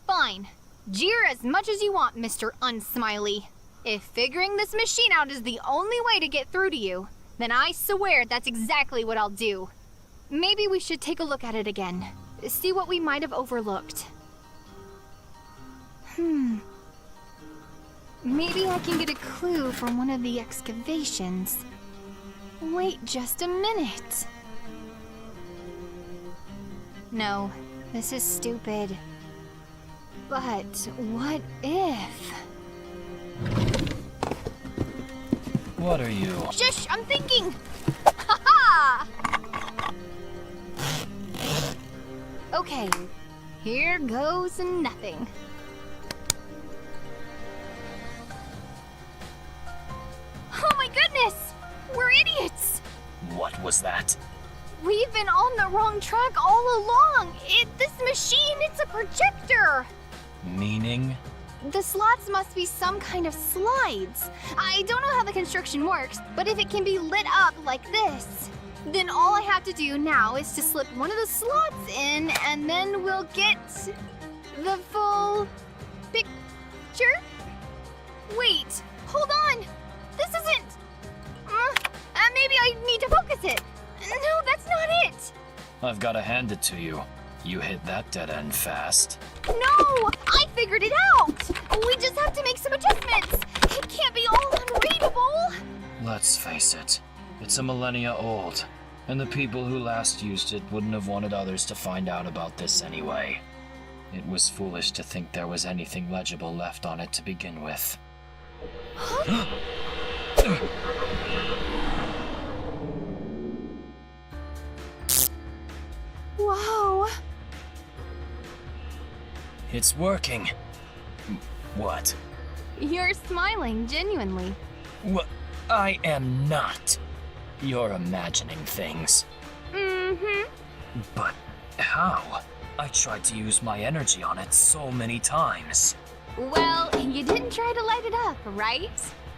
Fine. Jeer as much as you want, Mr. Unsmiley. If figuring this machine out is the only way to get through to you, then I swear that's exactly what I'll do. Maybe we should take a look at it again. See what we might have overlooked. Maybe I can get a clue from one of the excavations. Wait just a minute. No, this is stupid. But what if? What are you? Shush, I'm thinking! Ha-ha! Okay, here goes nothing. Oh my goodness! We're idiots! What was that? We've been on the wrong track all along! This machine, it's a projector! Meaning? The slots must be some kind of slides. I don't know how the construction works, but if it can be lit up like this, then all I have to do now is to slip one of the slots in, and then we'll get the full picture? Wait, hold on! This isn't... maybe I need to focus it. No, that's not it. I've got to hand it to you. You hit that dead end fast. No! I figured it out! We just have to make some adjustments. It can't be all unreadable. Let's face it, it's a millennia old, and the people who last used it wouldn't have wanted others to find out about this anyway. It was foolish to think there was anything legible left on it to begin with. Whoa! It's working. What? You're smiling, genuinely. What? I am not. You're imagining things. But how? I tried to use my energy on it so many times. Well, you didn't try to light it up, right?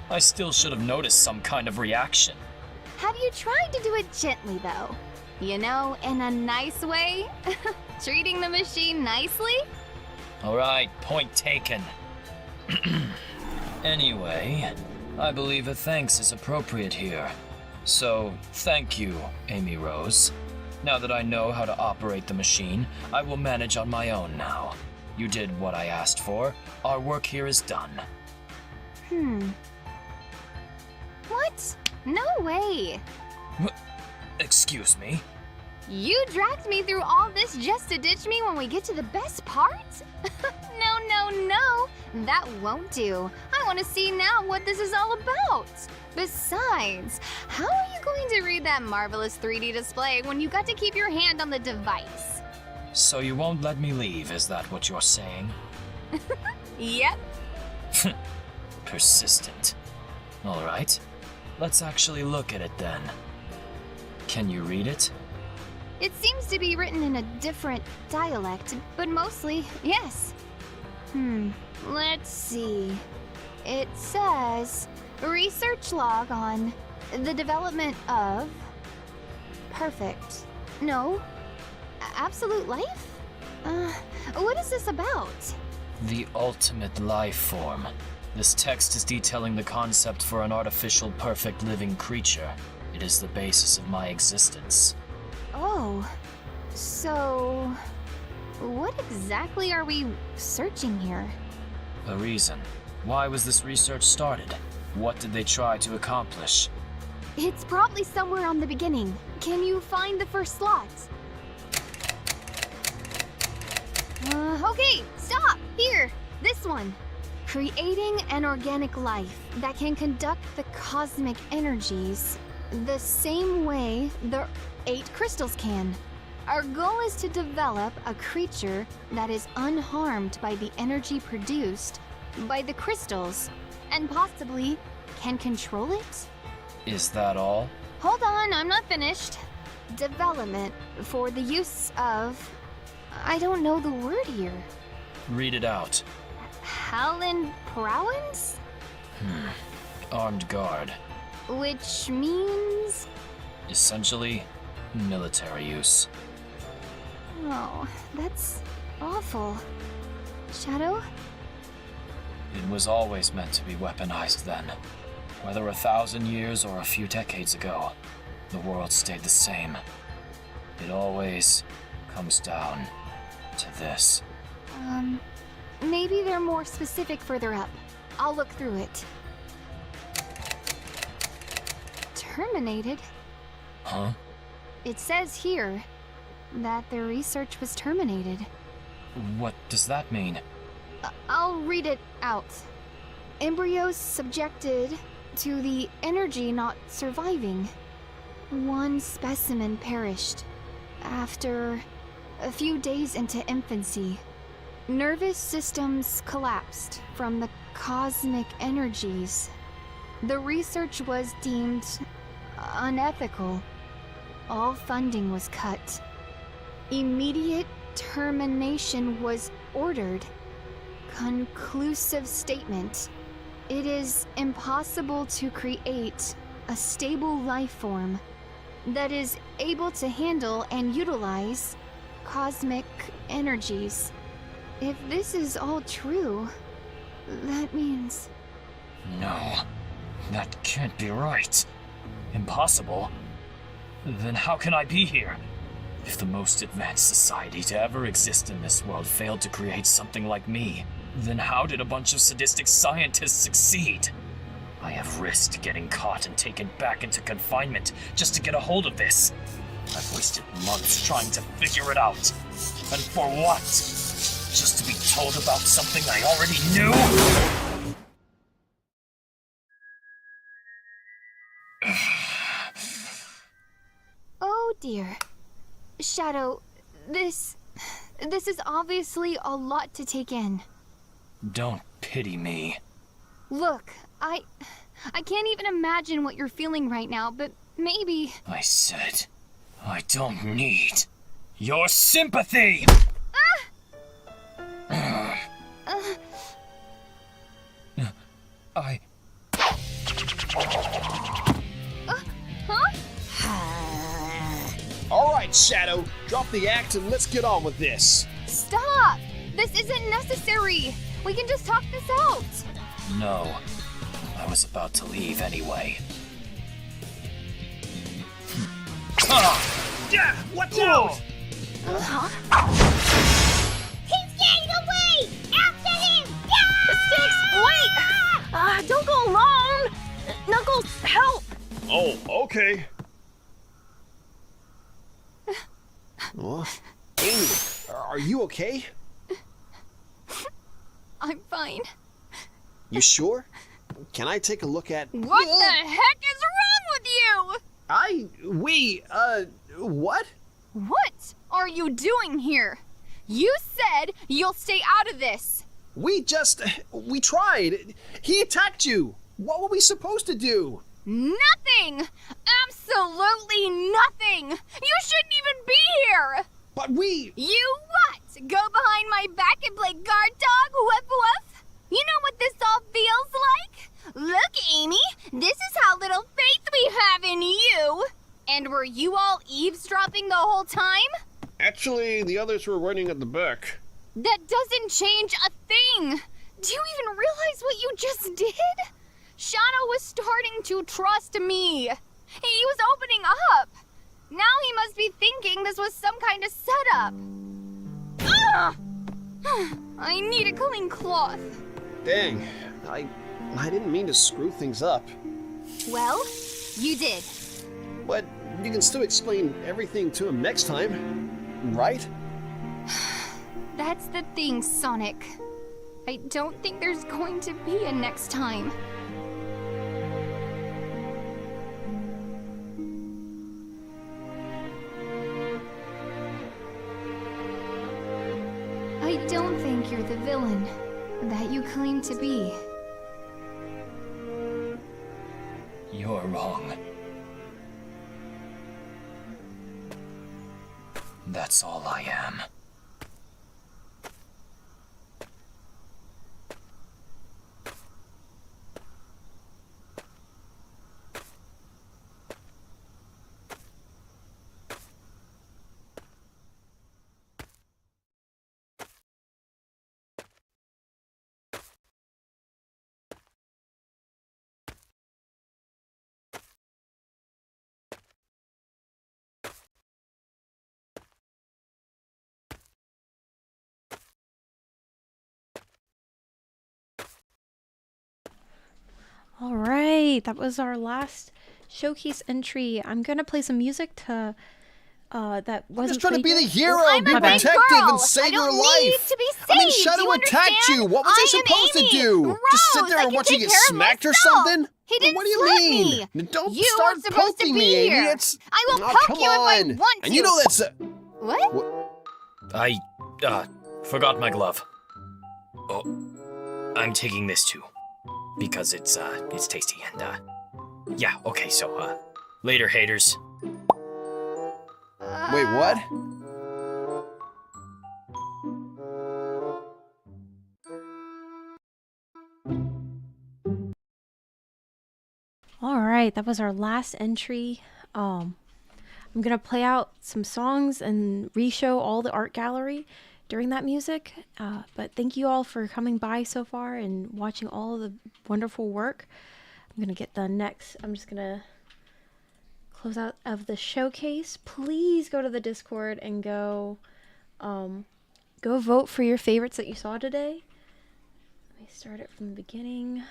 I still should have noticed some kind of reaction. Have you tried to do it gently, though? You know, in a nice way? Treating the machine nicely? Alright, point taken. Anyway, I believe a thanks is appropriate here. So, thank you, Amy Rose. Now that I know how to operate the machine, I will manage on my own now. You did what I asked for. Our work here is done. What? No way. Excuse me? You dragged me through all this just to ditch me when we get to the best part? No. That won't do. I want to see now what this is all about. Besides, how are you going to read that marvelous 3D display when you got to keep your hand on the device? So you won't let me leave, is that what you're saying? Yep. Persistent. Alright, let's actually look at it then. Can you read it? It seems to be written in a different dialect, but mostly, yes. Let's see. It says research log on the development of perfect. No, absolute life? What is this about? The ultimate life form. This text is detailing the concept for an artificial perfect living creature. It is the basis of my existence. Oh, so what exactly are we searching here? A reason. Why was this research started? What did they try to accomplish? It's probably somewhere on the beginning. Can you find the first slot? Okay, stop! Here! This one! Creating an organic life that can conduct the cosmic energies the same way the 8 crystals can. Our goal is to develop a creature that is unharmed by the energy produced by the crystals, and possibly can control it? Is that all? Hold on, I'm not finished. Development for the use of... I don't know the word here. Read it out. Howlin' Prowins? Armed guard. Which means... Essentially, military use. Oh, that's awful. Shadow? It was always meant to be weaponized then. Whether 1,000 years or a few decades ago, the world stayed the same. It always comes down to this. Maybe they're more specific further up. I'll look through it. Terminated? Huh? It says here that their research was terminated. What does that mean? I'll read it out. Embryos subjected to the energy not surviving. One specimen perished after a few days into infancy. Nervous systems collapsed from the cosmic energies. The research was deemed unethical. All funding was cut. Immediate termination was ordered. Conclusive statement. It is impossible to create a stable life form that is able to handle and utilize cosmic energies. If this is all true, that means... No, that can't be right. Impossible? Then how can I be here? If the most advanced society to ever exist in this world failed to create something like me, then how did a bunch of sadistic scientists succeed? I have risked getting caught and taken back into confinement just to get a hold of this. I've wasted months trying to figure it out. And for what? Just to be told about something I already knew? Oh dear. Shadow, this is obviously a lot to take in. Don't pity me. Look, I can't even imagine what you're feeling right now, but maybe... I said, I don't need your sympathy! All right, Shadow, drop the act and let's get on with this. Stop! This isn't necessary! We can just talk this out! No, I was about to leave anyway. Yeah, watch out! He's getting away! After him! Sticks, wait! Don't go alone! Knuckles, help! Oh, okay. Oh, Amy, are you okay? I'm fine. You sure? Can I take a look at... What the heck is wrong with you? What? What are you doing here? You said you'll stay out of this. We tried. He attacked you. What were we supposed to do? Nothing! Absolutely nothing! You shouldn't even be here! But we... You what? Go behind my back and play guard dog? Woof woof? You know what this all feels like? Look, Amy, this is how little faith we have in you. And were you all eavesdropping the whole time? Actually, the others were running at the back. That doesn't change a thing. Do you even realize what you just did? Shadow was starting to trust me. He was opening up. Now he must be thinking this was some kind of setup. Ugh! I need a clean cloth. Dang, I didn't mean to screw things up. Well, you did. But you can still explain everything to him next time, right? That's the thing, Sonic. I don't think there's going to be a next time. I don't think you're the villain that you claim to be. You're wrong. That's all I am. All right, that was our last showcase entry. I'm gonna play some music to that wasn't. I'm just trying to be the played- hero, Oh, be my bad. protective, and save your need life. to be I mean, saved, Shadow you attacked understand? you. What was I I am supposed to Amy. do? Just sit Gross, there I and can watch you take get care of smacked or myself. something? He didn't What do you slap mean? me. Don't You start were supposed to poking be me, Amy. here. It's... I will Oh, poke come you if I on. want to. And you know that's... What? I, forgot my glove. Oh, I'm taking this too. Because it's tasty and, yeah, okay, so, later, haters. Wait, what? All right, that was our last entry. I'm gonna play out some songs and re-show all the art gallery during that music. But thank you all for coming by so far and watching all of the wonderful work. I'm gonna get done next. I'm just gonna close out of the showcase. Please go to the Discord and go vote for your favorites that you saw today. Let me start it from the beginning.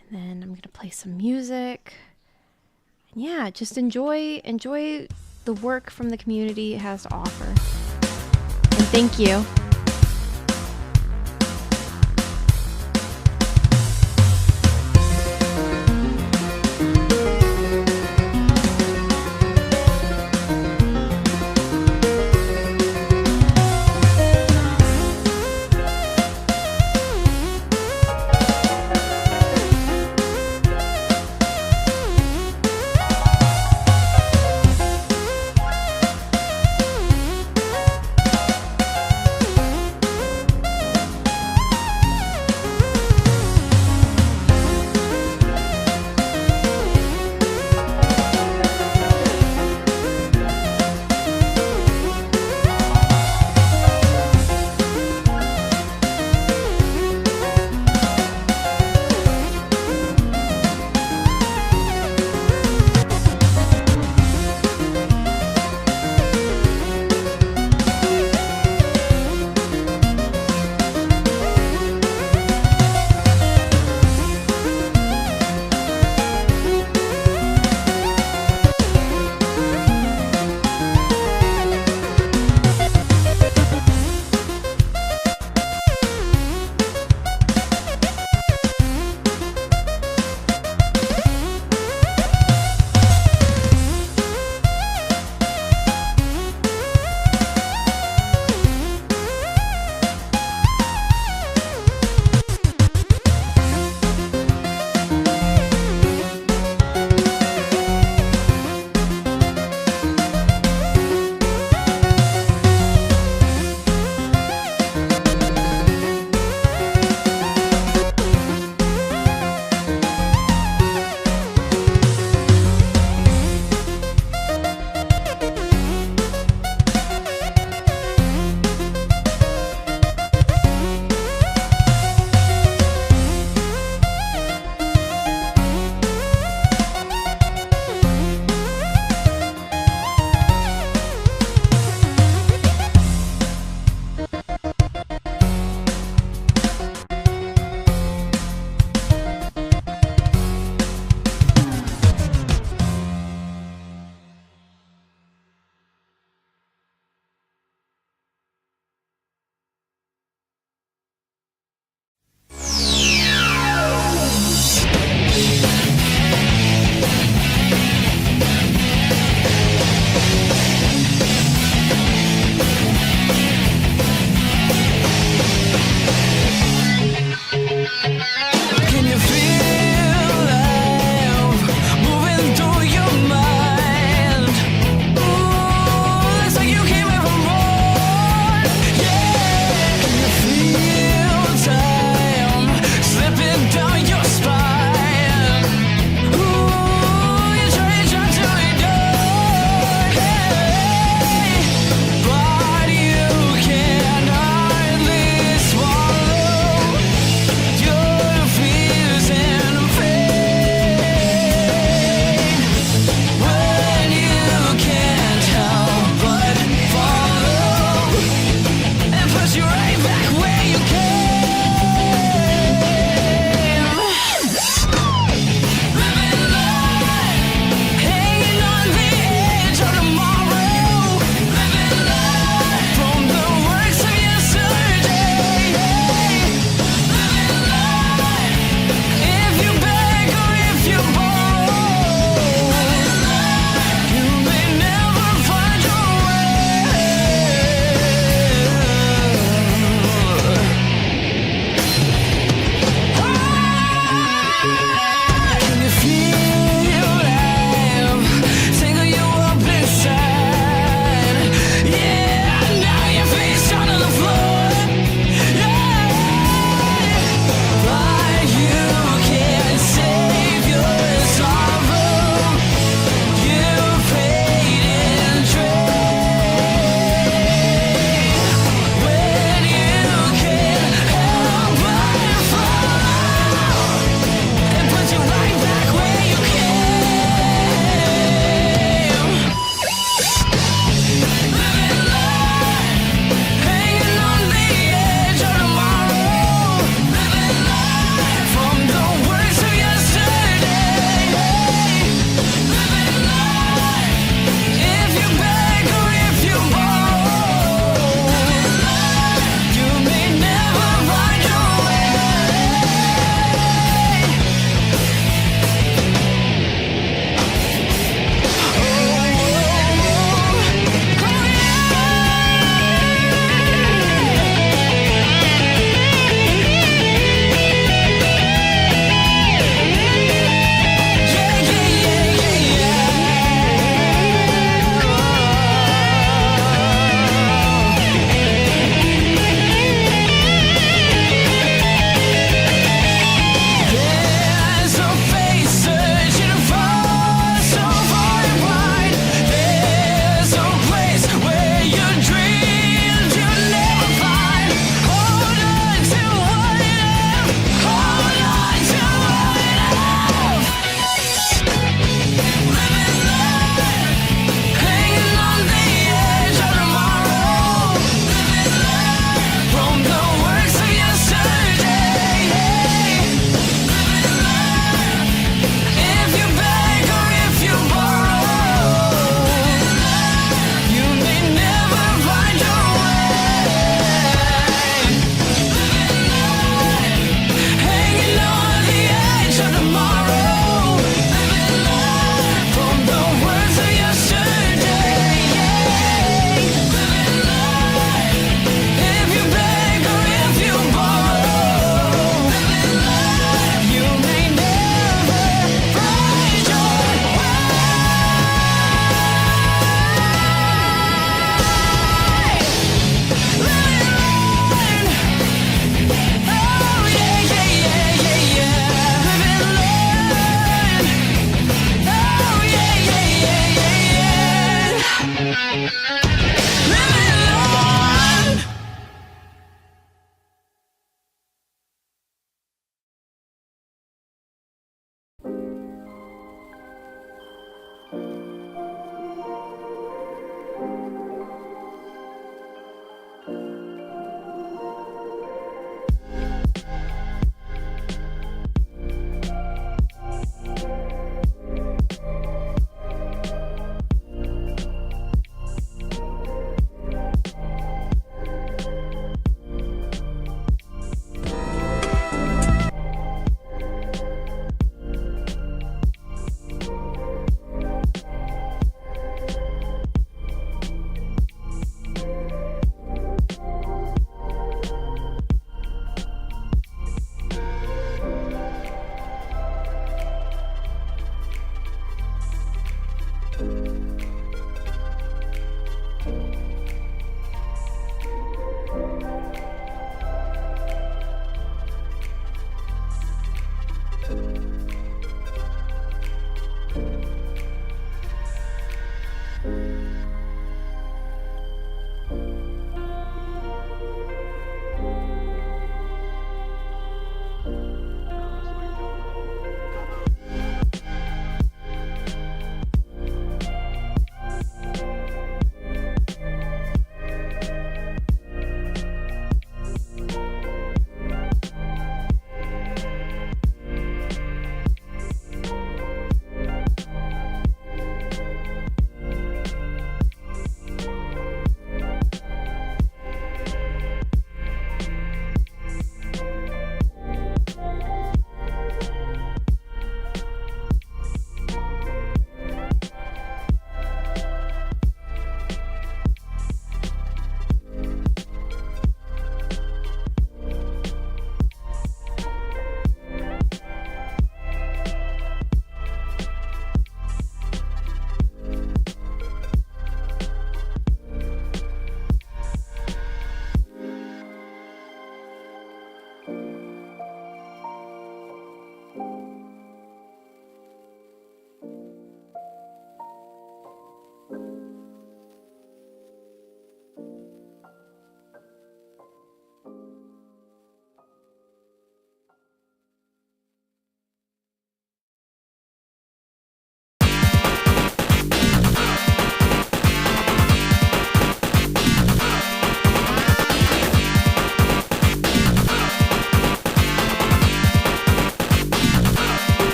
And then I'm gonna play some music. And yeah, just enjoy the work from the community it has to offer. And thank you.